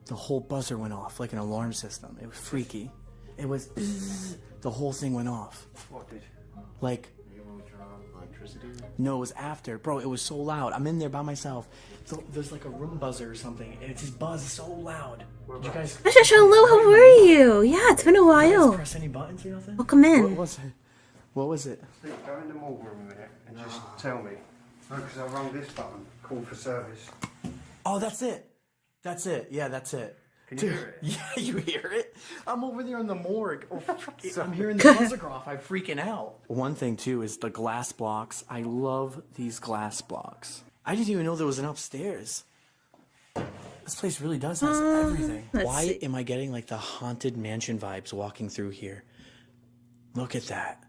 the whole buzzer went off like an alarm system. It was freaky. It was the whole thing went off. What did? Like, You want to turn on electricity? no, it was after. Bro, it was so loud. I'm in there by myself. So there's like a room buzzer or something. And it just buzzed so loud. Did you guys... Hello, how are you? Yeah, it's been a Did you guys while. press any buttons or nothing? Welcome in. What was it? What was it? Steve, go in the morgue room a minute and just tell me. No, because I rung this button. Call for service. Oh, that's it. That's it. Yeah, that's it. Can you hear it? Yeah, you hear it? I'm over there in the morgue. Oh, I'm hearing the buzzer go off. I'm freaking out. One thing, too, is the glass blocks. I love these glass blocks. I didn't even know there was an upstairs. This place really does has everything. Why am I getting like the haunted mansion vibes walking through here? Look at that.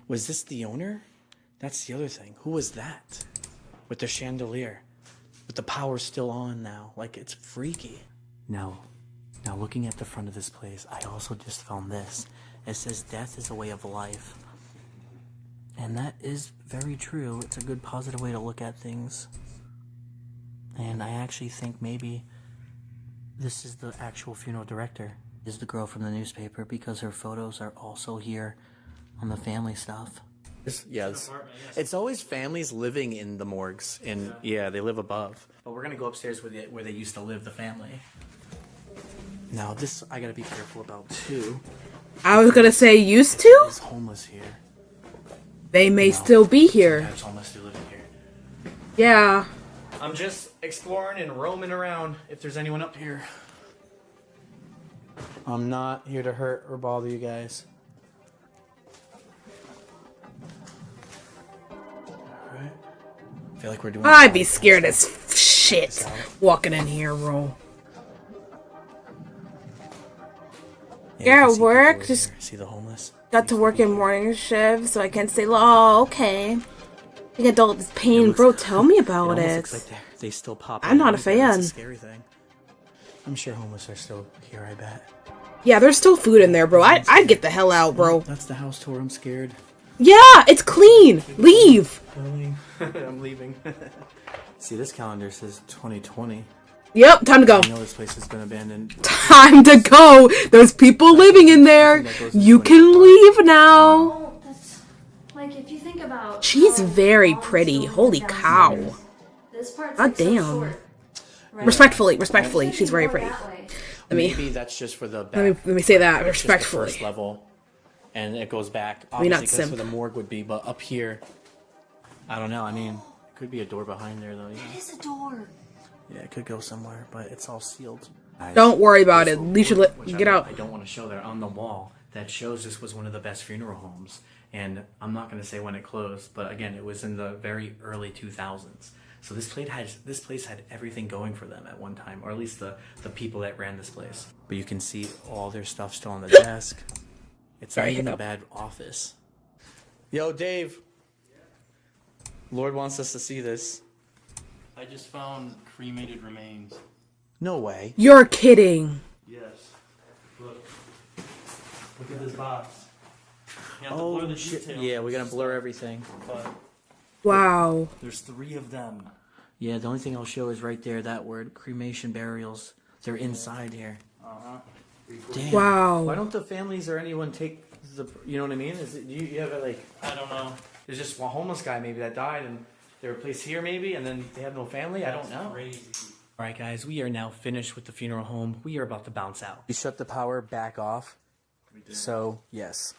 Was this the owner? That's the other thing. Who was that? With the chandelier. With the power still on now. Like, it's freaky. Now looking at the front of this place, I also just found this. It says death is a way of life. And that is very true. It's a good positive way to look at things. And I actually think maybe this is the actual funeral director. Is the girl from the newspaper, because her photos are also here on the family stuff. Yes. It's always families living in the morgues, and yeah, they live above. But we're gonna go upstairs where they used to live, the family. Now this I gotta be careful about too. I was gonna say used to? There's homeless here. They may still be here. Sometimes homeless do live here. Yeah. I'm just exploring and roaming around if there's anyone up here. I'm not here to hurt or bother you guys. Alright. I feel like we're doing... I'd be scared as shit walking in here, bro. Yeah, work. Just see the homeless. got to work in morning shift, so I can't say, oh, okay. You get all this pain, bro. Tell me about it. Looks like they still pop. I'm not a It's fan. a scary thing. I'm sure homeless are still here. I bet. Yeah, there's still food in there, bro. I'd get the hell out, bro. That's the house tour. I'm scared. Yeah, it's clean. Leave. I'm leaving. See, this calendar says 2020. Yep, time to go. I know this place has been abandoned. Time to go. There's people living in there. You can leave now. Well, that's like if you think about. She's how very long pretty. it's Holy going cow. downstairs, This part's God like so damn. short, right? Respectfully, she's very Go pretty. that way. Maybe that's just for the back. Let me say that It's just the respectfully. first level, and it goes back. I mean, not Obviously, that's simp. where the morgue would be, but up here, I don't know. I mean, it could be a door behind there, though. It is a door. Yeah, it could go somewhere, but it's all sealed. Don't worry about it. You should Which get out. I don't want to show there on the wall that shows this was one of the best funeral homes, and I'm not going to say when it closed, but again, it was in the very early 2000s. So this place had everything going for them at one time, or at least the people that ran this place. But you can see all their stuff still on the desk. It's not even a bad office. Yo, Dave. Lord wants us to see this. I just found cremated remains. No way. You're kidding. Yes. Look. Look at this box. You have to blur Oh the shit! details. Yeah, we're gonna blur everything. But Wow. there's 3 of them. Yeah, the only thing I'll show is right there, that word, cremation burials. They're inside here. Uh-huh. Damn. Wow. Why don't the families or anyone take the, you know what I mean? Is it, you have it like, I don't know. there's just one homeless guy maybe that died and they were placed here maybe and then they have no family? I don't know. Crazy. All right, guys, we are now finished with the funeral home. We are about to bounce out. We shut the power back off. So, yes.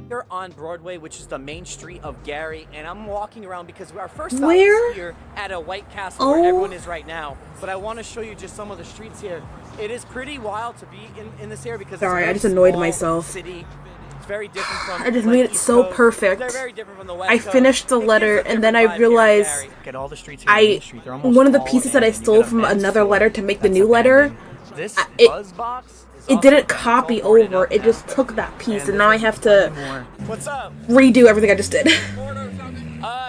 We're on Broadway, which is the main street of Gary, and I'm walking around because our first stop Where? is here at a White Castle Oh. where everyone is right now. But I want to show you just some of the streets here. It is pretty wild to be in this area because Sorry, it's a I very just annoyed small myself. City. It's very different from I just like, made it East so Coast. perfect. They're very different from the West I Coast. finished the It gives letter a and then different I vibe here in realized Gary. Get all the streets here on Main Street. They're almost one of the all pieces that I abandoned. You stole get a from men's another floor letter to make the that's new letter, abandoned. This it buzz box is it also didn't abandoned. It's copy all boarded over. up It now. just took that piece, And and now I have to What's up? redo everything I just did.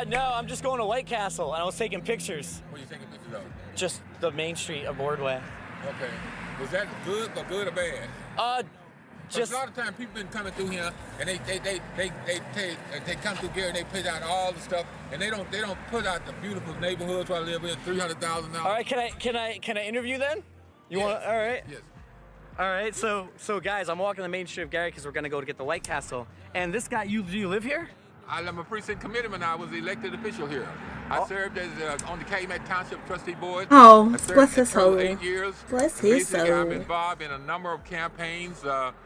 No, I'm just going to White Castle, and I was taking pictures. What are you taking pictures of? Just the main street of Broadway. Okay. Was that good or bad? Just a lot of times people been coming through here and they come through Gary and they put out all the stuff and they don't put out the beautiful neighborhoods where I live in $300,000. All right, can I interview then? You Yes. want? All right. Yes. All right. So guys, I'm walking the main street of Gary because we're gonna go to get the White Castle. And this guy, do you live here? I'm a precinct committeeman. I was elected official here. I served as on the Calumet Township Trustee Board. Oh, I served bless his for soul. 8 years. Bless his Basically, I'm soul. involved in a number of campaigns.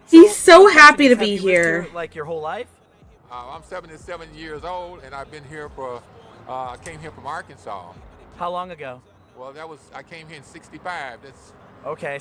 He's so happy to Have be you lived here. like your whole life? I'm 77 years old, and I've been here for. I came here from Arkansas. How long ago? Well, I came here in '65. That's Okay,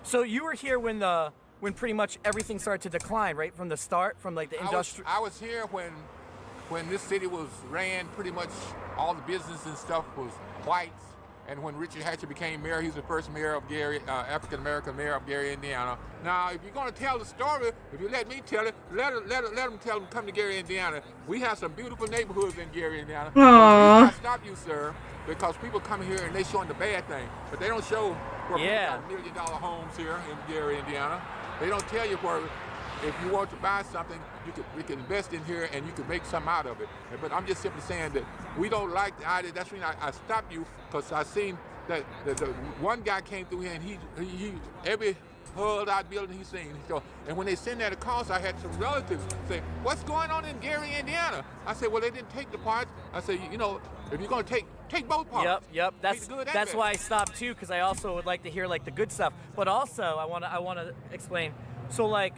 so you were here when pretty much everything started to decline, right? From the start, from like the industrial. I was here when this city was ran. Pretty much all the business and stuff was whites. And when Richard Hatcher became mayor, he was the first mayor of Gary, African American mayor of Gary, Indiana. Now, if you're going to tell the story, if you let me tell it, let them tell them come to Gary, Indiana. We have some beautiful neighborhoods in Gary, Indiana. Aww. I stop you, sir, because people come here and they showing the bad thing, but they don't show where people got $1 million homes here in Gary, Indiana. They don't tell you where. If you want to buy something, we can invest in here and you can make something out of it. But I'm just simply saying that we don't like the idea. That's the reason I stopped you, because I seen that the one guy came through here and he every hulled out building he's seen. So, and when they send that across, I had some relatives say, "What's going on in Gary, Indiana?" I said, "Well, they didn't take the parts." I said, "You know, if you're going to take both parts." Yep. That's why I stopped too, because I also would like to hear like the good stuff. But also, I want to explain. So like.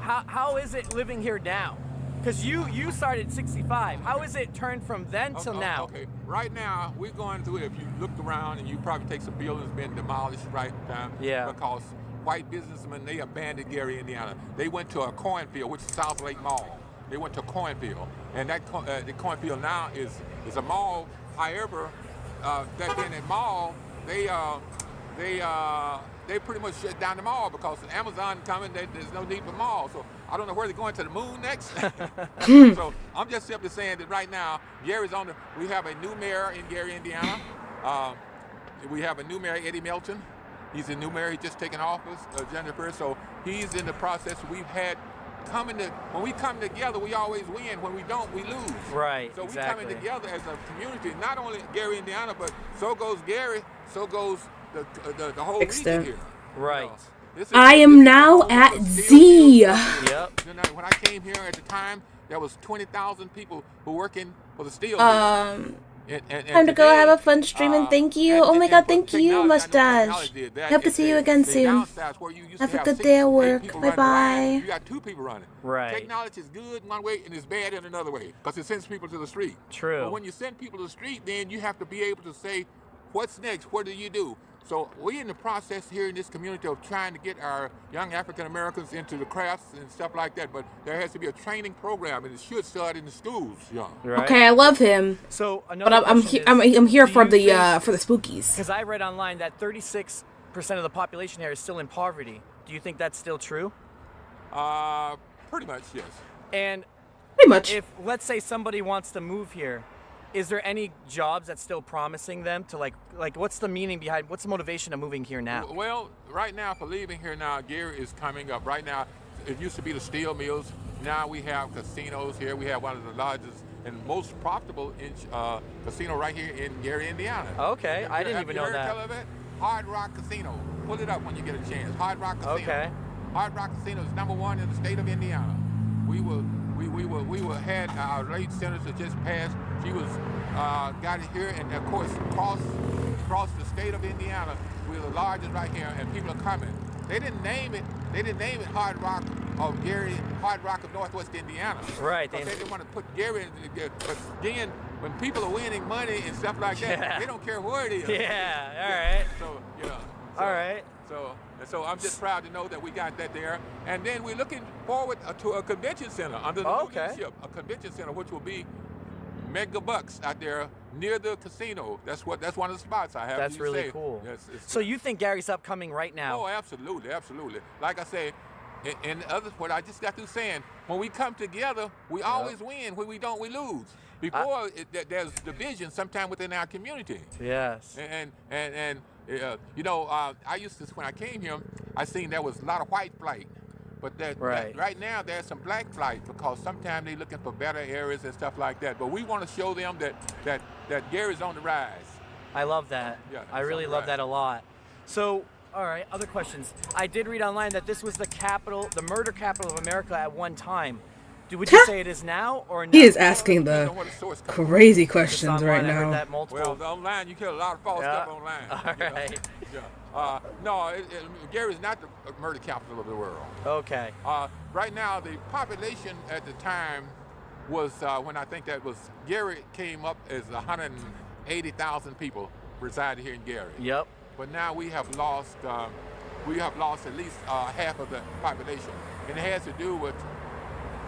How is it living here now? Because you started in '65. How is it turned from then till now? Okay, right now we're going through it. If you looked around and you probably take some buildings been demolished right now. Yeah. Because white businessmen, they abandoned Gary, Indiana. They went to a cornfield, which is South Lake Mall. They went to a cornfield, and that the cornfield now is a mall. However, that being a mall, they pretty much shut down the mall because Amazon coming, there's no need for malls. So I don't know where they're going, to the moon next. So I'm just simply saying that right now, Gary's we have a new mayor in Gary, Indiana. We have a new mayor, Eddie Melton. He's a new mayor, he's just taken office, January 1st. So he's in the process. We've had when we come together, we always win. When we don't, we lose. Right. So exactly. we coming together as a community. Not only Gary, Indiana, but so goes Gary. So goes the whole region here. Right. I am now at Z. Yep. When I came here at the time, there was 20,000 people who working for the steel mill. And Time to go today, have a fun stream and thank you. Oh my god, thank you, Mustache. Hope to see you again soon. Have a good day at work. Bye bye. You got 2 people running. Right. Technology is good one way and it's bad in another way because it sends people to the street. True. But when you send people to the street, then you have to be able to say, what's next? What do you do? So we're in the process here in this community of trying to get our young African Americans into the crafts and stuff like that. But there has to be a training program, and it should start in the schools. Young. Right. Okay, I love him. So but I'm here for the spookies. Because I read online that 36% of the population here is still in poverty. Do you think that's still true? Pretty much, yes. And pretty much, if let's say somebody wants to move here, is there any jobs that's still promising them to like what's the meaning behind, what's the motivation of moving here now? Well, right now for leaving here now, Gary is coming up. Right now, it used to be the steel mills. Now we have casinos here. We have one of the largest and most profitable casino right here in Gary, Indiana. Okay, I didn't even know that. Have you heard of it? Hard Rock Casino. Pull it up when you get a chance. Hard Rock Casino. Okay. Hard Rock Casino is #1 in the state of Indiana. We had our late senator just passed. She was got it here, and of course across the state of Indiana, we're the largest right here, and people are coming. They didn't name it Hard Rock of Gary, Hard Rock of Northwest Indiana. Right. They didn't want to put Gary in there. But again, when people are winning money and stuff like that, they don't care where it is. Yeah. All right. So all right. So I'm just proud to know that we got that there. And then we're looking forward to a convention center under the new leadership. A convention center which will be mega bucks out there near the casino. That's one of the spots I have. That's really cool. Yes, so you think Gary's upcoming right now? Oh, absolutely. Like I say, and what I just got through saying, when we come together, we always win. When we don't, we lose. Before there's division sometime within our community. Yes. And I used to, when I came here, I seen there was a lot of white flight. But right now there's some black flight because sometimes they're looking for better areas and stuff like that. But we want to show them that Gary's on the rise. I love that. Yeah, I really love that a lot. So, all right, other questions. I did read online that this was the murder capital of America at one time. Would you say it is now or no? He is asking the crazy questions right now. I heard that multiple. Well, online you get a lot of false stuff online. All right. No, Gary's not the murder capital of the world. Okay. Right now, the population at the time was when I think that was Gary came up as 180,000 people resided here in Gary. Yep. But now we have lost at least half of the population, and it has to do with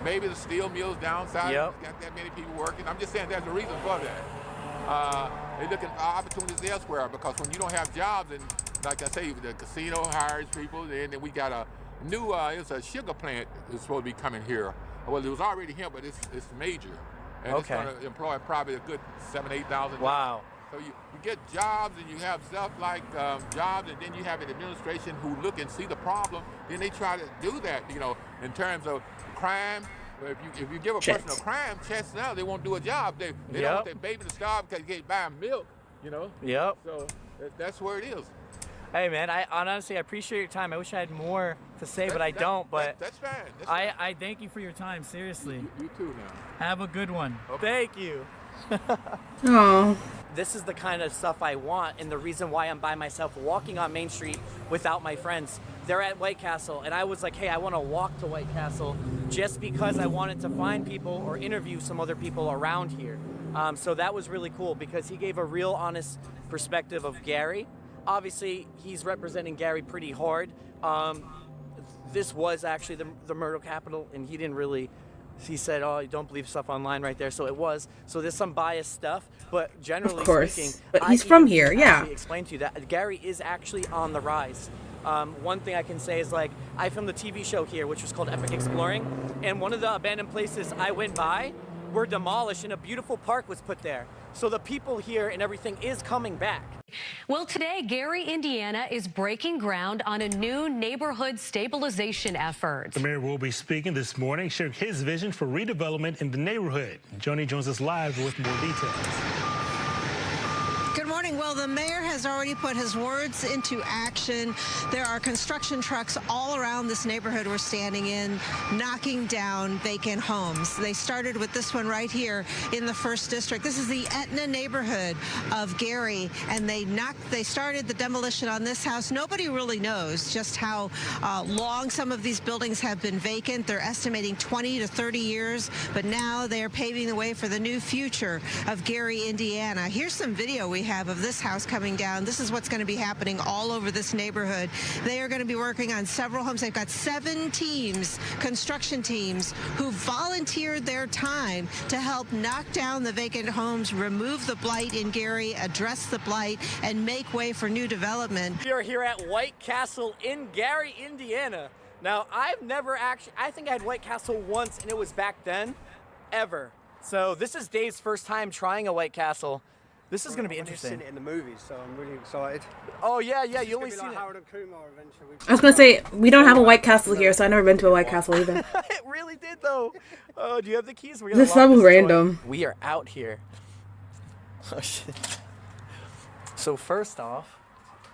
maybe the steel mills downside. Yep. Got that many people working. I'm just saying there's a reason for that. They're looking for opportunities elsewhere because when you don't have jobs, and like I say, the casino hires people, and then we got a new, it's a sugar plant that's supposed to be coming here. Well, it was already here, but it's major. And it's going to employ probably a good 7,000 to 8,000. Wow. So you get jobs, and you have stuff like jobs, and then you have an administration who look and see the problem, then they try to do that, in terms of crime. If you give a person a crime, chances are they won't do a job. They don't want their baby to starve because they can't buy milk, Yep. So that's where it is. Hey, man, I honestly appreciate your time. I wish I had more to say, but I don't. But that's fine. I thank you for your time, seriously. You too now. Have a good one. Okay. Thank you. Oh. This is the kind of stuff I want, and the reason why I'm by myself walking on Main Street without my friends. They're at White Castle, and I was like, hey, I want to walk to White Castle just because I wanted to find people or interview some other people around here. So that was really cool because he gave a real honest perspective of Gary. Obviously, he's representing Gary pretty hard. This was actually the murder capital, and he didn't really... He said, oh, you don't believe stuff online right there. So it was. So there's some biased stuff. But generally speaking... But he's from here, yeah. I explained to you that Gary is actually on the rise. One thing I can say is, like, I filmed a TV show here, which was called Epic Exploring. And one of the abandoned places I went by were demolished, and a beautiful park was put there. So the people here and everything is coming back. Well, today, Gary, Indiana is breaking ground on a new neighborhood stabilization effort. The mayor will be speaking this morning, sharing his vision for redevelopment in the neighborhood. Joni joins us live with more details. Good morning. Well, the mayor has already put his words into action. There are construction trucks all around this neighborhood we're standing in, knocking down vacant homes. They started with this one right here in the 1st District. This is the Etna neighborhood of Gary, and they started the demolition on this house. Nobody really knows just how long some of these buildings have been vacant. They're estimating 20 to 30 years, but now they are paving the way for the new future of Gary, Indiana. Here's some video we have of this house coming down. This is what's going to be happening all over this neighborhood. They are going to be working on several homes. They've got 7 teams, construction teams, who volunteered their time to help knock down the vacant homes, remove the blight in Gary, address the blight, and make way for new development. We are here at White Castle in Gary, Indiana. Now, I've never actually, I think I had White Castle once, and it was back then, ever. So this is Dave's first time trying a White Castle. This is going to be interesting. I've seen it in the movies, so I'm really excited. Oh yeah, you only seen like it. Howard and Kumar eventually. I was gonna say, we don't have a White Castle here, so I've never been to a White Castle either. It really did though. Oh, do you have the keys? This is so random. We are out here. Oh shit. So first off,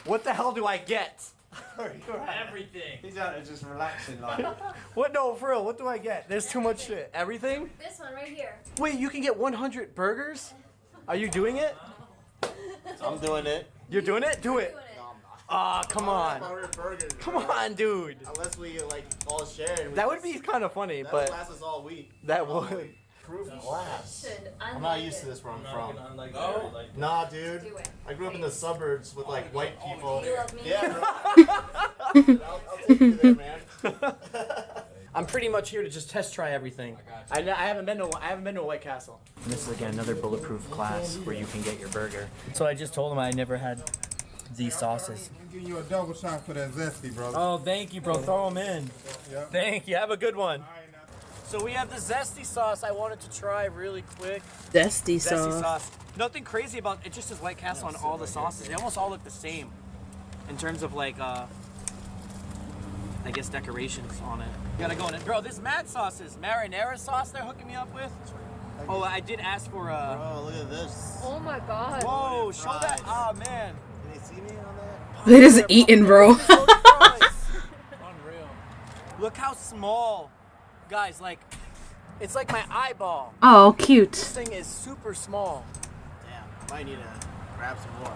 what the hell do I get? Everything. He's out there just relaxing, like. What? No, for real. What do I get? There's too much shit. Everything? This one right here. Wait, you can get 100 burgers? Are you doing it? I'm doing it. You're doing it? Do it. Ah, come on. 100 burgers. Come on, dude. Unless we like all share. And That would be kind of funny, that but would last us all week. that would. Proof glass. Should I'm not used to this where I'm from. Oh? Nah, dude. I grew up in the suburbs with like white people. You love me? Yeah, bro. I'll take you there, man. I'm pretty much here to just test try everything. I haven't been to a White Castle. And this is again another bulletproof class where you can get your burger. So I just told him I never had these sauces. I'm giving you a double shot for that zesty, brother. Oh, thank you, bro. Throw them in. Yep. Thank you. Have a good one. So we have the zesty sauce I wanted to try really quick. Zesty sauce. Nothing crazy about it. Just says White Castle on all the sauces. They almost all look the same in terms of like I guess decorations on it. You gotta go in it. Bro, this mad sauce is marinara sauce they're hooking me up with. Oh, I did ask for Bro, look at this. Oh my god. Whoa, show that. Oh man. Can they see me on that? They just eating, bro. Unreal. Look how small. Guys, like, it's like my eyeball. Oh, cute. This thing is super small. Damn, I might need to grab some more.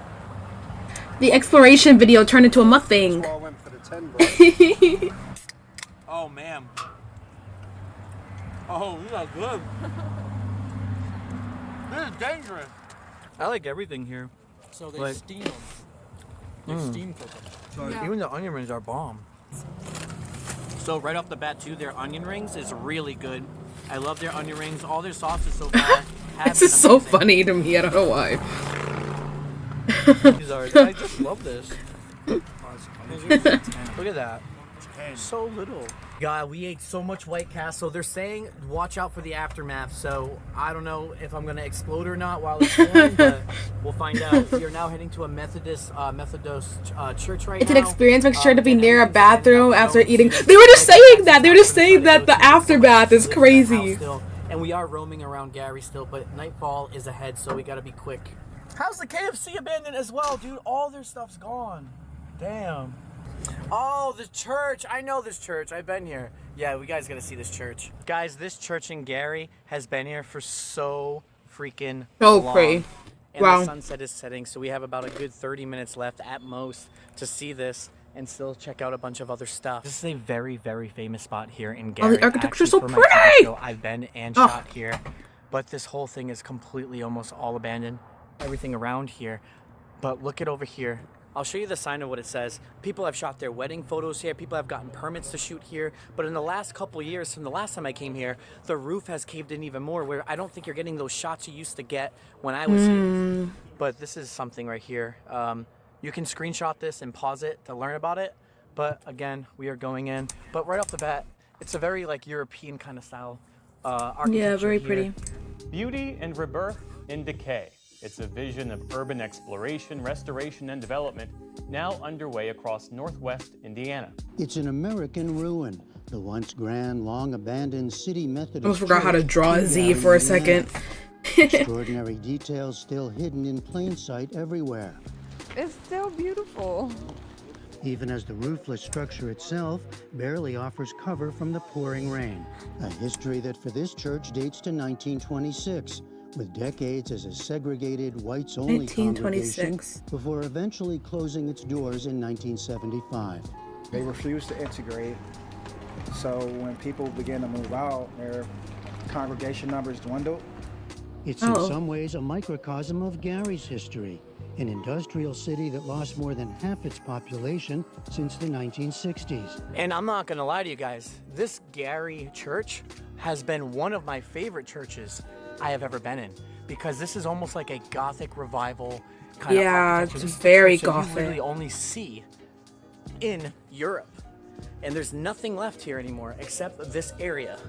The exploration video turned into a mukbang. That's why I went for the 10, bro. Oh, man. Oh, these are good. This is dangerous. I like everything here. So they Like- steam them. They steam cook them. So even the onion rings are bomb. So right off the bat too, their onion rings is really good. I love their onion rings. All their sauces so far have This is been so amazing. funny to me. I don't know why. These are, I just love this. Look at that. So little. God, we ate so much White Castle. They're saying watch out for the aftermath. So I don't know if I'm gonna explode or not while it's going, but we'll find out. We are now heading to a Methodist church right now. It's an experience. Make sure to be near a bathroom after eating. They were just saying that. They were just saying that the aftermath is crazy. And we are roaming around Gary still, but nightfall is ahead, so we gotta be quick. How's the KFC abandoned as well, dude? All their stuff's gone. Damn. Oh, the church. I know this church. I've been here. Yeah, we guys gotta see this church. Guys, this church in Gary has been here for so freaking long. pretty. And Wow. the sunset is setting, so we have about a good 30 minutes left at most to see this and still check out a bunch of other stuff. This is a very, very famous spot here in Gary. Oh, the architecture's so Actually, for my TV pretty! show, I've been and Oh. shot here, but this whole thing is completely almost all abandoned. Everything around here. But look at over here. I'll show you the sign of what it says. People have shot their wedding photos here. People have gotten permits to shoot here. But in the last couple years, from the last time I came here, the roof has caved in even more, where I don't think you're getting those shots you used to get when I was here. But this is something right here. You can screenshot this and pause it to learn about it. But again, we are going in. But right off the bat, it's a very like European kind of style architecture Yeah, very here. pretty. Beauty and rebirth in decay. It's a vision of urban exploration, restoration, and development now underway across northwest Indiana. It's an American ruin, the once grand, long-abandoned City Methodist I almost forgot how to Church draw a in Z Gary, for a Indiana. second. Extraordinary details still hidden in plain sight everywhere. It's still beautiful. Even as the roofless structure itself barely offers cover from the pouring rain. A history that for this church dates to 1926, with decades as a segregated whites-only congregation 1926. before eventually closing its doors in 1975. They refused to integrate, so when people began to move out, their congregation numbers dwindled. It's in some ways a microcosm of Gary's history, an industrial city that lost more than half its population since the 1960s. And I'm not gonna lie to you guys, this Gary church has been one of my favorite churches I have ever been in, because this is almost like a Gothic revival kind of architecture. It's This is the very church that Gothic. you literally only see in Europe. And there's nothing left here anymore except this area.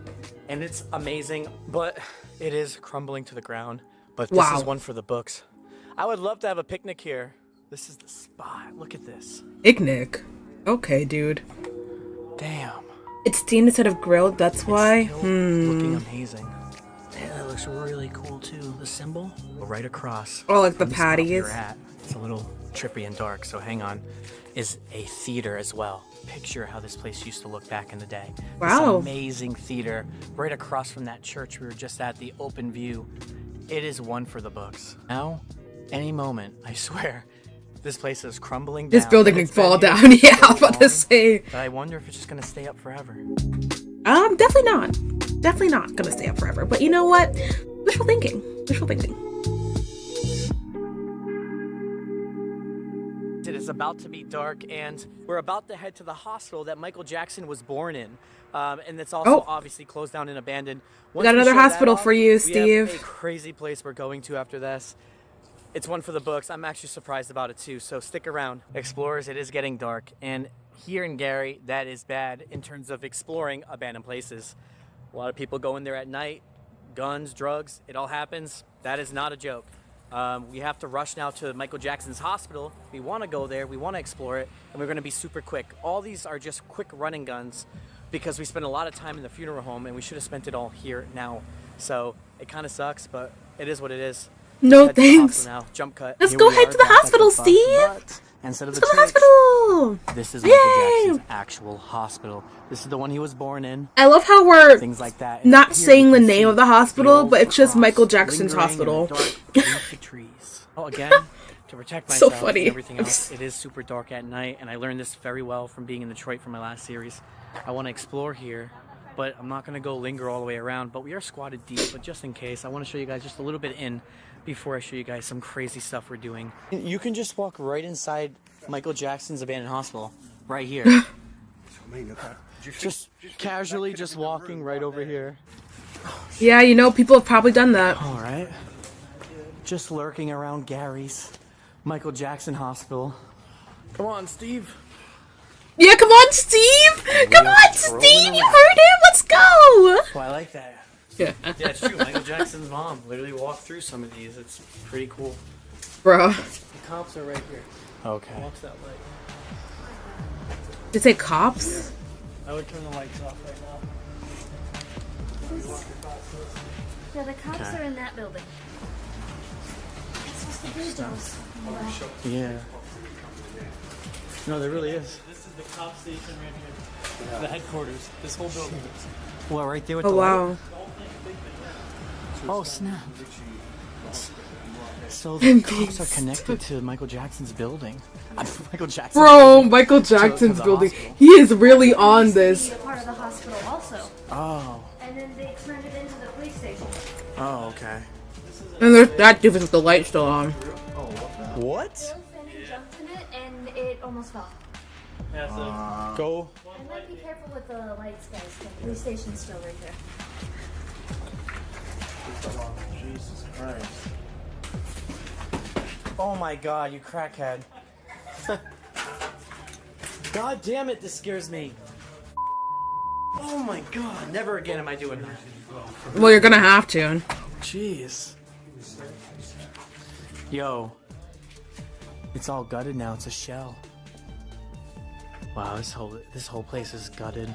And it's amazing, but it is crumbling to the ground. But this is one for the books. I would love to have a picnic here. This is the spot. Look at this. Picnic. Okay, dude. Damn. It's steamed instead of grilled, that's why. Looking amazing. Yeah, that looks really cool too. The symbol right across. Oh, like the from spot patties. you're at. It's a little trippy and dark, so hang on. Is a theater as well. Picture how this place used to look back in the day. Wow. This amazing theater right across from that church we were just at, the open view. It is one for the books. Now, any moment, I swear, this place is crumbling down. This building can It's been fall here down. for Yeah, so I'm about to long say. that I wonder if it's just gonna stay up forever. Definitely not. Definitely not gonna stay up forever. But you know what? Wishful thinking. Wishful thinking. It is about to be dark, and we're about to head to the hospital that Michael Jackson was born in. And it's also obviously closed down and abandoned. We got another show that hospital off, for you, we Steve. have a crazy place we're going to after this. It's one for the books. I'm actually surprised about it too, so stick around. Explorers, it is getting dark, and here in Gary, that is bad in terms of exploring abandoned places. A lot of people go in there at night, guns, drugs, it all happens. That is not a joke. We have to rush now to Michael Jackson's hospital. We want to go there, we want to explore it, and we're going to be super quick. All these are just quick running guns because we spent a lot of time in the funeral home and we should have spent it all here now. So it kind of sucks, but it is what it is. No Head to the thanks. hospital now. Jump cut. Let's Here go we head are to the back at hospital, bus, Steve. but instead of Let's the go to the church, hospital. this is Yay. Michael Jackson's actual hospital. This is the one he was born in. I love how we're Things like that. And not up here saying you the can name see of the hospital, old but it's just cross Michael Jackson's lingering in the hospital. dark beneath the trees. Oh, again, to protect So myself funny. and everything else, it is super dark at night, and I learned this very well from being in Detroit for my last series. I want to explore here, but I'm not going to go linger all the way around, but we are squatted deep, but just in case, I want to show you guys just a little bit in before I show you guys some crazy stuff we're doing. You can just walk right inside Michael Jackson's abandoned hospital, right here. Just casually just walking right over here. Yeah, you know, people have probably done that. All right. Just lurking around Gary's Michael Jackson hospital. Come on, Steve. Yeah, come on, Steve! Come on, Steve! You heard him! Let's go! Oh, I like that. Yeah. Yeah, it's true. Michael Jackson's mom literally walked through some of these. It's pretty cool. Bruh. The cops are right here. Okay. Watch that light. Did it say cops? I would turn the lights off right now. Yeah, the cops Okay. are in that building. That's supposed to be those. Yeah. No, there really is. This is the cop station right here. The headquarters. This whole building. Well, right there with Oh, the wow. light. Oh, snap. So the cops are connected to Michael Jackson's building. Michael Jackson's Bro, building. Michael To Jackson's the building. hospital. He is really on this. Be a part of the hospital also. Oh. And then they turned it into the police station. Oh, okay. And there's that dude with the light still on. What? Fanny jumped in it and it almost fell. Go. And might be careful with the lights, guys. The police station's still right there. Jesus Christ. Oh my god, you crackhead. God damn it, this scares me. Oh my god, never again am I doing that. Well, you're gonna have to. Jeez. Yo, it's all gutted now. It's a shell. Wow, this whole place is gutted.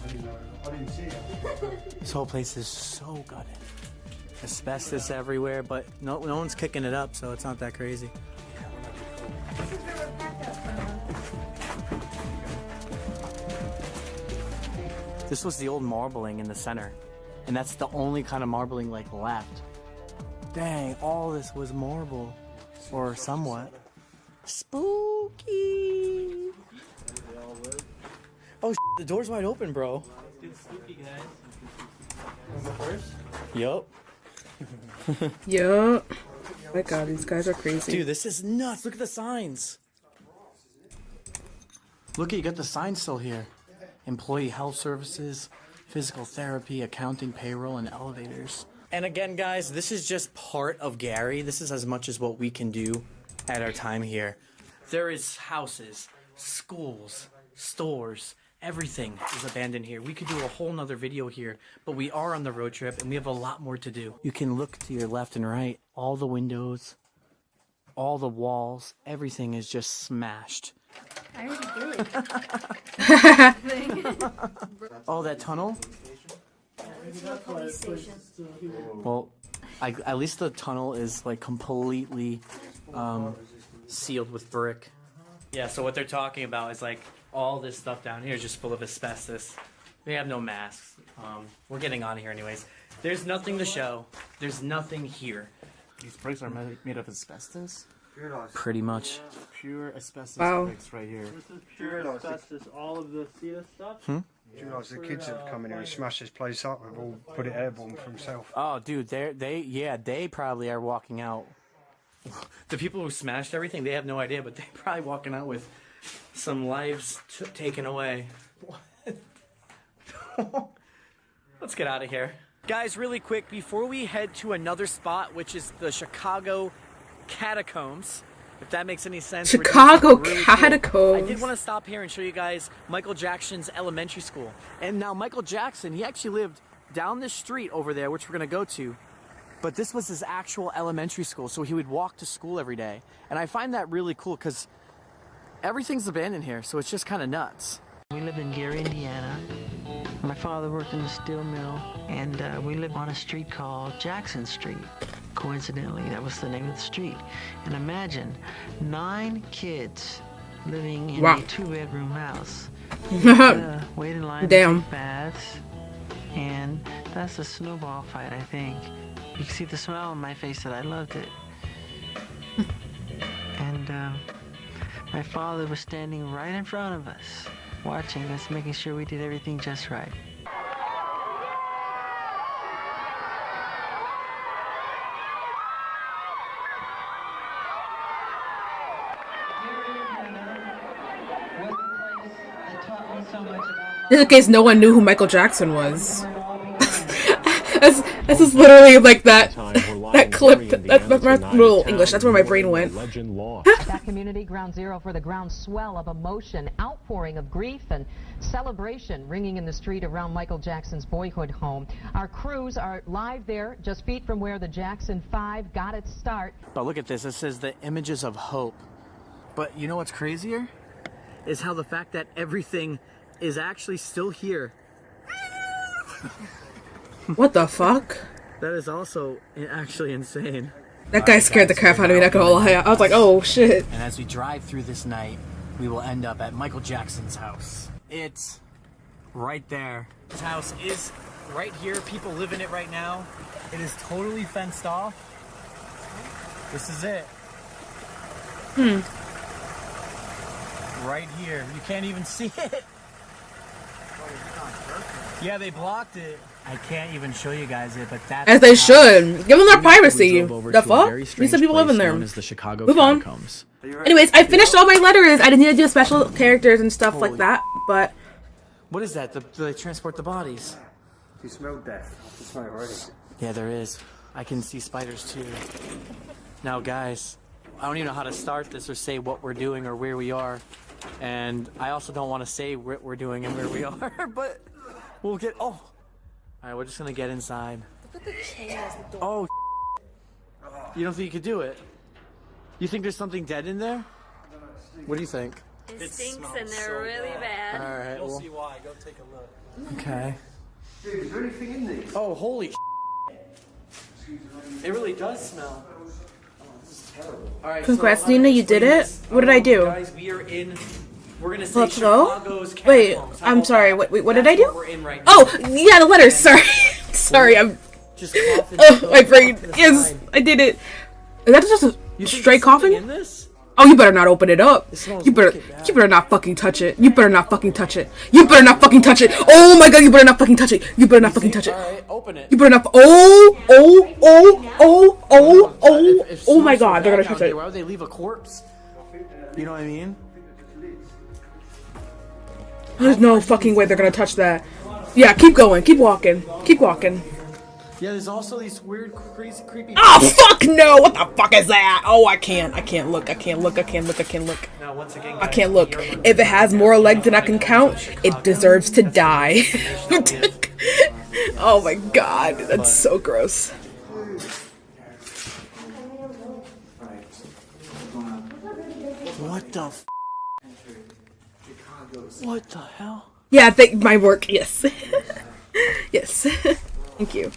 I didn't see it. This whole place is so gutted. Asbestos everywhere, but no one's kicking it up, so it's not that crazy. This was the old marbling in the center, and that's the only kind of marbling like left. Dang, all this was marble, or somewhat. Spooky. Oh, the door's wide open, bro. It's spooky, guys. Wanna go first? Yup. Yup. Oh my god, these guys are crazy. Dude, this is nuts. Look at the signs. Look at, you got the signs still here. Employee health services, physical therapy, accounting, payroll, and elevators. And again, guys, this is just part of Gary. This is as much as what we can do at our time here. There is houses, schools, stores, everything is abandoned here. We could do a whole nother video here, but we are on the road trip and we have a lot more to do. You can look to your left and right. All the windows, all the walls, everything is just smashed. I already did. Oh, that tunnel? Well, at least the tunnel is like completely sealed with brick. Yeah, so what they're talking about is like all this stuff down here is just full of asbestos. They have no masks. We're getting on here anyways. There's nothing to show. There's nothing here. These bricks are made of asbestos? Pretty much. Pure asbestos bricks right here. This is pure asbestos, all of the Cia stuff? Hmm? Do you realise the kids have come in here and smashed this place up and all put it airborne for himself? Oh, dude, they probably are walking out. The people who smashed everything, they have no idea, but they're probably walking out with some lives taken away. Let's get out of here. Guys, really quick, before we head to another spot, which is the Chicago Catacombs, if that makes any sense. Chicago really Catacombs. Cool. I did want to stop here and show you guys Michael Jackson's elementary school. And now Michael Jackson, he actually lived down this street over there, which we're going to go to. But this was his actual elementary school, so he would walk to school every day. And I find that really cool because everything's abandoned here, so it's just kind of nuts. We live in Gary, Indiana. My father worked in a steel mill, and we lived on a street called Jackson Street. Coincidentally, that was the name of the street. And imagine 9 kids living in a 2-bedroom house. Wait in line to take baths, and that's a snowball fight, I think. You can see the smile on my face that I loved it. And my father was standing right in front of us, watching us, making sure we did everything just right. Just in case no one knew who Michael Jackson was. This is literally like that clip. That's little English. That's where my brain went. That community, ground zero for the groundswell of emotion, outpouring of grief and celebration ringing in the street around Michael Jackson's boyhood home. Our crews are live there, just feet from where the Jackson 5 got its start. But look at this. It says the images of hope. But you know what's crazier? Is how the fact that everything is actually still here. What the fuck? That is also actually insane. That guy scared the crap out of me, not gonna lie. I was like, oh shit. And as we drive through this night, we will end up at Michael Jackson's house. It's right there. His house is right here. People live in it right now. It is totally fenced off. This is it. Right here. You can't even see it. Yeah, they blocked it. I can't even show you guys it, but that's as they should. Give them their privacy. The fuck? These some people live in there. The Chicago Move on. Anyways, I finished all my letters. I didn't need to do special characters and stuff like that, but... What is that? Do they transport the bodies? You smell death. You smell it already. Yeah, there is. I can see spiders too. Now, guys, I don't even know how to start this or say what we're doing or where we are. And I also don't want to say what we're doing and where we are, but we'll get... Oh! Alright, we're just gonna get inside. Look at the chain as the door. Oh, you don't think you could do it? You think there's something dead in there? What do you think? It stinks and they're really bad. All right. You'll Well, see why. Go take a look. okay. Dude, is there anything in these? Oh, holy It really does smell. Oh, this is terrible. All right. Congrats, so I'm Nina, gonna you did explain it? this. What did I do? Guys, we're gonna say Let's go. Chicago's Wait, catacombs. How I'm about sorry. that? What did I That's do? what we're in right Oh, now. yeah, the letters. Sorry. Sorry, I'm. Just coughing. Oh, my brain. Yes, I did it. Is that just a You think straight there's something coughing? in this? Oh, you better not open it up. It smells You better, wicked bad. you better not fucking touch it. You better not fucking touch it. You better not fucking touch it. Oh my god, you better not fucking touch it. You better not fucking touch it. All right, open it. You better not. Oh my god, they're gonna touch it. Why would they leave a corpse? You know what I mean? There's no fucking way they're gonna touch that. Yeah, keep going. Keep walking. Keep walking. Yeah, there's also these weird, crazy, creepy. Oh fuck no! What the fuck is that? Oh, I can't look. I can't look. Now, once again, I can't look. If it has more legs than I can count, it deserves to die. Oh my god, that's so gross. What the f? What the hell? Yeah, thank my work. Yes. Yes. Thank you.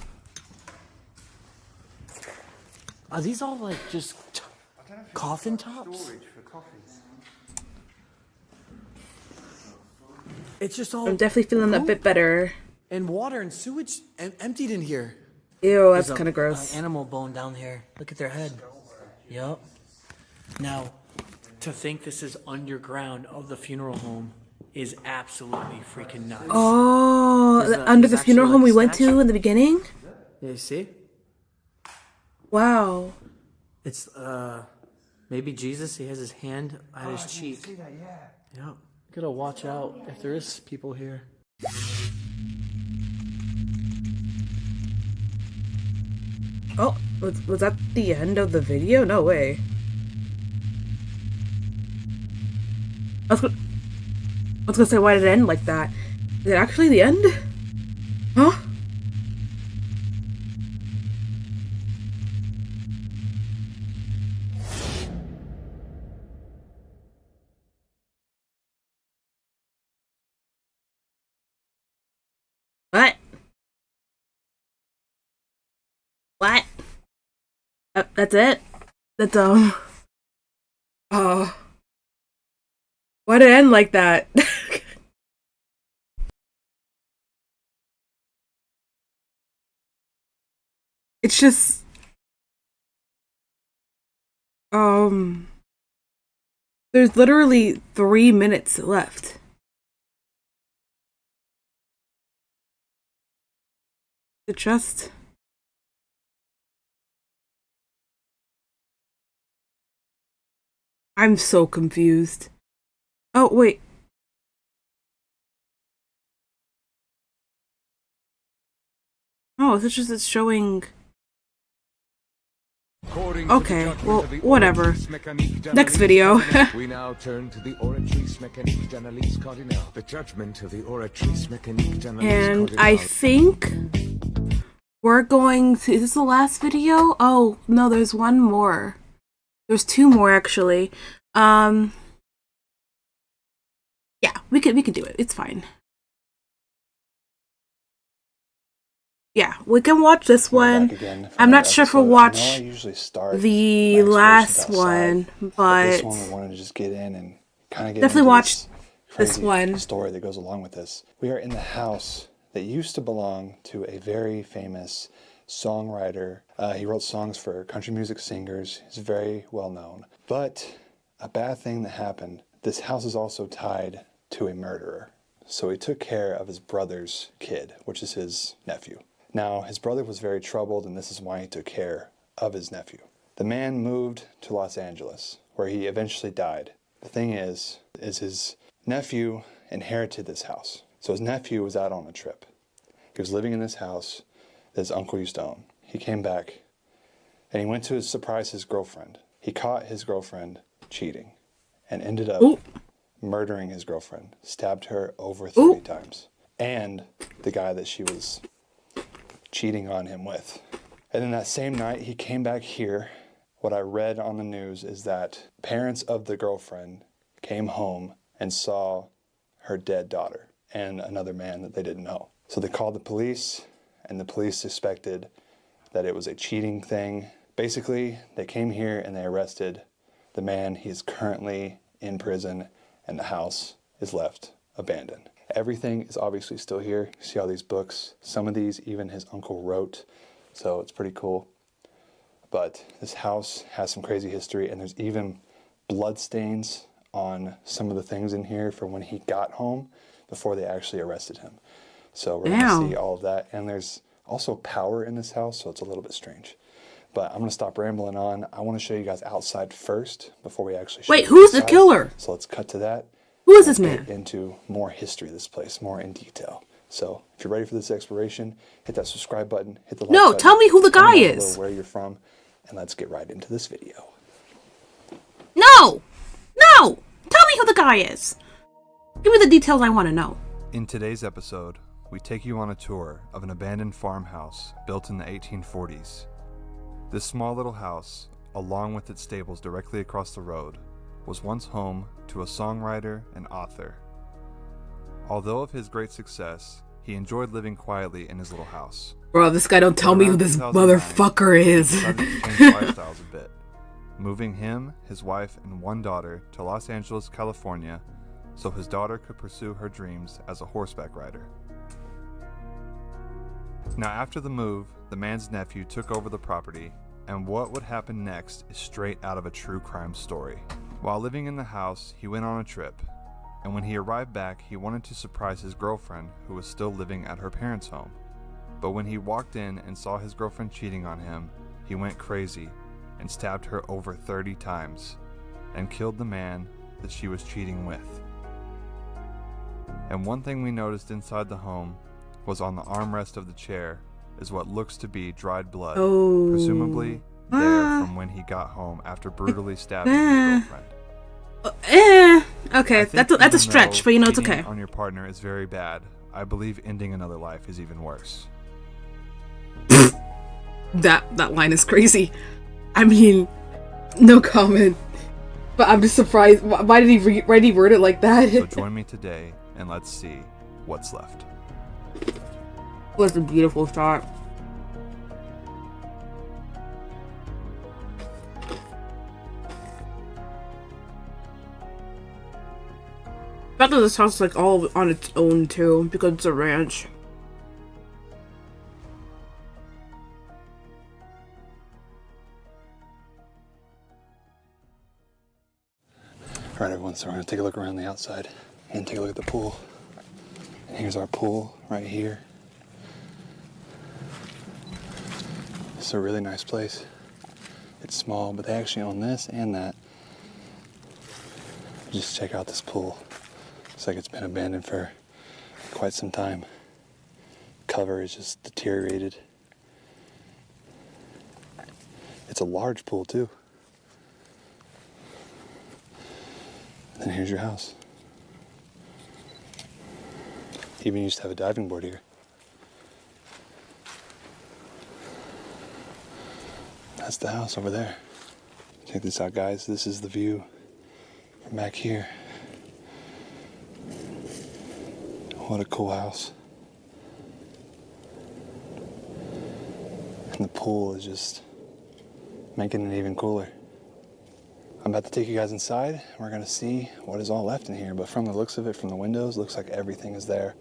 Are these all like just coffin tops? It's just all. I'm definitely feeling a bit better. And water and sewage emptied in here. Ew, that's There's kind of gross. Animal bone down here. Look at their head. Yup. Now, to think this is underground of the funeral home is absolutely freaking nuts. Oh, under the funeral home we went to in the beginning? Yeah, you see? Wow. It's maybe Jesus. He has his hand at his cheek. See that, yeah. Yep. Gotta watch out if there is people here. Oh, was that the end of the video? No way. I was gonna say, why did it end like that? Is it actually the end? Huh? What? What? That's it? That's, why'd it end like that? It's just, there's literally 3 minutes left. It just... I'm so confused. Oh, wait. Oh, it's just it's showing... Okay, well, whatever. Next video. We now turn to the Oratrice Mécanique d'Analyse Cardinale. The judgment of the Oratrice Mécanique d'Analyse And Cardinale. I think we're going to... Is this the last video? Oh, no, there's one more. There's 2 more, actually. Yeah, we could do it. It's fine. Yeah, we can watch this one. I'm not sure if we'll watch the last one, but this one we wanted to just get in and kind of get definitely into watch this crazy one. Story that goes along with this. We are in the house that used to belong to a very famous songwriter. He wrote songs for country music singers. He's very well known. But a bad thing that happened, this house is also tied to a murderer. So he took care of his brother's kid, which is his nephew. Now, his brother was very troubled, and this is why he took care of his nephew. The man moved to Los Angeles, where he eventually died. The thing is his nephew inherited this house. So his nephew was out on a trip. He was living in this house that his uncle used to own. He came back, and he went to surprise his girlfriend. He caught his girlfriend cheating, and ended up murdering his girlfriend, stabbed her over 30 times, and the guy that she was cheating on him with. And then that same night, he came back here what I read on the news is that parents of the girlfriend came home and saw her dead daughter and another man that they didn't know. So they called the police, and the police suspected that it was a cheating thing. Basically, they came here and they arrested the man. He's currently in prison, and the house is left abandoned. Everything is obviously still here. You see all these books. Some of these even his uncle wrote, so it's pretty cool. But this house has some crazy history, and there's even blood stains on some of the things in here from when he got home before they actually arrested him. So we're going to see all of that. And there's also power in this house, so it's a little bit strange. But I'm going to stop rambling on. I want to show you guys outside first before we actually show you who's the inside. killer? So let's cut to that. Who is this man? Get into more history of this place, more in detail. So if you're ready for this exploration, hit that subscribe button, hit the like button. Tell me who the guy is. Where you're from, and let's get right into this video. No! Tell me who the guy is. Give me the details I want to know. In today's episode, we take you on a tour of an abandoned farmhouse built in the 1840s. This small little house, along with its stables directly across the road, was once home to a songwriter and author. Although of his great success, he enjoyed living quietly in his little house. Bro, this guy don't tell me who this motherfucker is. He decided to change lifestyles a bit, moving him, his wife, and one daughter to Los Angeles, California, so his daughter could pursue her dreams as a horseback rider. Now, after the move, the man's nephew took over the property, and what would happen next is straight out of a true crime story. While living in the house, he went on a trip, and when he arrived back, he wanted to surprise his girlfriend, who was still living at her parents' home. But when he walked in and saw his girlfriend cheating on him, he went crazy and stabbed her over 30 times and killed the man that she was cheating with. And one thing we noticed inside the home was on the armrest of the chair is what looks to be dried blood, presumably there from when he got home after brutally stabbing his girlfriend. Okay, that's a stretch, but it's okay. On your partner is very bad. I believe ending another life is even worse. That line is crazy. I mean, no comment. But I'm just surprised. Why did he word it like that? So join me today and let's see what's left. That's a beautiful shot. I thought this house is like all on its own too, because it's a ranch. Alright everyone, so we're going to take a look around the outside and take a look at the pool. And here's our pool right here. It's a really nice place. It's small, but they actually own this and that. Just check out this pool. Looks like it's been abandoned for quite some time. Cover is just deteriorated. It's a large pool too. And then here's your house. Even used to have a diving board here. That's the house over there. Check this out, guys. This is the view from back here. What a cool house. And the pool is just making it even cooler. I'm about to take you guys inside. We're gonna see what is all left in here, but from the looks of it, from the windows, looks like everything is there.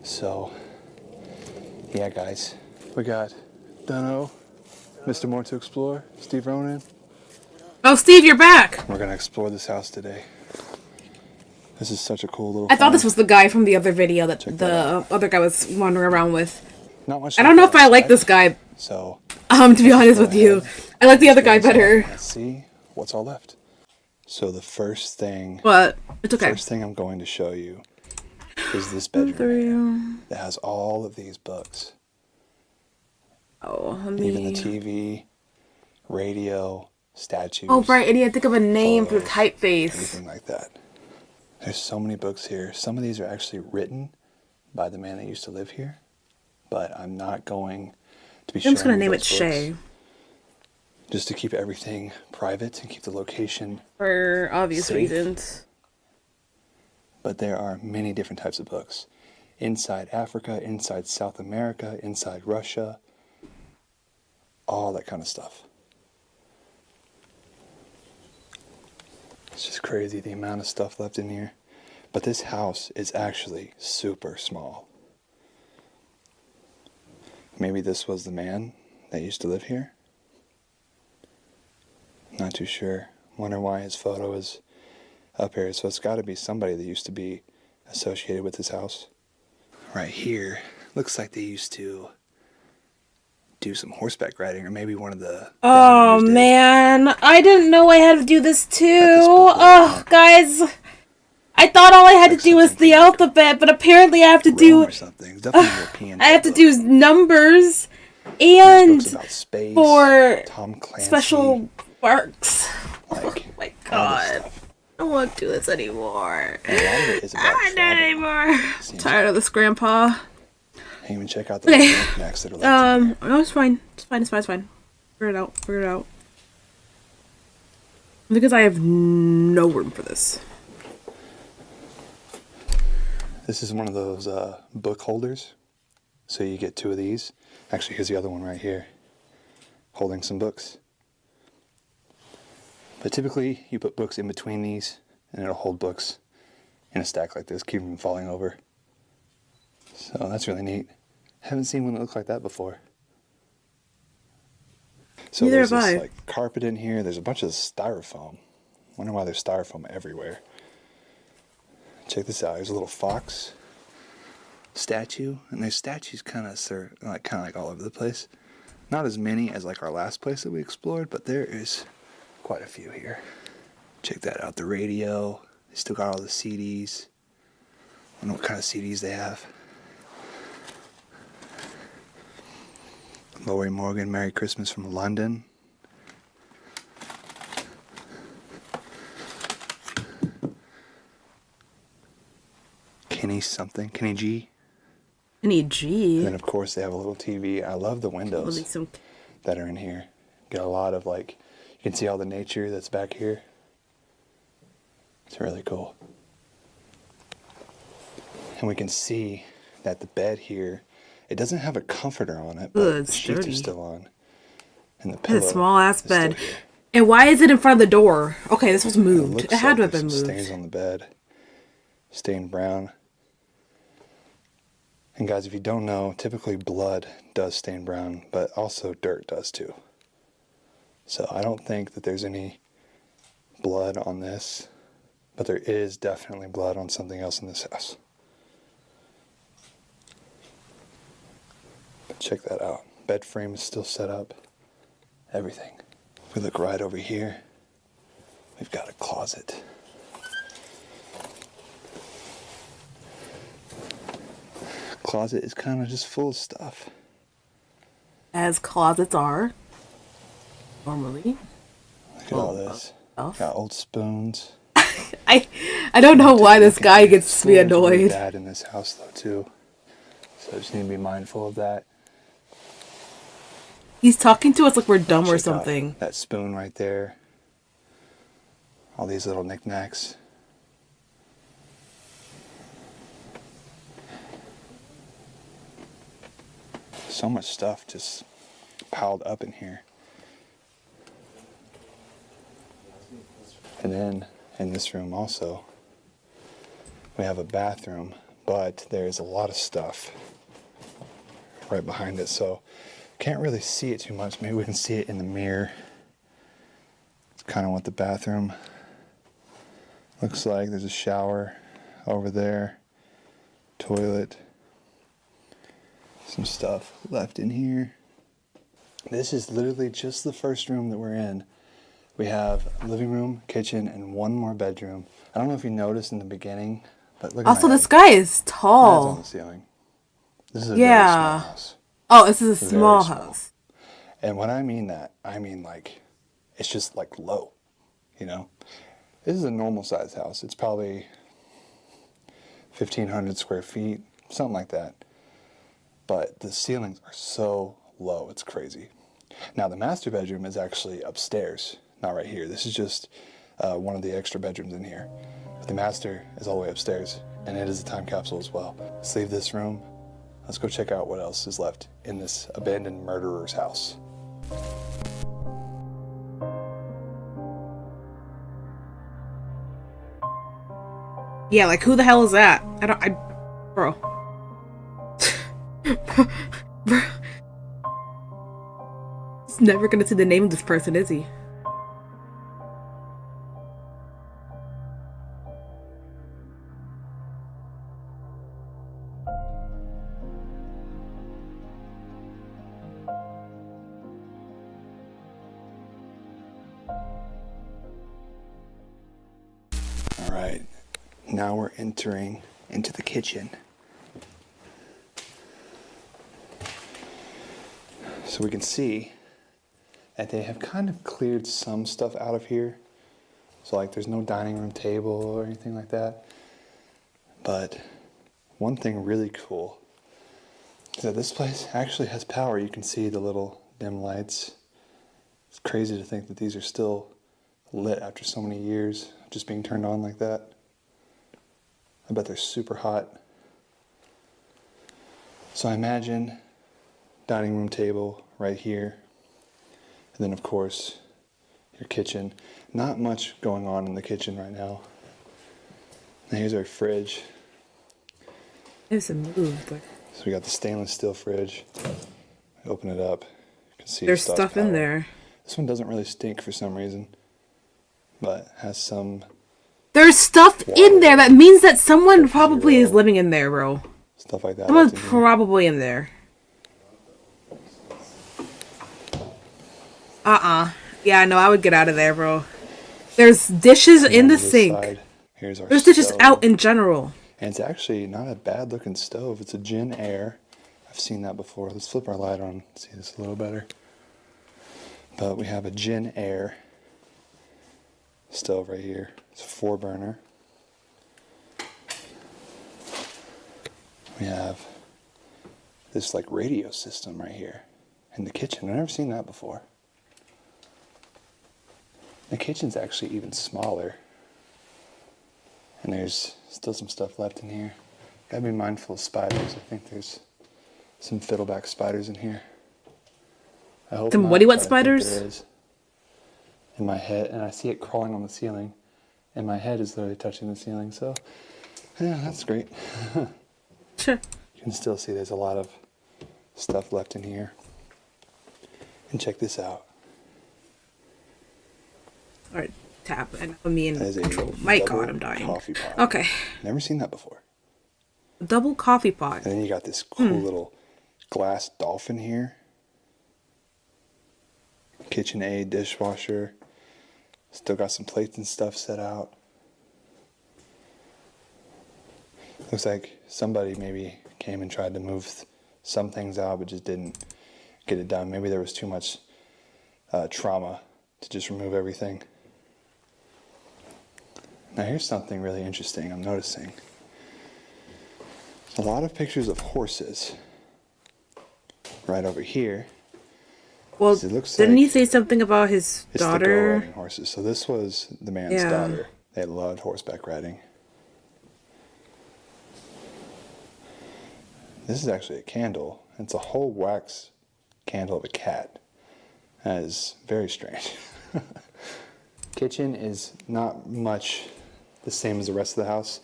So, yeah, guys, we got Dunno, Mr. More to Explore, Steve Ronan. Oh, Steve, you're back! We're gonna explore this house today. This is such a cool little I thought this was the guy from the other video that the other guy was wandering around with. Not much. I don't know if I like this guy. So, to be honest with you, I like the other guy better. Let's see what's all left. So the first thing, but it's okay. First thing I'm going to show you is this bedroom that has all of these books. Oh, even the TV, radio, statues. Oh, right, and you had to think of a name for the typeface. Anything like that. There's so many books here. Some of these are actually written by the man that used to live here, but I'm not going to be sharing. I'm just gonna name it Shay. just to keep everything private and keep the location For obvious safe. reasons. But there are many different types of books. Inside Africa, inside South America, inside Russia, all that kind of stuff. It's just crazy the amount of stuff left in here. But this house is actually super small. Maybe this was the man that used to live here? Not too sure. Wonder why his photo is up here. So it's got to be somebody that used to be associated with this house. Right here, looks like they used to do some horseback riding, or maybe one of the... Oh man, I didn't know I had to do this too. Oh, guys. I thought all I had to do was the alphabet, but apparently I have to do... I have to do numbers and for special works. Oh my god. I don't want to do this anymore. Not anymore. I'm tired of this, Grandpa. And even check out the knickknacks that are left in here. No, it's fine. It's fine. Figure it out. Because I have no room for this. This is one of those book holders. So you get 2 of these. Actually, here's the other one right here. Holding some books. But typically, you put books in between these, and it'll hold books in a stack like this, keep them from falling over. So that's really neat. Haven't seen one that looks like that before. So Neither there's have this I. like carpet in here. There's a bunch of styrofoam. Wonder why there's styrofoam everywhere. Check this out. There's a little fox statue, and there's statues kind of like all over the place. Not as many as like our last place that we explored, but there is quite a few here. Check that out. The radio. They still got all the CDs. I don't know what kind of CDs they have. Lori Morgan, Merry Christmas from London. Kenny G. Kenny G. And then of course they have a little TV. I love the windows that are in here. Got a lot of you can see all the nature that's back here. It's really cool. And we can see that the bed here, it doesn't have a comforter on it, but the sheets are still on. And the pillow. It's a small ass bed. And why is it in front of the door? Okay, this was moved. It had to have been moved. Stains on the bed. Stained brown. And guys, if you don't know, typically blood does stain brown, but also dirt does too. So I don't think that there's any blood on this, but there is definitely blood on something else in this house. But check that out. Bed frame is still set up. Everything. If we look right over here, we've got a closet. Closet is kind of just full of stuff. As closets are. Normally. Look at all this. Got old spoons. I don't know why this guy gets me annoyed. Really bad in this house though too. So I just need to be mindful of that. He's talking to us like we're dumb or something. That spoon right there. All these little knickknacks. So much stuff just piled up in here. And then in this room also, we have a bathroom, but there's a lot of stuff right behind it, so can't really see it too much. Maybe we can see it in the mirror. It's kind of what the bathroom looks like. There's a shower over there, toilet, some stuff left in here. This is literally just the first room that we're in. We have a living room, kitchen, and one more bedroom. I don't know if you noticed in the beginning, but look at Also, my this head. guy is tall. My head's on the ceiling. This is a very small house. Oh, this is a Very small small. house. And when I mean that, I mean it's just low, you know? This is a normal sized house. It's probably 1,500 square feet, something like that. But the ceilings are so low, it's crazy. Now the master bedroom is actually upstairs, not right here. This is just one of the extra bedrooms in here. But the master is all the way upstairs, and it is a time capsule as well. Let's leave this room. Let's go check out what else is left in this abandoned murderer's house. Yeah, like who the hell is that? Bro. Bro. He's never gonna see the name of this person, is he? All right, now we're entering into the kitchen. So we can see that they have kind of cleared some stuff out of here. So like there's no dining room table or anything like that. But one thing really cool is that this place actually has power. You can see the little dim lights. It's crazy to think that these are still lit after so many years of just being turned on like that. I bet they're super hot. So I imagine dining room table right here. And then of course, your kitchen. Not much going on in the kitchen right now. And here's our fridge. There's a move, but... So we got the stainless steel fridge. Open it up. You can see there's stuff in there. This one doesn't really stink for some reason, but has some... There's stuff in there. That means that someone probably is living in there, bro. Stuff like that. Someone's probably in there. Yeah, no, I would get out of there, bro. There's dishes in the sink. Here's our There's dishes stove. out in general. And it's actually not a bad looking stove. It's a Gin Air. I've seen that before. Let's flip our light on, see this a little better. But we have a Gin Air stove right here. It's a 4-burner. We have this like radio system right here in the kitchen. I've never seen that before. The kitchen's actually even smaller. And there's still some stuff left in here. Gotta be mindful of spiders. I think there's some fiddleback spiders in here. I hope some not, what but I think spiders? there is. In my head, and I see it crawling on the ceiling. And my head is literally touching the ceiling, so yeah, that's great. Sure. You can still see there's a lot of stuff left in here. And check this out. Alright, tap and me in That is a control. My double god, I'm dying. coffee pot. Okay. Never seen that before. Double coffee pot. And then you got this cool little glass dolphin here. KitchenAid dishwasher. Still got some plates and stuff set out. Looks like somebody maybe came and tried to move some things out but just didn't get it done. Maybe there was too much trauma to just remove everything. Now here's something really interesting I'm noticing. A lot of pictures of horses right over here. Well, it looks didn't like he say something about his it's the girl daughter? riding horses. So this was the man's daughter. They loved horseback riding. This is actually a candle. It's a whole wax candle of a cat. That is very strange. Kitchen is not much the same as the rest of the house.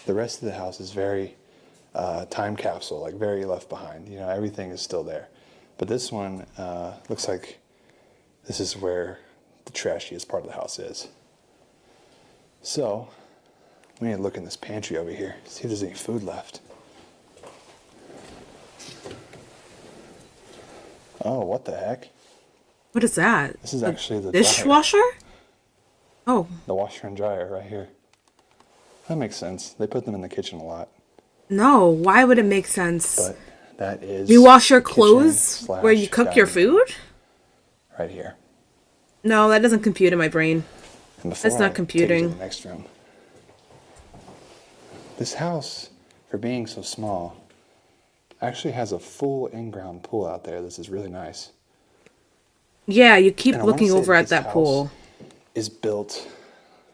The rest of the house is very time capsule, like very left behind. You know, everything is still there. But this one looks like this is where the trashiest part of the house is. So, we need to look in this pantry over here, see if there's any food left. Oh, what the heck? What is that? This is actually the dishwasher? dryer. Oh. The washer and dryer right here. That makes sense. They put them in the kitchen a lot. No, why would it make sense? But that is... You wash your clothes where you cook your food? Right here. No, that doesn't compute in my brain. And before That's not computing. Take you to the next room. This house, for being so small, actually has a full in-ground pool out there. This is really nice. Yeah, you keep And I wanna looking say over that at this that house pool. is built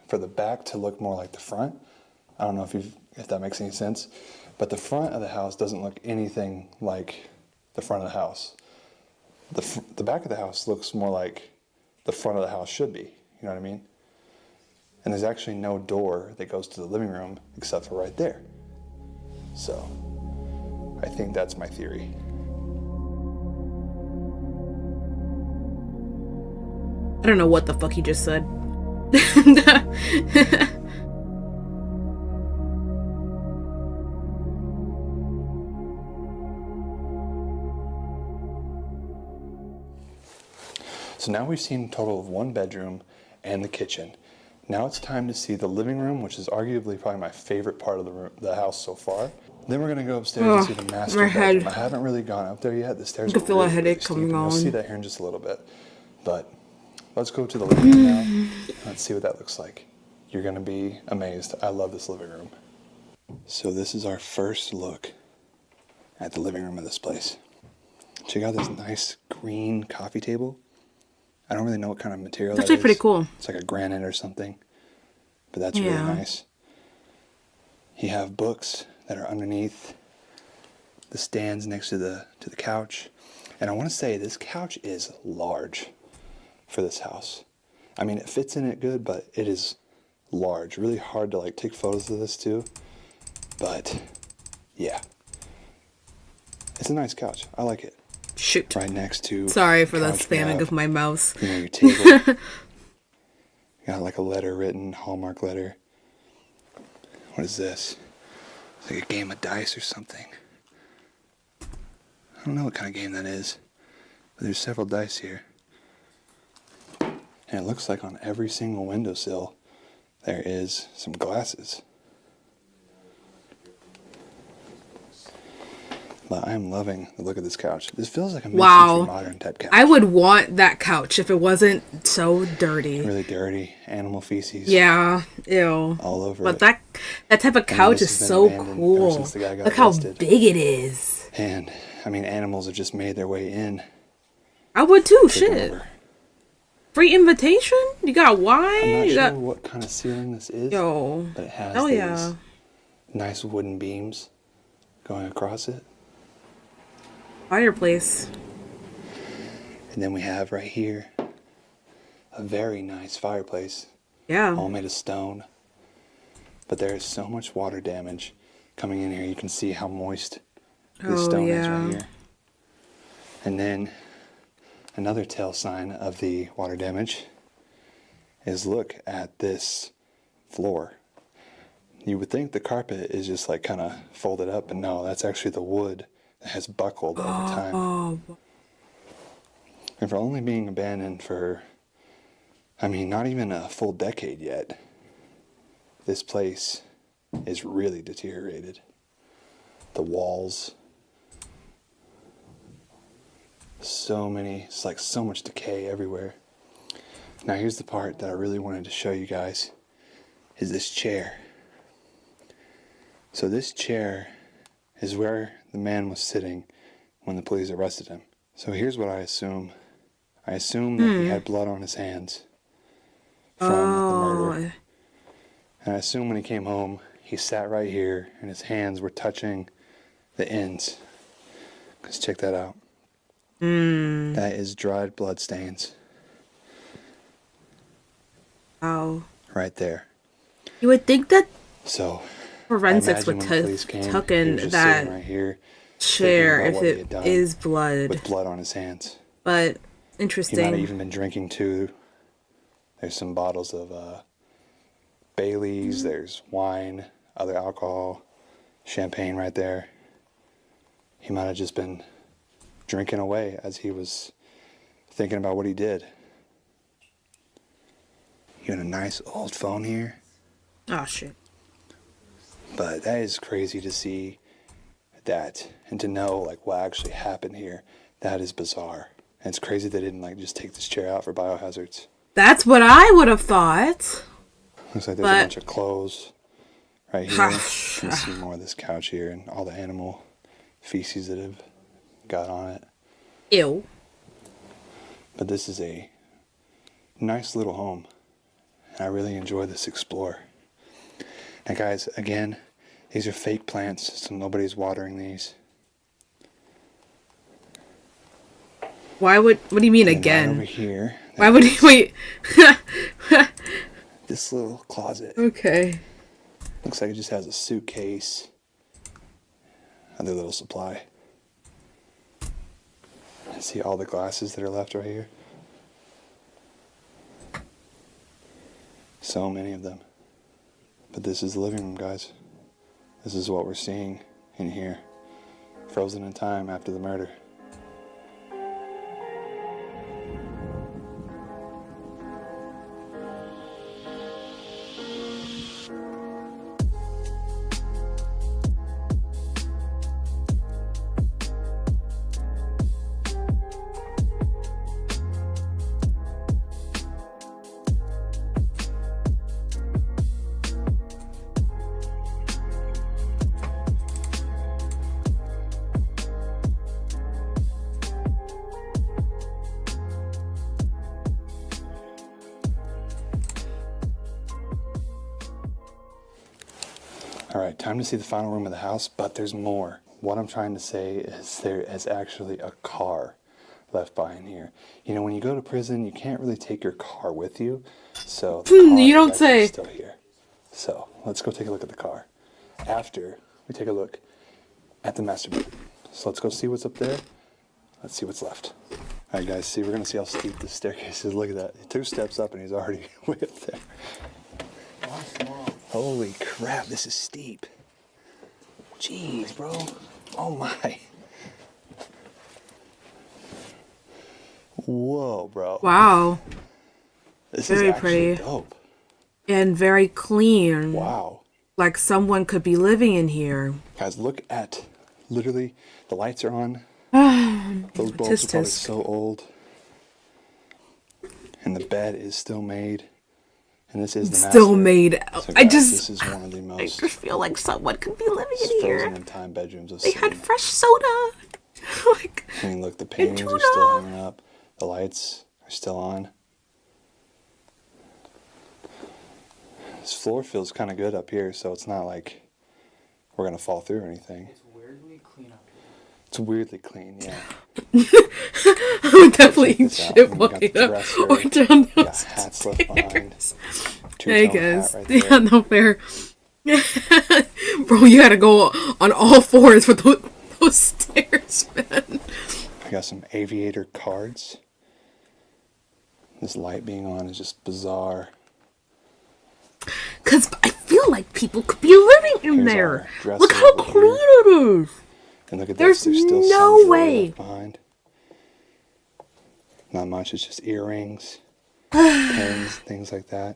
for the back to look more like the front. I don't know if that makes any sense, but the front of the house doesn't look anything like the front of the house. The back of the house looks more like the front of the house should be. You know what I mean? And there's actually no door that goes to the living room except for right there. So I think that's my theory. I don't know what the fuck he just said. So now we've seen a total of 1 bedroom and the kitchen. Now it's time to see the living room, which is arguably probably my favorite part of the house so far. Then we're gonna go upstairs and see the master my bedroom. head. I haven't really gone up there yet. The stairs I can are feel a really, really headache steep, coming and on. You'll see that here in just a little bit. But let's go to the living room now. Let's see what that looks like. You're gonna be amazed. I love this living room. So this is our first look at the living room of this place. Check out this nice green coffee table. I don't really know what kind of material That's that actually pretty is. cool. It's like a granite or something, but that's really Yeah. nice. You have books that are underneath the stands next to the couch, and I want to say this couch is large for this house. I mean, it fits in it good, but it is large. Really hard to like take photos of this too, but yeah, it's a nice couch. I like it. Shoot. Right next to. Sorry for the couch we spamming have, of my mouse. You know, your table. You got like a letter written, Hallmark letter. What is this? It's like a game of dice or something. I don't know what kind of game that is, but there's several dice here. And it looks like on every single windowsill there is some glasses. But I'm loving the look of this couch. This feels like a mid-century modern type couch. I would want that couch if it wasn't so dirty. Really dirty, animal feces. Yeah, ew. All over but it. that type of couch is so cool. Look how big it is. And I mean, animals have just made their way in. I would too. Taking Shit. over. Free invitation? You got wine? I'm not you sure got... what kind of ceiling this is. Yo. But it has Hell these yeah. nice wooden beams going across it. Fireplace. And then we have right here a very nice fireplace. Yeah. All made of stone. But there is so much water damage coming in here. You can see how moist this stone is right here. And then another tell sign of the water damage is look at this floor. You would think the carpet is just like kind of folded up, but no, that's actually the wood that has buckled over time. And for only being abandoned for, I mean, not even a full decade yet, this place is really deteriorated. The walls, it's like so much decay everywhere. Now here's the part that I really wanted to show you guys, is this chair. So this chair is where the man was sitting when the police arrested him. So here's what I assume. I assume that he had blood on his hands from the murder. And I assume when he came home, he sat right here and his hands were touching the ends. Let's check that out. That is dried blood stains. Wow. Right there. You would think that So forensics would tuck in that right here, chair if it is blood. with blood on his hands. But He might have interesting. even been drinking too. There's some bottles of Bailey's, there's wine, other alcohol, champagne right there. He might have just been drinking away as he was thinking about what he did. You got a nice old phone here. Oh shit. But that is crazy to see that and to know like what actually happened here. That is bizarre. And it's crazy they didn't like just take this chair out for biohazards. That's what I would have thought. Looks like there's a bunch of clothes right here. You can see more of this couch here and all the animal feces that have got on it. Ew. But this is a nice little home, and I really enjoy this explore. Now guys, again, these are fake plants, so nobody's watering these. Why would, what do you mean And again? right over here. Why would he, wait. This little closet. Okay. Looks like it just has a suitcase. Other little supply. See all the glasses that are left right here? So many of them. But this is the living room, guys. This is what we're seeing in here. Frozen in time after the murder. Alright, time to see the final room of the house, but there's more. What I'm trying to say is there is actually a car left behind here. You know, when you go to prison, you can't really take your car with you, so the car You don't is actually say. still here. So, let's go take a look at the car. After we take a look at the master bedroom. So let's go see what's up there. Let's see what's left. Alright guys, see, we're going to see how steep this staircase is. Look at that. 2 steps up and he's already way up there. Holy crap, this is steep. Jeez, bro. Oh my. Whoa, bro. Wow. This Very is actually pretty. dope. And very clean. Wow. Like someone could be living in here. Guys, look at, literally, the lights are on. Those bulbs Tisk are probably tisk. so old. And the bed is still made. And this is the Still master. made. So I guys, just. this is one of the I most just feel like someone could be living in here. frozen in time bedrooms I've They seen. had fresh soda. Like, I mean, look, the paintings are still hanging up. The lights are still on. This floor feels kind of good up here, so it's not like we're going to fall through or anything. It's weirdly clean up here. It's weirdly clean, yeah. I would definitely Check eat this out. shit We got walking the up dresser. or down We got those hats left behind. Hey Two-tone guys. hat right Yeah, there. no fair. Bro, you had to go on all fours with those stairs, man. I got some aviator cards. This light being on is just bizarre. Because I feel like people could be living in Here's there. our dresser Look how over clean here. it is. And look at There's this, there's still no some jewelry way. left behind. Not much, it's just earrings, pins, things like that.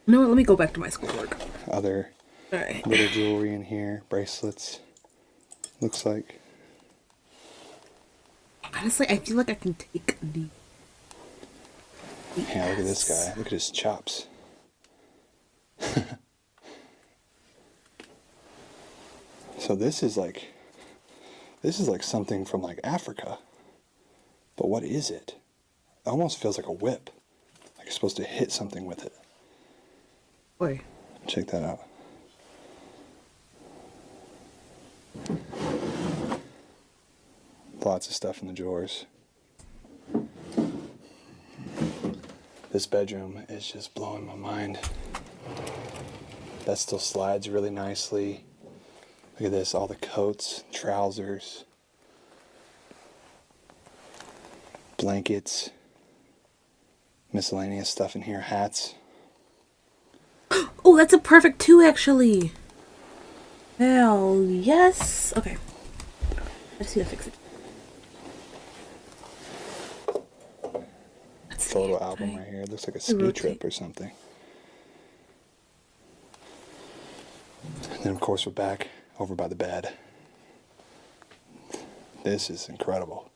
You know what? Let me go back to my schoolwork. Other Alright. little jewelry in here, bracelets. Looks like. Honestly, I feel like I can take the. Yeah, look at this guy. Look at his chops. So this is like something from like Africa. But what is it? It almost feels like a whip. Like you're supposed to hit something with it. Boy. Check that out. Lots of stuff in the drawers. This bedroom is just blowing my mind. That still slides really nicely. Look at this, all the coats, trousers, blankets, miscellaneous stuff in here, hats. Oh, that's a perfect 2, actually. Hell yes. Okay. Let's see how to fix it. Photo album right here. It looks like a ski rotate. trip or something. And then, of course, we're back over by the bed. This is incredible.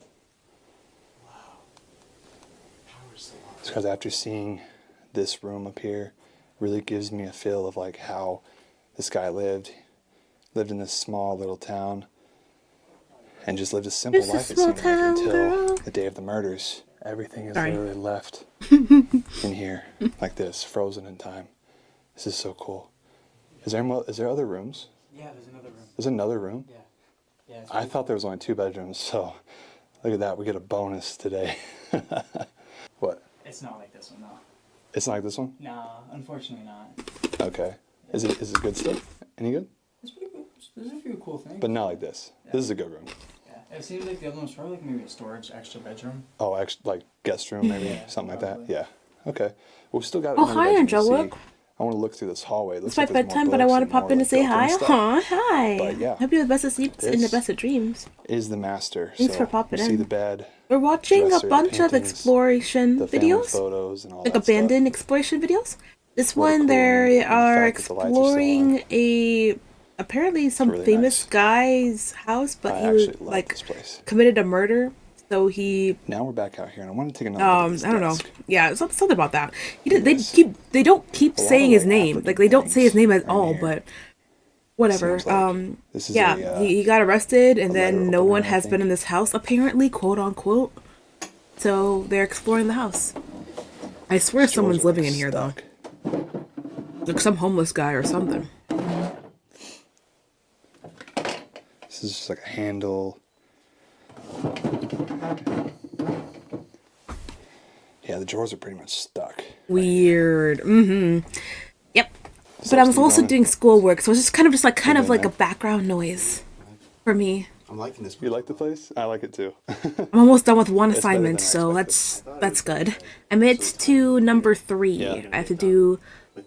It's because after seeing this room up here, really gives me a feel of like how this guy lived in this small little town, and just lived a simple Just a life, it small seemed like, town until girl. the day of the murders. Everything is Sorry. literally left in here, like this, frozen in time. This is so cool. Is there other rooms? Yeah, there's another room. There's another room? Yeah. Yeah. I thought there was only 2 bedrooms, so look at that. We get a bonus today. What? It's not like this one, no. It's not like this one? Nah, unfortunately not. Okay. Is it good stuff? Any good? It's pretty good. There's a few cool things. But not like this. Yeah. This is a good room. Yeah. It seems like the other one's probably like maybe a storage extra bedroom. Oh, like guest room, maybe? Yeah, something like that? probably. Yeah. Okay. Well, we still got Oh, another hi, bedroom to Angelic. see. I want to look through this hallway. It looks It's my like there's more bedtime, but I books want to and pop more, in to like, say built-in hi. stuff. Aw, hi. But yeah. Hope you have the best of sleeps and the This best of dreams. is the master. Thanks so for popping you see in. the bed, We're watching a dresser, the bunch of paintings, exploration the family videos, photos and all like that stuff. abandoned exploration videos. This What a one, cool room, they and the are fact that the lights are still exploring apparently some really famous nice. guy's house, but I he was actually love like this place. committed a murder. So he Now we're back out here, and I want to take another look at this I don't know. desk. Yeah, something about that. They don't keep A lot saying of, his like, name. African Like they don't say his name at right all, here. but whatever. Seems like this is Yeah, a, he got arrested, and a letter then no opener, one I has been think. in this house apparently, quote unquote. So they're exploring the house. I swear These someone's drawers are living in here stuck. though. Like some homeless guy or something. This is just like a handle. Yeah, the drawers are pretty much stuck. Weird. Mm-hmm. Yep. So But I was Steve, also wanna- doing schoolwork, so it's just kind of doing like a that? background noise for me. I'm liking this. You like the place? I like it too. I'm almost done with one It's better assignment, than I so expected. that's good. I made it to number 3. Yeah. I have to do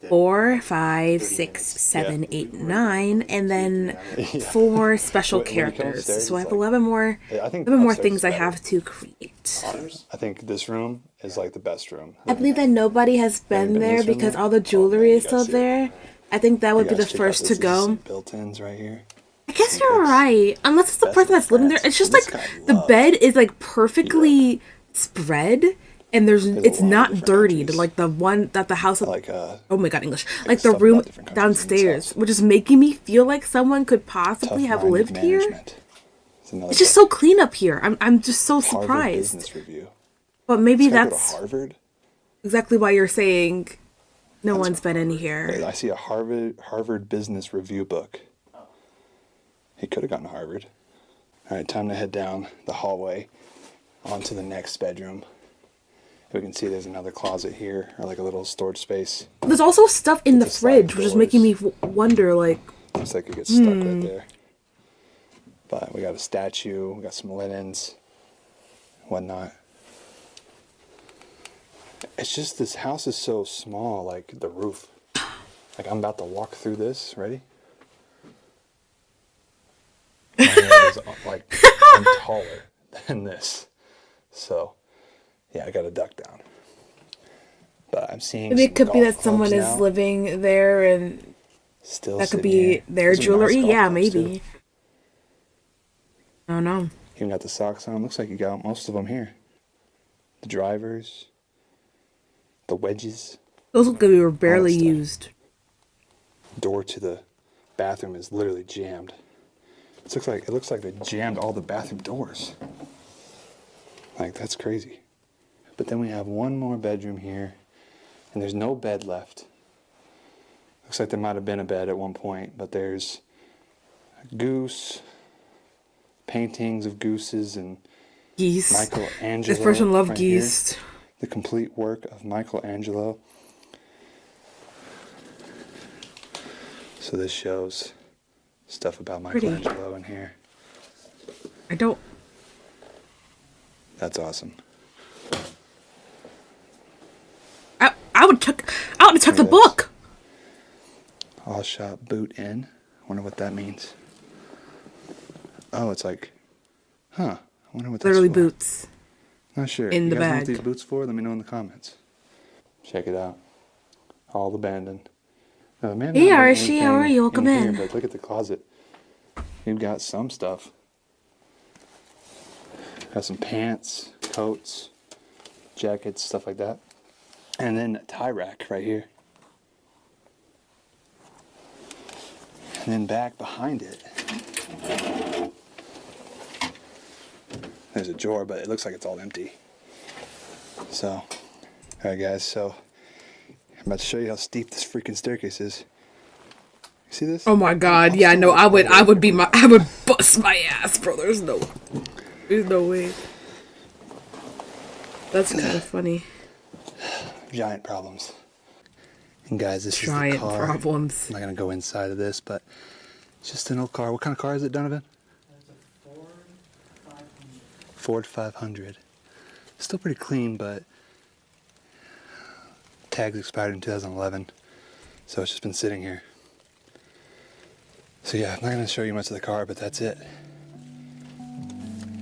4, 5, 6, 7, Yeah. 8, 9, and then Yeah. 4 special When you come characters. upstairs, So I it's have like- 11 more. I think 11 more upstairs things is I better. have to create. I think this room is like the best room. I believe that nobody has been been there this room because yet? all the jewelry is still there. I think that would You be the guys check out first this. to This is go. some built-ins right here. I guess you're right. Unless it's the Best person that's living there. friends. It's just This like guy the loves- bed is like perfectly spread and There's a it's lot of not different dirtied countries. like the one that the house Like oh my god, English. like Like the stuff room about different countries in this downstairs, house. which is making me feel like someone could possibly have tough-minded lived here. management. It's another It's just book. so clean up here. I'm just so Harvard surprised. Business Review. But maybe This guy go to that's Harvard. exactly why you're saying no one's been in here. I see a Harvard Business Review book. He could have gone to Harvard. All right, time to head down the hallway onto the next bedroom. We can see there's another closet here, or like a little storage space. There's also stuff in the With the sliding fridge, which is making me wonder like Looks like it gets stuck right there. But we got a statue, we got some linens, whatnot. It's just this house is so small, like the roof. Like I'm about to walk through this. Ready? My head is like I'm taller than this, so yeah, I got to duck down. But I'm seeing. maybe it some could be golf that someone clubs is now. living there and Still that could sitting be here. their Those are nice jewelry. golf Yeah, clubs, maybe. too. I don't know. Even got the socks on. Looks like you got most of them here. The drivers, the wedges. Those look like we were barely stuff. used. Door to the bathroom is literally jammed. It looks like they jammed all the bathroom doors. Like that's crazy. But then we have one more bedroom here, and there's no bed left. Looks like there might have been a bed at one point, but there's a goose, paintings of gooses, and Geese. Michelangelo. This person loved right here. geese. The complete work of Michelangelo. So this shows stuff about Pretty. Michelangelo in here. I don't. That's awesome. I would have took the Look at this. book. All shop boot in. Wonder what that means. Oh, it's like, huh? I wonder what that's Literally for. boots. Not sure. in You the guys know bag. what these boots for? Let me know in the comments. Check it out. All abandoned. Now, the man Hey, not having Archie, how are anything you? Welcome here, in. But look at the closet. You've got some stuff. Got some pants, coats, jackets, stuff like that. And then a tie rack right here. And then back behind it, There's a drawer, but it looks like it's all empty. So, alright guys, so I'm about to show you how steep this freaking staircase is. You see this? Oh my god, yeah, no, I would bust my ass, bro. There's no way. That's kind of funny. Giant problems. And guys, this Giant is the car. problems. I'm not gonna go inside of this, but it's just an old car. What kind of car is it, Donovan? Ford 500. Still pretty clean, but tags expired in 2011, so it's just been sitting here. So yeah, I'm not gonna show you much of the car, but that's it.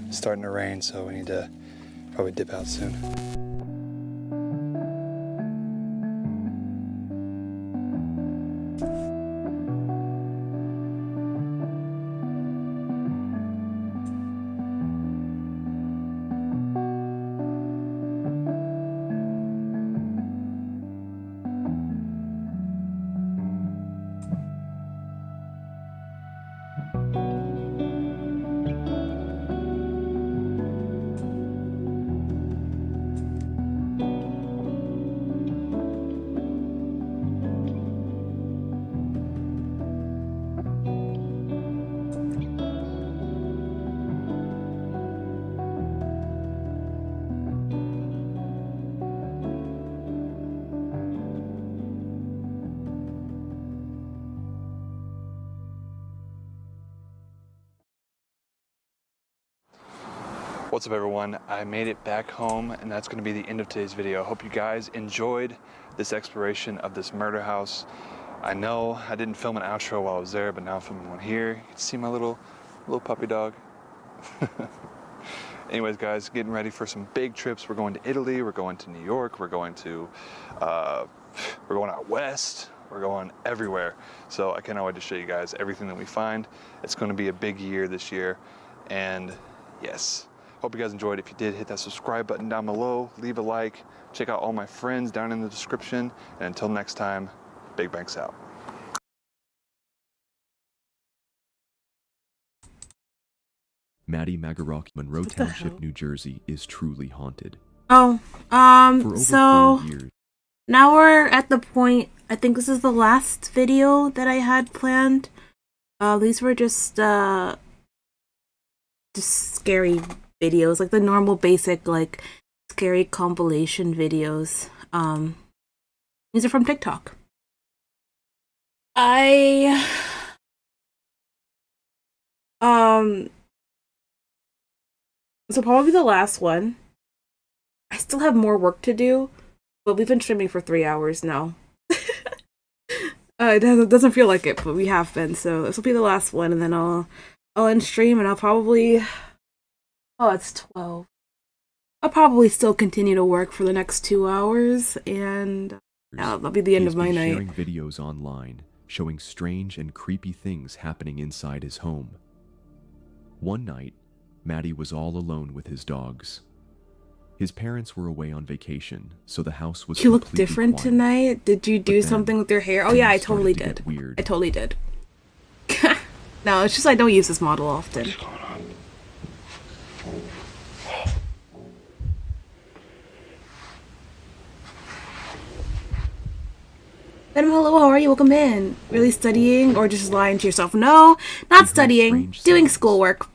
It's starting to rain, so we need to probably dip out soon. What's up everyone? I made it back home and that's going to be the end of today's video. I hope you guys enjoyed this exploration of this murder house. I know I didn't film an outro while I was there, but now I'm filming one here. You can see my little puppy dog. Anyways guys, getting ready for some big trips. We're going to Italy, we're going to New York, we're going out west. We're going everywhere. So I cannot wait to show you guys everything that we find. It's going to be a big year this year. And yes. Hope you guys enjoyed. If you did, hit that subscribe button down below, leave a like, check out all my friends down in the description, and until next time, Big Banks out. Maddie Magarock, Monroe Township, New Jersey, is truly haunted. Oh, For over so 4 years. now we're at the point, I think this is the last video that I had planned. These were just scary videos, like the normal basic like scary compilation videos. These are from TikTok. So probably the last one. I still have more work to do, but we've been streaming for 3 hours now. It doesn't feel like it, but we have been. So this will be the last one, and then I'll end stream, and I'll probably. Oh, it's 12. I'll probably still continue to work for the next 2 hours, and that'll be the end of my night. Sharing videos online showing strange and creepy things happening inside his home. One night, Maddie was all alone with his dogs. His parents were away on vacation, so the house was. You look different tonight. Did you do something with your hair? Oh yeah, I totally did. I totally did. No, it's just I don't use this model often. Madam, hello, how are you? Welcome in. Really studying or just lying to yourself? No, not studying. Doing schoolwork.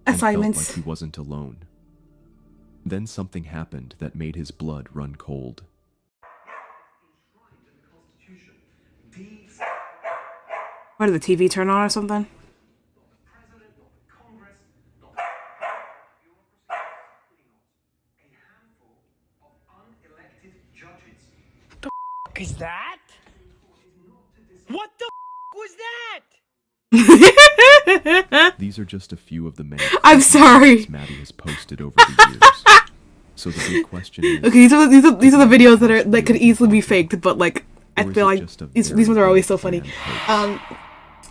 Assignments. Felt like he wasn't alone. Then something happened that made his blood run cold. What, did the TV turn on or something? What the f is that? What the f was that? These are just a few of the many I'm sorry. Maddie has posted over the years. So the big question is, okay, these are the videos that could easily be faked, but like I feel like these ones are always so funny. I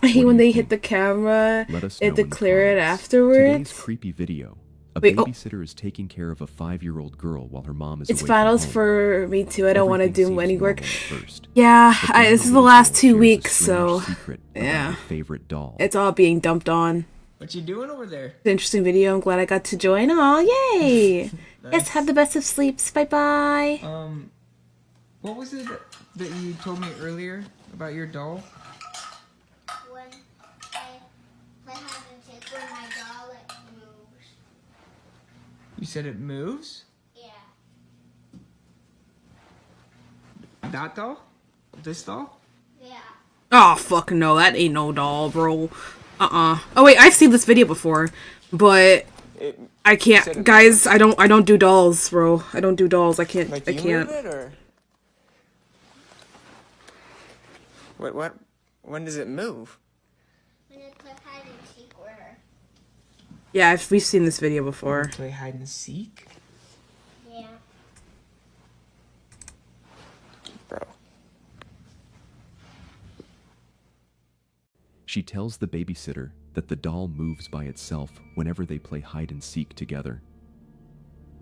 hate when they hit the camera and declare it afterwards. Today's creepy video. A Wait, babysitter is taking care of a 5-year-old girl while her mom is It's away finals from home. for me too. I don't want to Everything do any seems work. normal at first. Yeah, But then this is the the little last girl 2 shares a weeks, strange so secret about yeah, her favorite doll. it's all being dumped on. What you doing over there? It's an interesting video. I'm glad I got to join. Aw, yay! Nice. Yes, have the best of sleeps. Bye-bye. What was it that you told me earlier about your doll? When I play hide and seek with my doll, it moves. You said it moves? Yeah. That doll? This doll? Yeah. Oh, fuck no. That ain't no doll, bro. Oh, wait. I've seen this video before, but I can't. Guys, I don't do dolls, bro. I don't do dolls. I can't. Like I you can't. move it, or? What? When does it move? When I play hide and seek with her. Yeah, we've seen this video before. Play hide and seek? Yeah. Bro. She tells the babysitter that the doll moves by itself whenever they play hide and seek together.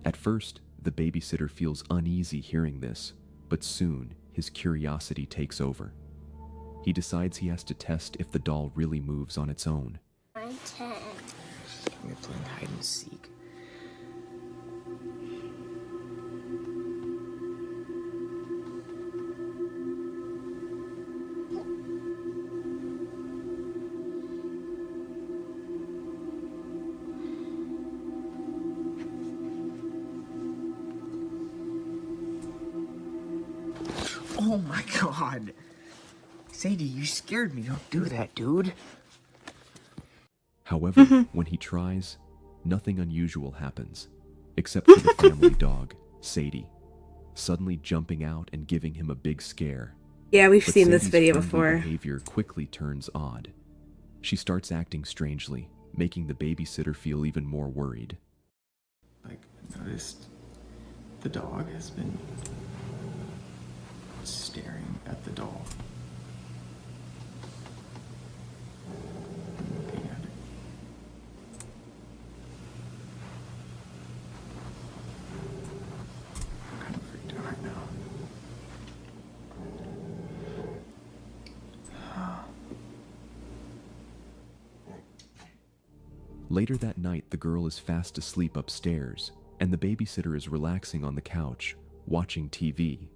At first, the babysitter feels uneasy hearing this, but soon his curiosity takes over. He decides he has to test if the doll really moves on its own. I'm 10. We're playing hide and seek. Oh my god. Sadie, you scared me. Don't do that, dude. However, when he tries, nothing unusual happens, except for the family dog, Sadie, suddenly jumping out and giving him a big scare. Yeah, we've But seen this Sadie's video friendly before. behavior quickly turns odd. She starts acting strangely, making the babysitter feel even more worried. Like, I noticed the dog has been staring at the doll. Looking at it. I'm kind of freaked out right now. Later that night, the girl is fast asleep upstairs, and the babysitter is relaxing on the couch, watching TV.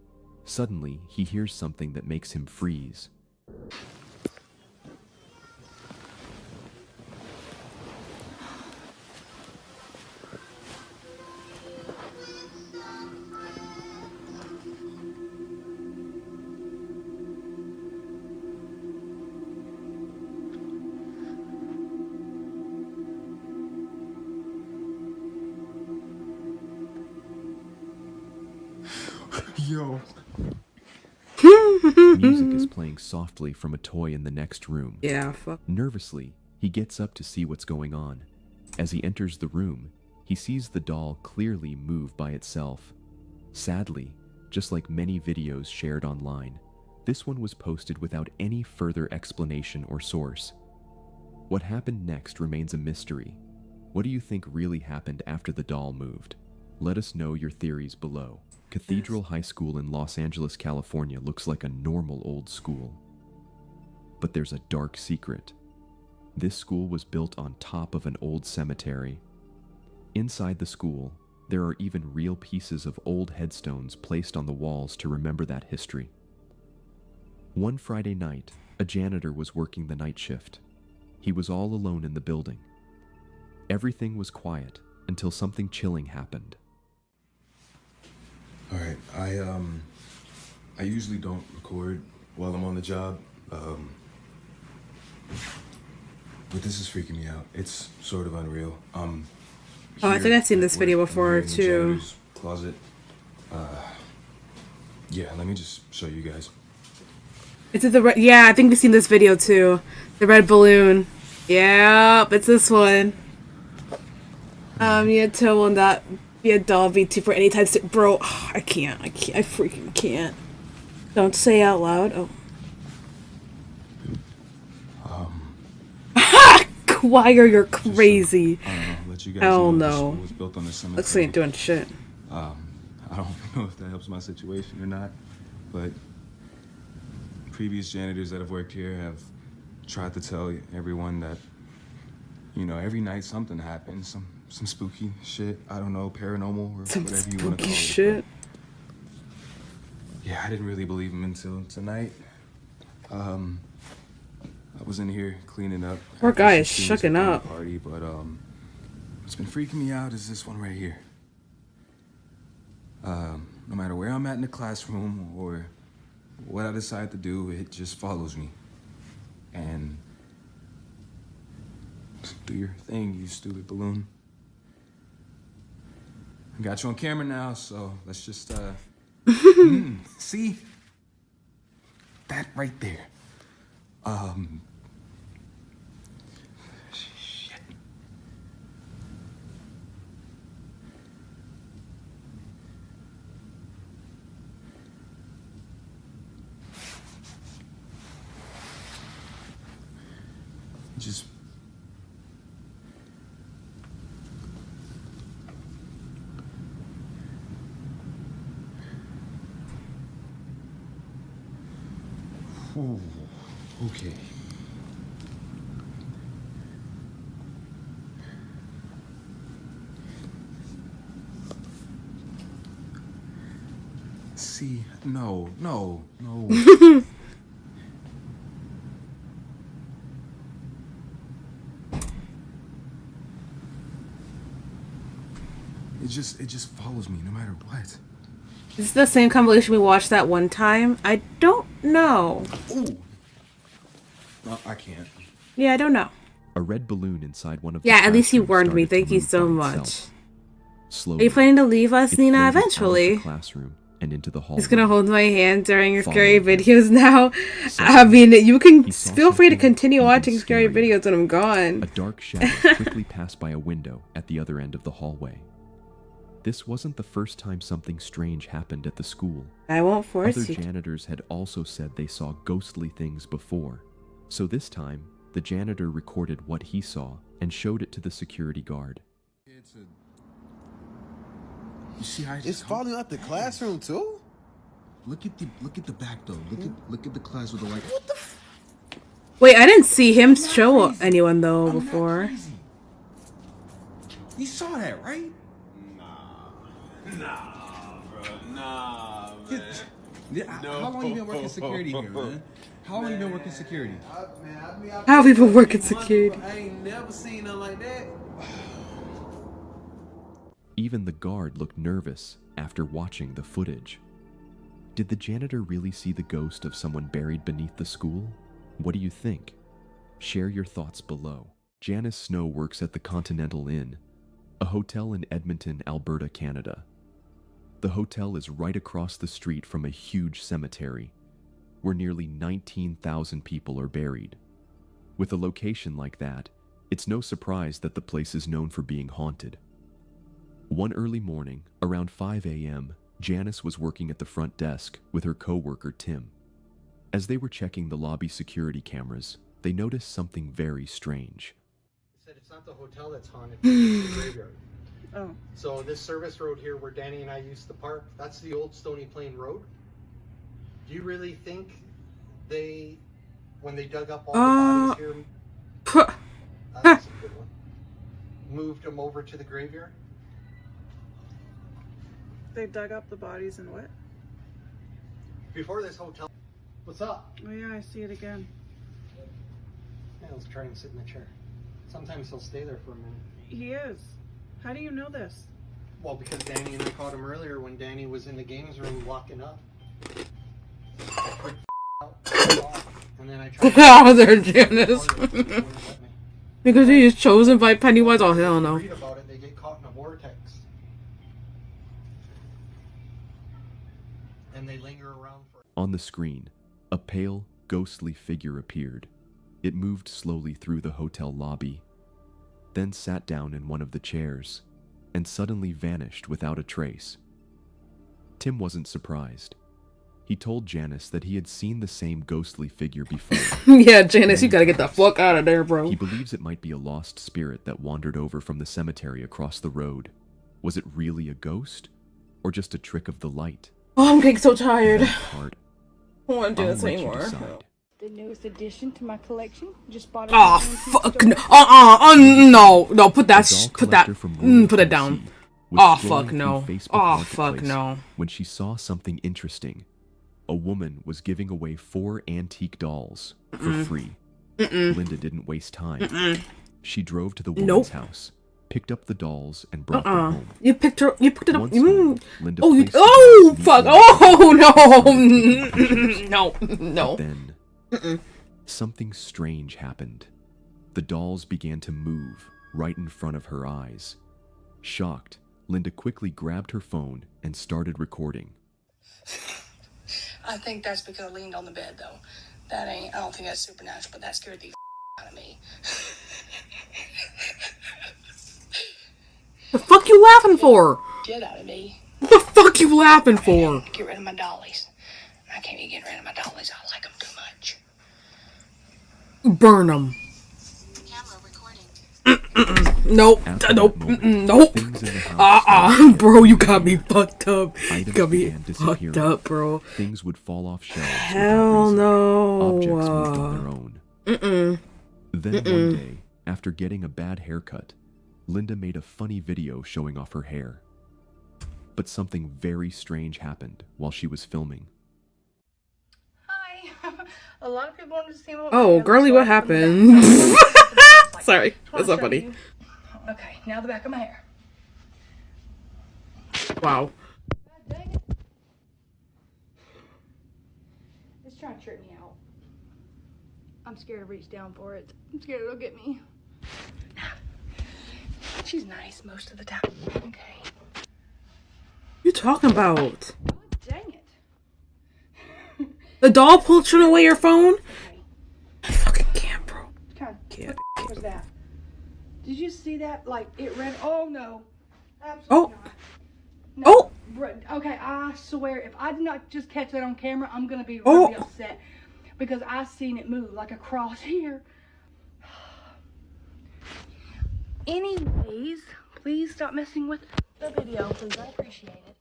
Suddenly, he hears something that makes him freeze. Yo. Music is playing softly from a toy in the next room. Yeah, fuck. Nervously, he gets up to see what's going on. As he enters the room, he sees the doll clearly move by itself. Sadly, just like many videos shared online, this one was posted without any further explanation or source. What happened next remains a mystery. What do you think really happened after the doll moved? Let us know your theories below. Cathedral High School in Los Angeles, California looks like a normal old school. But there's a dark secret. This school was built on top of an old cemetery. Inside the school, there are even real pieces of old headstones placed on the walls to remember that history. One Friday night, a janitor was working the night shift. He was all alone in the building. Everything was quiet until something chilling happened. All right, I usually don't record while I'm on the job, but this is freaking me out. It's sort of unreal. Oh, I think I've seen this video before too. Closet. Yeah, let me just show you guys. Is it the red? Yeah, I think we've seen this video too. The red balloon. Yep, it's this one. You will not be a doll VTuber anytime soon. Bro, I can't. I freaking can't. Don't say out loud. Oh. Choir, you're crazy. Let you guys Hell know the no. school was built on the cemetery. Looks like ain't doing shit. I don't know if that helps my situation or not, but previous janitors that have worked here have tried to tell everyone that You know, every night something happens, some spooky shit. I don't know, paranormal or Some whatever you want to spooky call shit. it. Yeah, I didn't really believe him until tonight. I was in here cleaning up. Poor after guy some is students shucking had thrown a up. Party, but what's been freaking me out is this one right here. No matter where I'm at in the classroom or what I decide to do, it just follows me. And do your thing, you stupid balloon. I got you on camera now, so let's just see that right there. Shit. Just ooh, okay. See, no. It just follows me no matter what. Is this the same compilation we watched that one time? I don't know. Ooh. No, I can't. Yeah, I don't know. A red balloon inside one of the Yeah, at least you classrooms warned me. started to Thank you move so by much. itself. Are Slowly, you planning to leave us, it Nina, floated out of the eventually? classroom and into the hallway. He's gonna hold my hand during your scary Following him. videos now. I Suddenly, mean, you can he saw feel free to something continue even watching scary scarier. videos when I'm gone. A dark shadow quickly passed by a window at the other end of the hallway. This wasn't the first time something strange happened at the school. I won't force Other you to. janitors had also said they saw ghostly things before. So this time, the janitor recorded what he saw and showed it to the security guard. You see how It's falling out the classroom too? Look at the back though. Look at the class with the light. What the Wait, I didn't see him show anyone though before. You saw that, right? Nah, bro. Nah, man. How long you been working security here, man? How long you been working security? How have people work at security? I ain't never seen nothing like that. Even the guard looked nervous after watching the footage. Did the janitor really see the ghost of someone buried beneath the school? What do you think? Share your thoughts below. Janice Snow works at the Continental Inn, a hotel in Edmonton, Alberta, Canada. The hotel is right across the street from a huge cemetery, where nearly 19,000 people are buried. With a location like that, it's no surprise that the place is known for being haunted. One early morning, around 5 a.m., Janice was working at the front desk with her co-worker Tim. As they were checking the lobby security cameras, they noticed something very strange. Said it's not the hotel that's haunted, it's the graveyard. Oh. So this service road here where Danny and I used to park, that's the old Stony Plain Road. Do you really think they, when they dug up all the bodies here, that's a good one, moved them over to the graveyard? They dug up the bodies and what? Before this hotel. What's up? Oh yeah, I see it again. Yeah, let's try and sit in the chair. Sometimes he'll stay there for a minute. He is. How do you know this? Well, because Danny and I caught him earlier when Danny was in the games room locking up. I freaked out, and then I tried Get out of there, Janice. Because he is chosen by Pennywise? Oh, hell no. Read about it, they get caught in a vortex. And they linger around for... On the screen, a pale, ghostly figure appeared. It moved slowly through the hotel lobby, then sat down in one of the chairs, and suddenly vanished without a trace. Tim wasn't surprised. He told Janice that he had seen the same ghostly figure before. Yeah, Janice, you gotta get the fuck out of there, bro. He believes it might be a lost spirit that wandered over from the cemetery across the road. Was it really a ghost? Or just a trick of the light? Oh, I'm getting so tired. That part, I don't want to do I'll this let you anymore. decide. The newest addition to my collection. Just bought it. Oh fuck no! No! Put that put it down. Oh fuck no! Oh fuck no! When she saw something interesting, a woman was giving away 4 antique dolls for free. Linda didn't waste time. She drove to the woman's house, picked up the dolls, and brought them home. You picked it up. Once home, Linda Oh, placed the oh dolls fuck! neatly in Oh no! Then something strange happened. The dolls began to move right in front of her eyes. Shocked, Linda quickly grabbed her phone and started recording. I think that's because I leaned on the bed, though. I don't think that's supernatural, but that scared the out of me. The fuck you laughing for? Shit out of me. What the fuck you laughing for? Get rid of my dollies. I can't even get rid of my dollies. I like them too much. Burn them. Nope. Nope. Bro, you got me fucked up. You got me fucked up, bro. Things would fall off shelves. Hell no. Objects moved on their own. Then one day, after getting a bad haircut, Linda made a funny video showing off her hair. But something very strange happened while she was filming. Hi. A lot of people wanted to see what Oh, girly, what happened? Sorry, that's so funny. Okay, now the back of my hair. Wow. God dang it. It's trying to trip me out. I'm scared to reach down for it. I'm scared it'll get me. She's nice most of the time. Okay. You talking about? God dang it. The doll pulled away your phone? I fucking can't, bro. What was that? Did you see that? Like, it ran. Oh, no. Absolutely Oh. not. Oh. Okay, I swear, if I did not just catch that on camera, I'm going to be really upset. Because I seen it move, like across here. Anyways, please stop messing with the video, please. I appreciate it.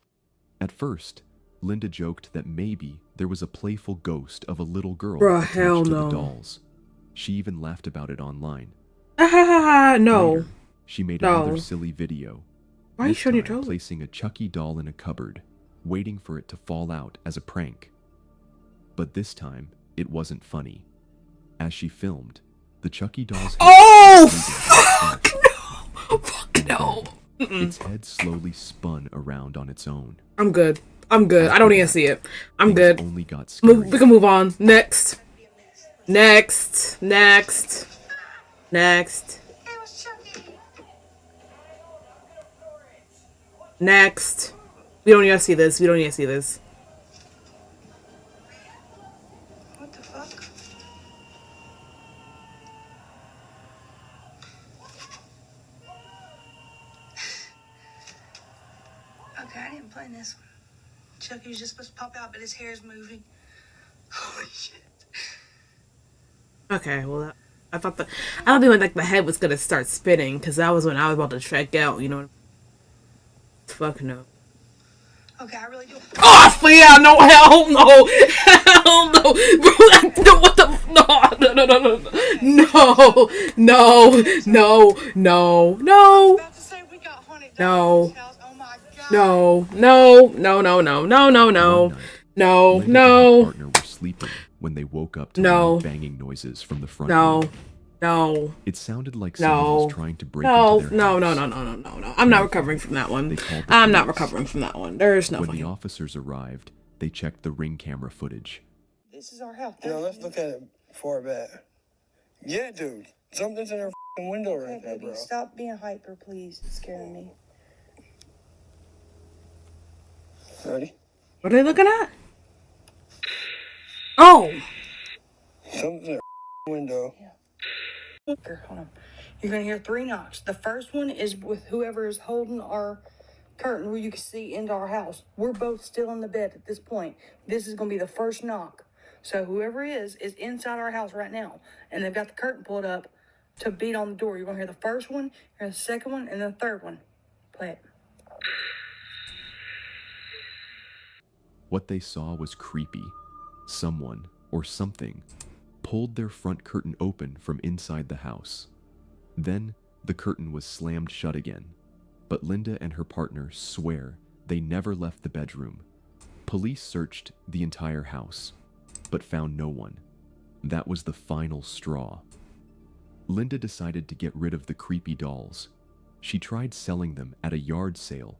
At first, Linda joked that maybe there was a playful ghost of a little girl Bruh, attached hell to no. the dolls. She even laughed about it online. No. Later, she made another silly video. Why are you this showing your time toes? placing a Chucky doll in a cupboard, waiting for it to fall out as a prank. But this time, it wasn't funny. As she filmed, the Chucky doll's head fuck no! Fuck no! Its head slowly spun around on its own. I'm good. I don't need to see it. I'm good. Only got We can move on. Next. Next. We don't need to see this. What the fuck? Okay, I didn't plan this one. Chucky was just supposed to pop out, but his hair's moving. Holy shit. Okay, well, I don't think like the head was gonna start spinning, because that was when I was about to check out, you know. Fuck no. Okay, I really do. Oh, yeah, no, hell no! Hell no! Bro, no, what the? Linda and her partner were sleeping when they woke up to loud banging noises from the front room. No. It sounded like someone was trying to break into their house. No. I'm not recovering from that one. There's no When way. the officers arrived, they checked the Ring camera footage. This is our house. Let's look at it before bed. Yeah, dude. Something's in her window right there, bro. Stop being hyper, please. It's scaring me. Ready? What are they looking at? Oh! Something's in her window. Hold on. You're gonna hear 3 knocks. The first one is with whoever is holding our curtain where you can see into our house. We're both still in the bed at this point. This is gonna be the first knock. So whoever is inside our house right now, and they've got the curtain pulled up to beat on the door. You're gonna hear the first one, hear the second one, and the third one. Play it. What they saw was creepy. Someone, or something, pulled their front curtain open from inside the house. Then the curtain was slammed shut again, but Linda and her partner swear they never left the bedroom. Police searched the entire house, but found no one. That was the final straw. Linda decided to get rid of the creepy dolls. She tried selling them at a yard sale,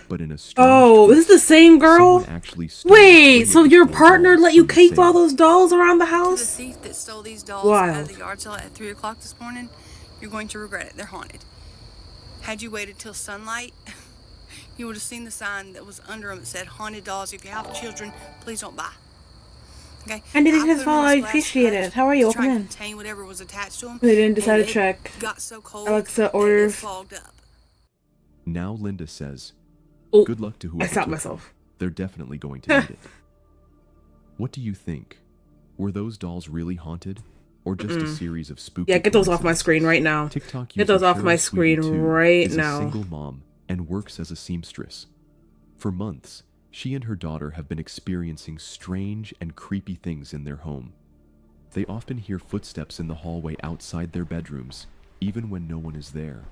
but in a Oh, this is the same girl? someone actually stole Wait, 3 so your additional partner dolls let you from the keep all sale. those dolls around the The house? thief that stole these dolls out Wild. of the yard sale at 3 o'clock this morning, you're going to regret it. They're haunted. Had you waited till sunlight, you would have seen the sign that was under them that said, "Haunted dolls. If you have children, please don't buy." Okay. And did I it put as 'em well? in I this glass appreciate hutch it. How are you? to try Welcome and in. contain whatever was attached to them. They didn't decide and to check. It got so cold Alexa, that order. it fogged up. Now Linda says, Oh, good luck to I whoever stopped took myself. them. They're definitely going to need it. What do you think? Were those dolls really haunted? Or just a series of spooky Yeah, get those off my coincidences? screen right now. TikTok Get those user off my Cheryl screen Sweetie 2 right is now. a single mom and works as a seamstress. For months, she and her daughter have been experiencing strange and creepy things in their home. They often hear footsteps in the hallway outside their bedrooms, even when no one is there.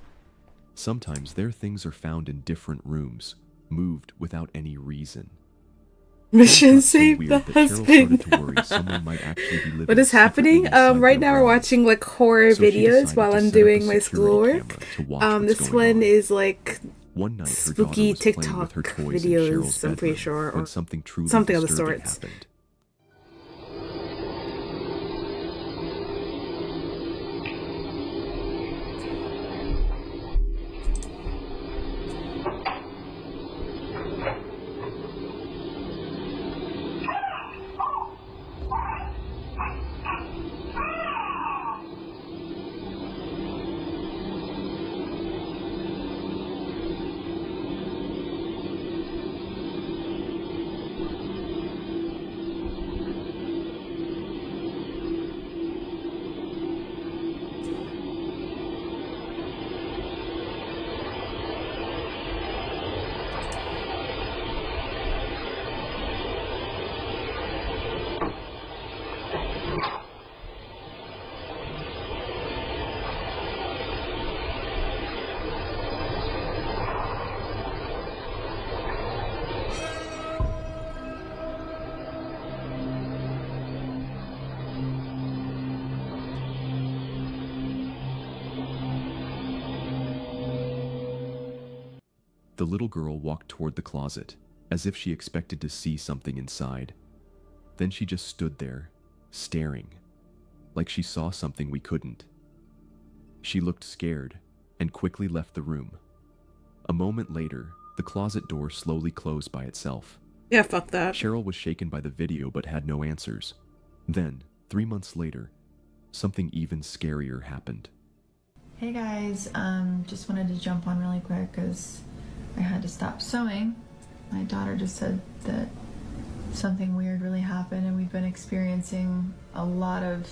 Sometimes their things are found in different rooms, moved without any reason. Mission Things got so save weird the that Cheryl husband. started to worry someone might actually be living What is secretly happening? inside Right their now we're walls. watching like horror So she videos decided while to I'm set up a doing my security schoolwork. camera to watch what's This going one on. is like One night, her daughter spooky was playing TikTok with her toys in Cheryl's videos, I'm pretty bedroom sure, when or something truly something of the disturbing sorts. happened. The little girl walked toward the closet, as if she expected to see something inside. Then she just stood there, staring, like she saw something we couldn't. She looked scared, and quickly left the room. A moment later, the closet door slowly closed by itself. Yeah, fuck that. Cheryl was shaken by the video but had no answers. Then, 3 months later, something even scarier happened. Hey guys, just wanted to jump on really quick because I had to stop sewing. My daughter just said that something weird really happened and we've been experiencing a lot of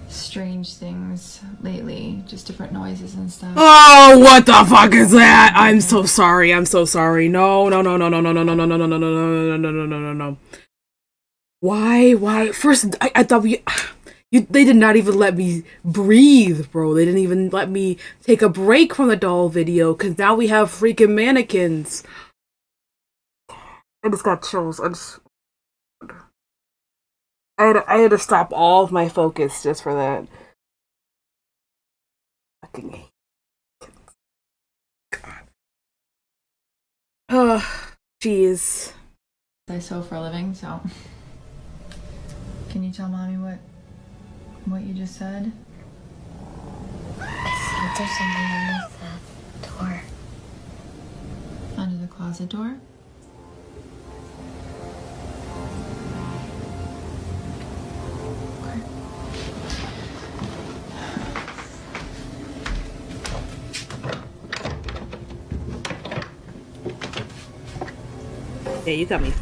strange things lately, just different noises and stuff. Oh, what the fuck is that? I'm so sorry. I'm so sorry. No, no, no, no, no, no, no, no, no, no, no, no, no, no, no, no, no, no, no. Why? First, I thought they did not even let me breathe, bro. They didn't even let me take a break from the doll video, because now we have freaking mannequins. I just got chills. I had to stop all of my focus just for that. Fucking hate. God. Jeez. I sew for a living, so can you tell mommy what you just said? I said there's something underneath the door. Under the closet door? Yeah, you got me.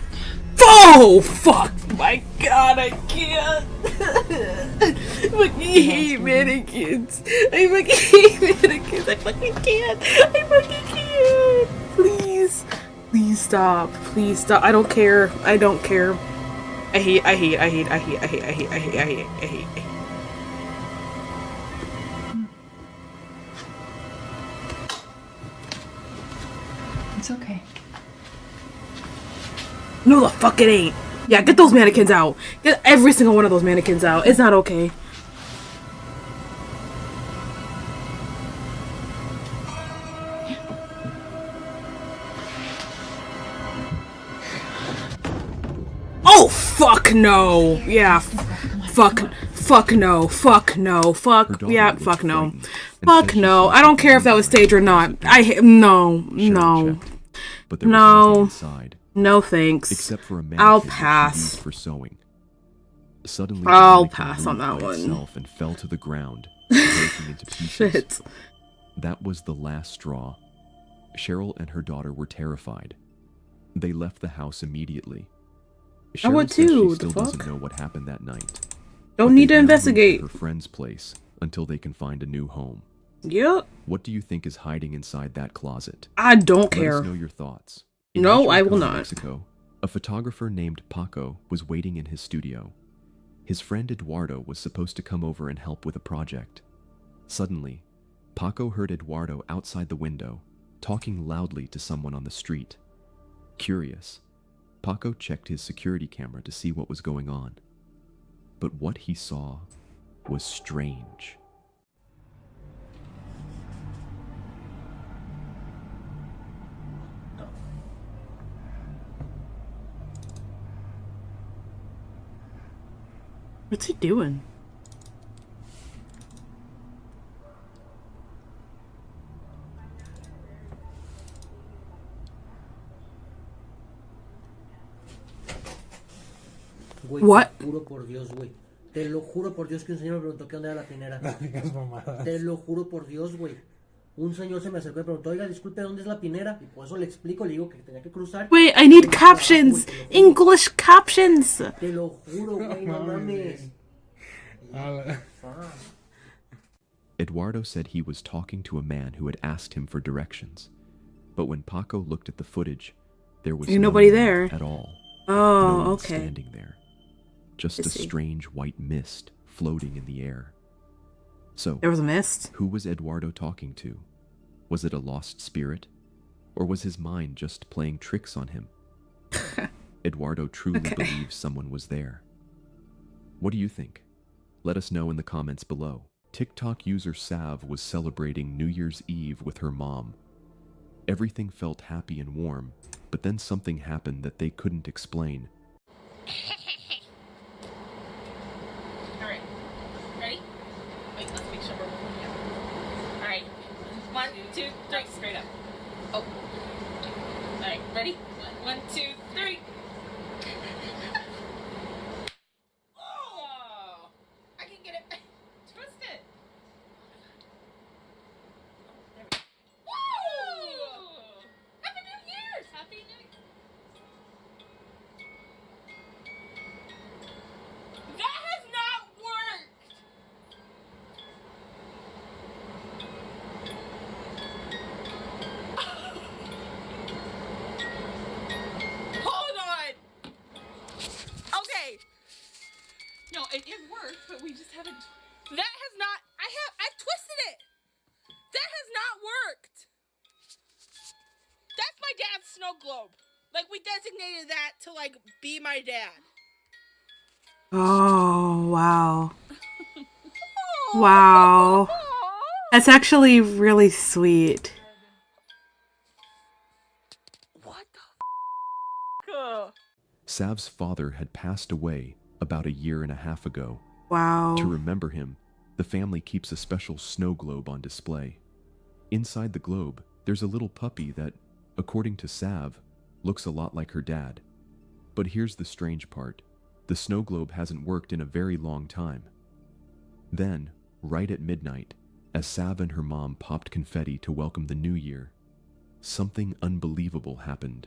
Oh, fuck! My god, I can't! I fucking hate mannequins! I fucking hate mannequins! I fucking can't! I fucking can't! Please! Please stop. Please stop. I don't care. I don't care. I hate. It's okay. No, the fuck it ain't. Yeah, get those mannequins out. Get every single one of those mannequins out. It's not okay. Oh, fuck no. Yeah. Fuck no. Fuck no. Fuck. Yeah, fuck no. Fuck no. I don't care if that was staged or not. No. But there was nothing inside. No thanks. Except for a I'll mannequin that she pass. used for sewing. Suddenly, I'll the pass mannequin on moved that by one. itself and fell to the ground, breaking into pieces. Shit. That was the last straw. Cheryl and her daughter were terrified. They left the house immediately. I would Cheryl says too, she still the fuck? doesn't know what happened that night. Don't but need to they've now moved investigate. her friend's place until they can find a new home. Yep. What do you think is hiding inside that closet? I don't Let care. us know your thoughts. In No, I will Michoacán, not. Mexico, a photographer named Paco was waiting in his studio. His friend Eduardo was supposed to come over and help with a project. Suddenly, Paco heard Eduardo outside the window, talking loudly to someone on the street. Curious, Paco checked his security camera to see what was going on. But what he saw was strange. What's he doing? Güey, What? Te juro por Dios, güey. Te lo juro por Dios que un señor me preguntó qué onda era la pinera. No digas mamadas. Te lo juro por Dios, güey. Un señor se me acercó y preguntó, oiga, disculpe, ¿dónde es la pinera? Y por eso le explico, le digo que tenía que cruzar. Wait, I need captions. English captions. Te lo juro, güey, no mames. Eduardo said he was talking to a man who had asked him for directions. But when Paco looked at the footage, there was Ain't nobody no man there. at all. Oh, No one okay. standing there. Just I a see. strange white mist floating in the air. So, There was a mist? who was Eduardo talking to? Was it a lost spirit? Or was his mind just playing tricks on him? Eduardo truly believes someone was there. What do you think? Let us know in the comments below. TikTok user Sav was celebrating New Year's Eve with her mom. Everything felt happy and warm, but then something happened that they couldn't explain. Alright. Ready? Wait, let's make sure we're moving here. Alright. 1, 2, 3, straight up. Oh. Alright, ready? 1, 2, 3. Oh! I can get it. Twist it. Woo! Happy New Year's! Happy New Year! That has not worked! Hold on! Okay. No, it worked, but we just haven't. That has not. I've twisted it! That has not worked! That's my dad's snow globe. Like, we designated that to, like, be my dad. Oh, wow. Wow. That's actually really sweet. Sav's father had passed away about 1.5 years ago. Wow. To remember him, the family keeps a special snow globe on display. Inside the globe, there's a little puppy that, according to Sav, looks a lot like her dad. But here's the strange part. The snow globe hasn't worked in a very long time. Then, right at midnight, as Sav and her mom popped confetti to welcome the new year, something unbelievable happened.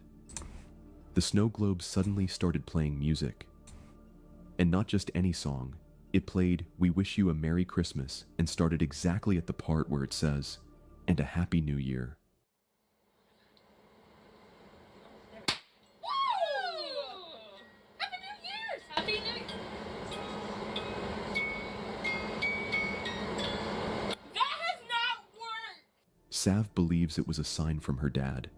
The snow globe suddenly started playing music. And not just any song. It played "We Wish You a Merry Christmas" and started exactly at the part where it says, "And a Happy New Year." Happy New Year's! Sav believes it was a sign from her dad,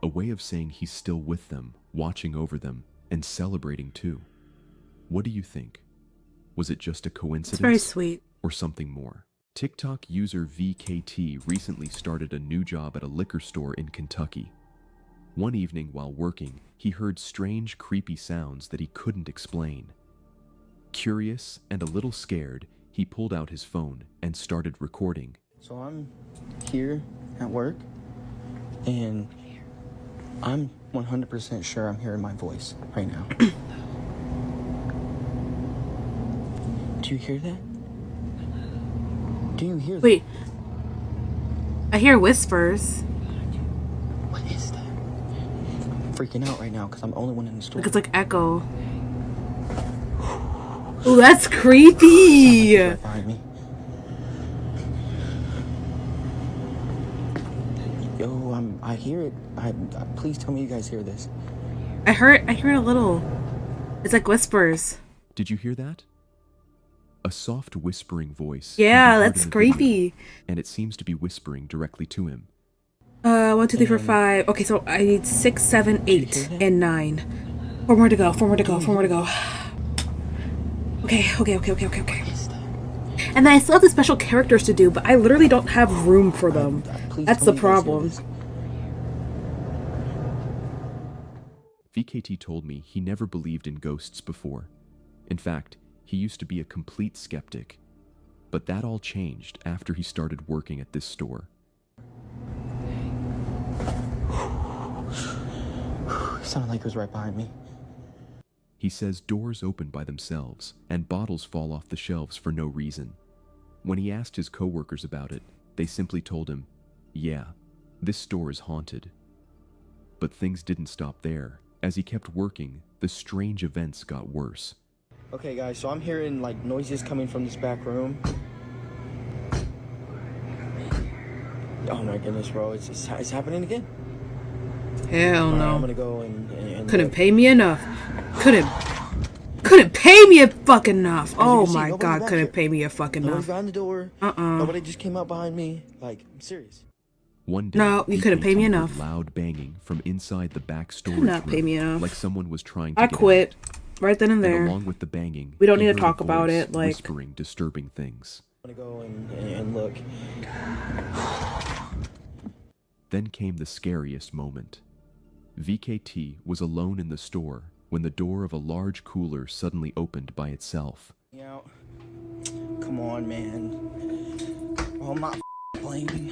a way of saying he's still with them, watching over them, and celebrating too. What do you think? Was it just a coincidence? It's very sweet. Or something more? TikTok user VKT recently started a new job at a liquor store in Kentucky. One evening while working, he heard strange, creepy sounds that he couldn't explain. Curious and a little scared, he pulled out his phone and started recording. So I'm here at work, and I'm 100% sure I'm hearing my voice right now. Do you hear that? Do you hear that? Wait. I hear whispers. What is that? I'm freaking out right now because I'm the only one in the store. Like it's like echo. Oh, that's creepy. Right behind me. Yo, I hear it. Please tell me you guys hear this. I heard a little. It's like whispers. Did you hear that? A soft whispering voice. Yeah, can be heard that's in the creepy. video, and it seems to be whispering directly to him. 1, 2, 3, 4, 5. Okay, so I need 6, 7, 8, and 9. 4 more to go. 4 more to go. 4 more to go. Okay. And then I still have the special characters to do, but I literally don't have room for them. That's the problem. VKT told me he never believed in ghosts before. In fact, he used to be a complete skeptic. But that all changed after he started working at this store. It sounded like it was right behind me. He says doors open by themselves and bottles fall off the shelves for no reason. When he asked his coworkers about it, they simply told him, yeah, this store is haunted. But things didn't stop there. As he kept working, the strange events got worse. Okay, guys, so I'm hearing like noises coming from this back room. Oh my goodness, bro, it's happening again. Hell no. I'm gonna go and couldn't pay me enough. Couldn't pay me a fucking enough. Oh my god, couldn't pay me a fucking Nobody enough. found the door. Nobody just came out behind me. Like, I'm serious. One day, No, you couldn't pay me VKT enough. heard loud banging from inside the back storage Could not pay room, me enough. like someone was trying to I get quit. out. Right then and there. And along with the banging, We don't he need to heard a talk about voice it, like- whispering disturbing things. I'm gonna go and look. Then came the scariest moment. VKT was alone in the store when the door of a large cooler suddenly opened by itself. Yeah. Come on, man. Oh, I'm not playing.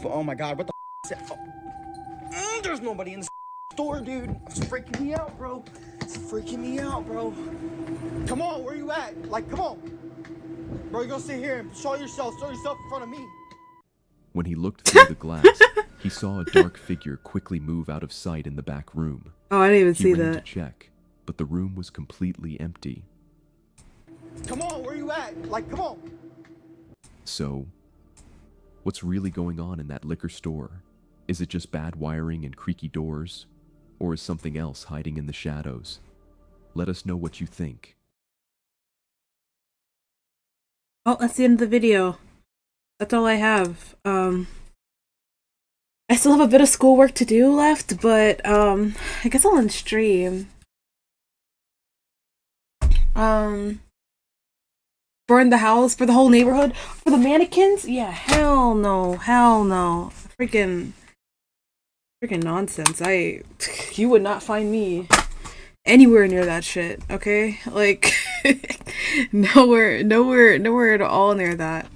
Oh my god, what the is that? Oh. There's nobody in the store, dude. It's freaking me out, bro. It's freaking me out, bro. Come on, where you at? Like, come on. Bro, you gonna sit here and show yourself in front of me. When he looked through the glass, he saw a dark figure quickly move out of sight in the back room. Oh, I didn't even He see ran that. to check, but the room was completely empty. Come on, where you at? Like, come on. So, what's really going on in that liquor store? Is it just bad wiring and creaky doors? Or is something else hiding in the shadows? Let us know what you think. Oh, that's the end of the video. That's all I have. I still have a bit of schoolwork to do left, but I guess I'll end stream. Burn the house for the whole neighborhood for the mannequins? Yeah, hell no, freaking nonsense. You would not find me anywhere near that shit. Okay, like nowhere at all near that.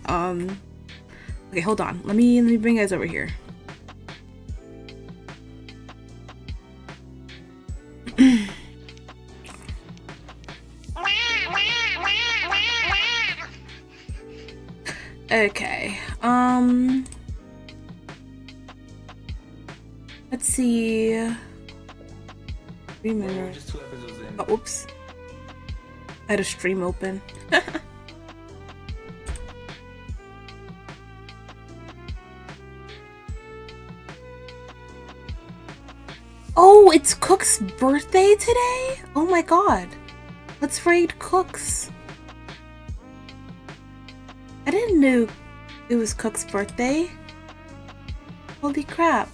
Okay, hold on. Let me bring you guys over here. Okay. Let's see. 3 minutes. Oh, oops. I had a stream open. Oh, it's Cook's birthday today? Oh my god. Let's raid Cook's. I didn't know It was Cook's birthday? Holy crap.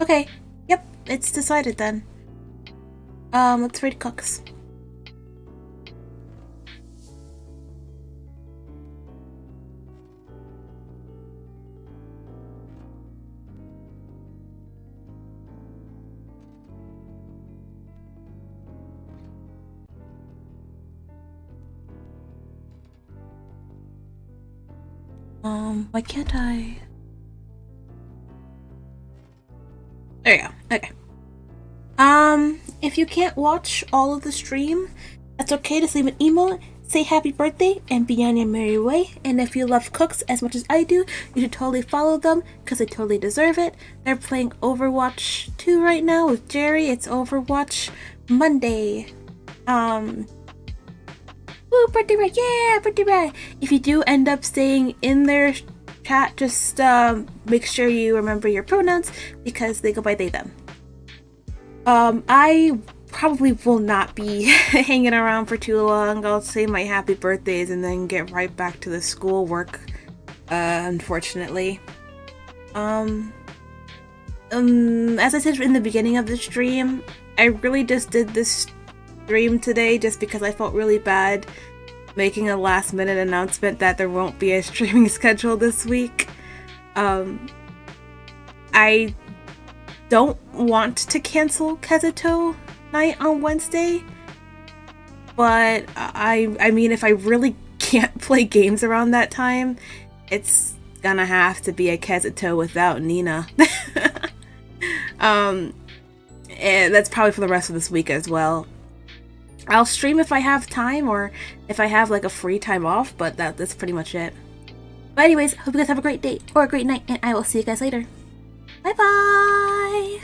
Okay, yep, it's decided then. Let's read Cook's. Why can't I? There you go, okay. If you can't watch all of the stream, that's okay. Just leave an email, say happy birthday, and be on your merry way. And if you love Cooks as much as I do, you should totally follow them, because they totally deserve it. They're playing Overwatch 2 right now with Jerry. It's Overwatch Monday. Woo, birthday rat, yeah, birthday rat. If you do end up staying in their chat, just make sure you remember your pronouns, because they go by they, them. I probably will not be hanging around for too long. I'll say my happy birthdays and then get right back to the schoolwork, unfortunately. As I said in the beginning of the stream, I really just did this stream today just because I felt really bad making a last minute announcement that there won't be a streaming schedule this week. I don't want to cancel Kazuto night on Wednesday, but I mean, if I really can't play games around that time, it's gonna have to be a Kazuto without Nina. And that's probably for the rest of this week as well. I'll stream if I have time, or if I have like a free time off, but that's pretty much it. But anyways, hope you guys have a great day or a great night, and I will see you guys later. Bye bye!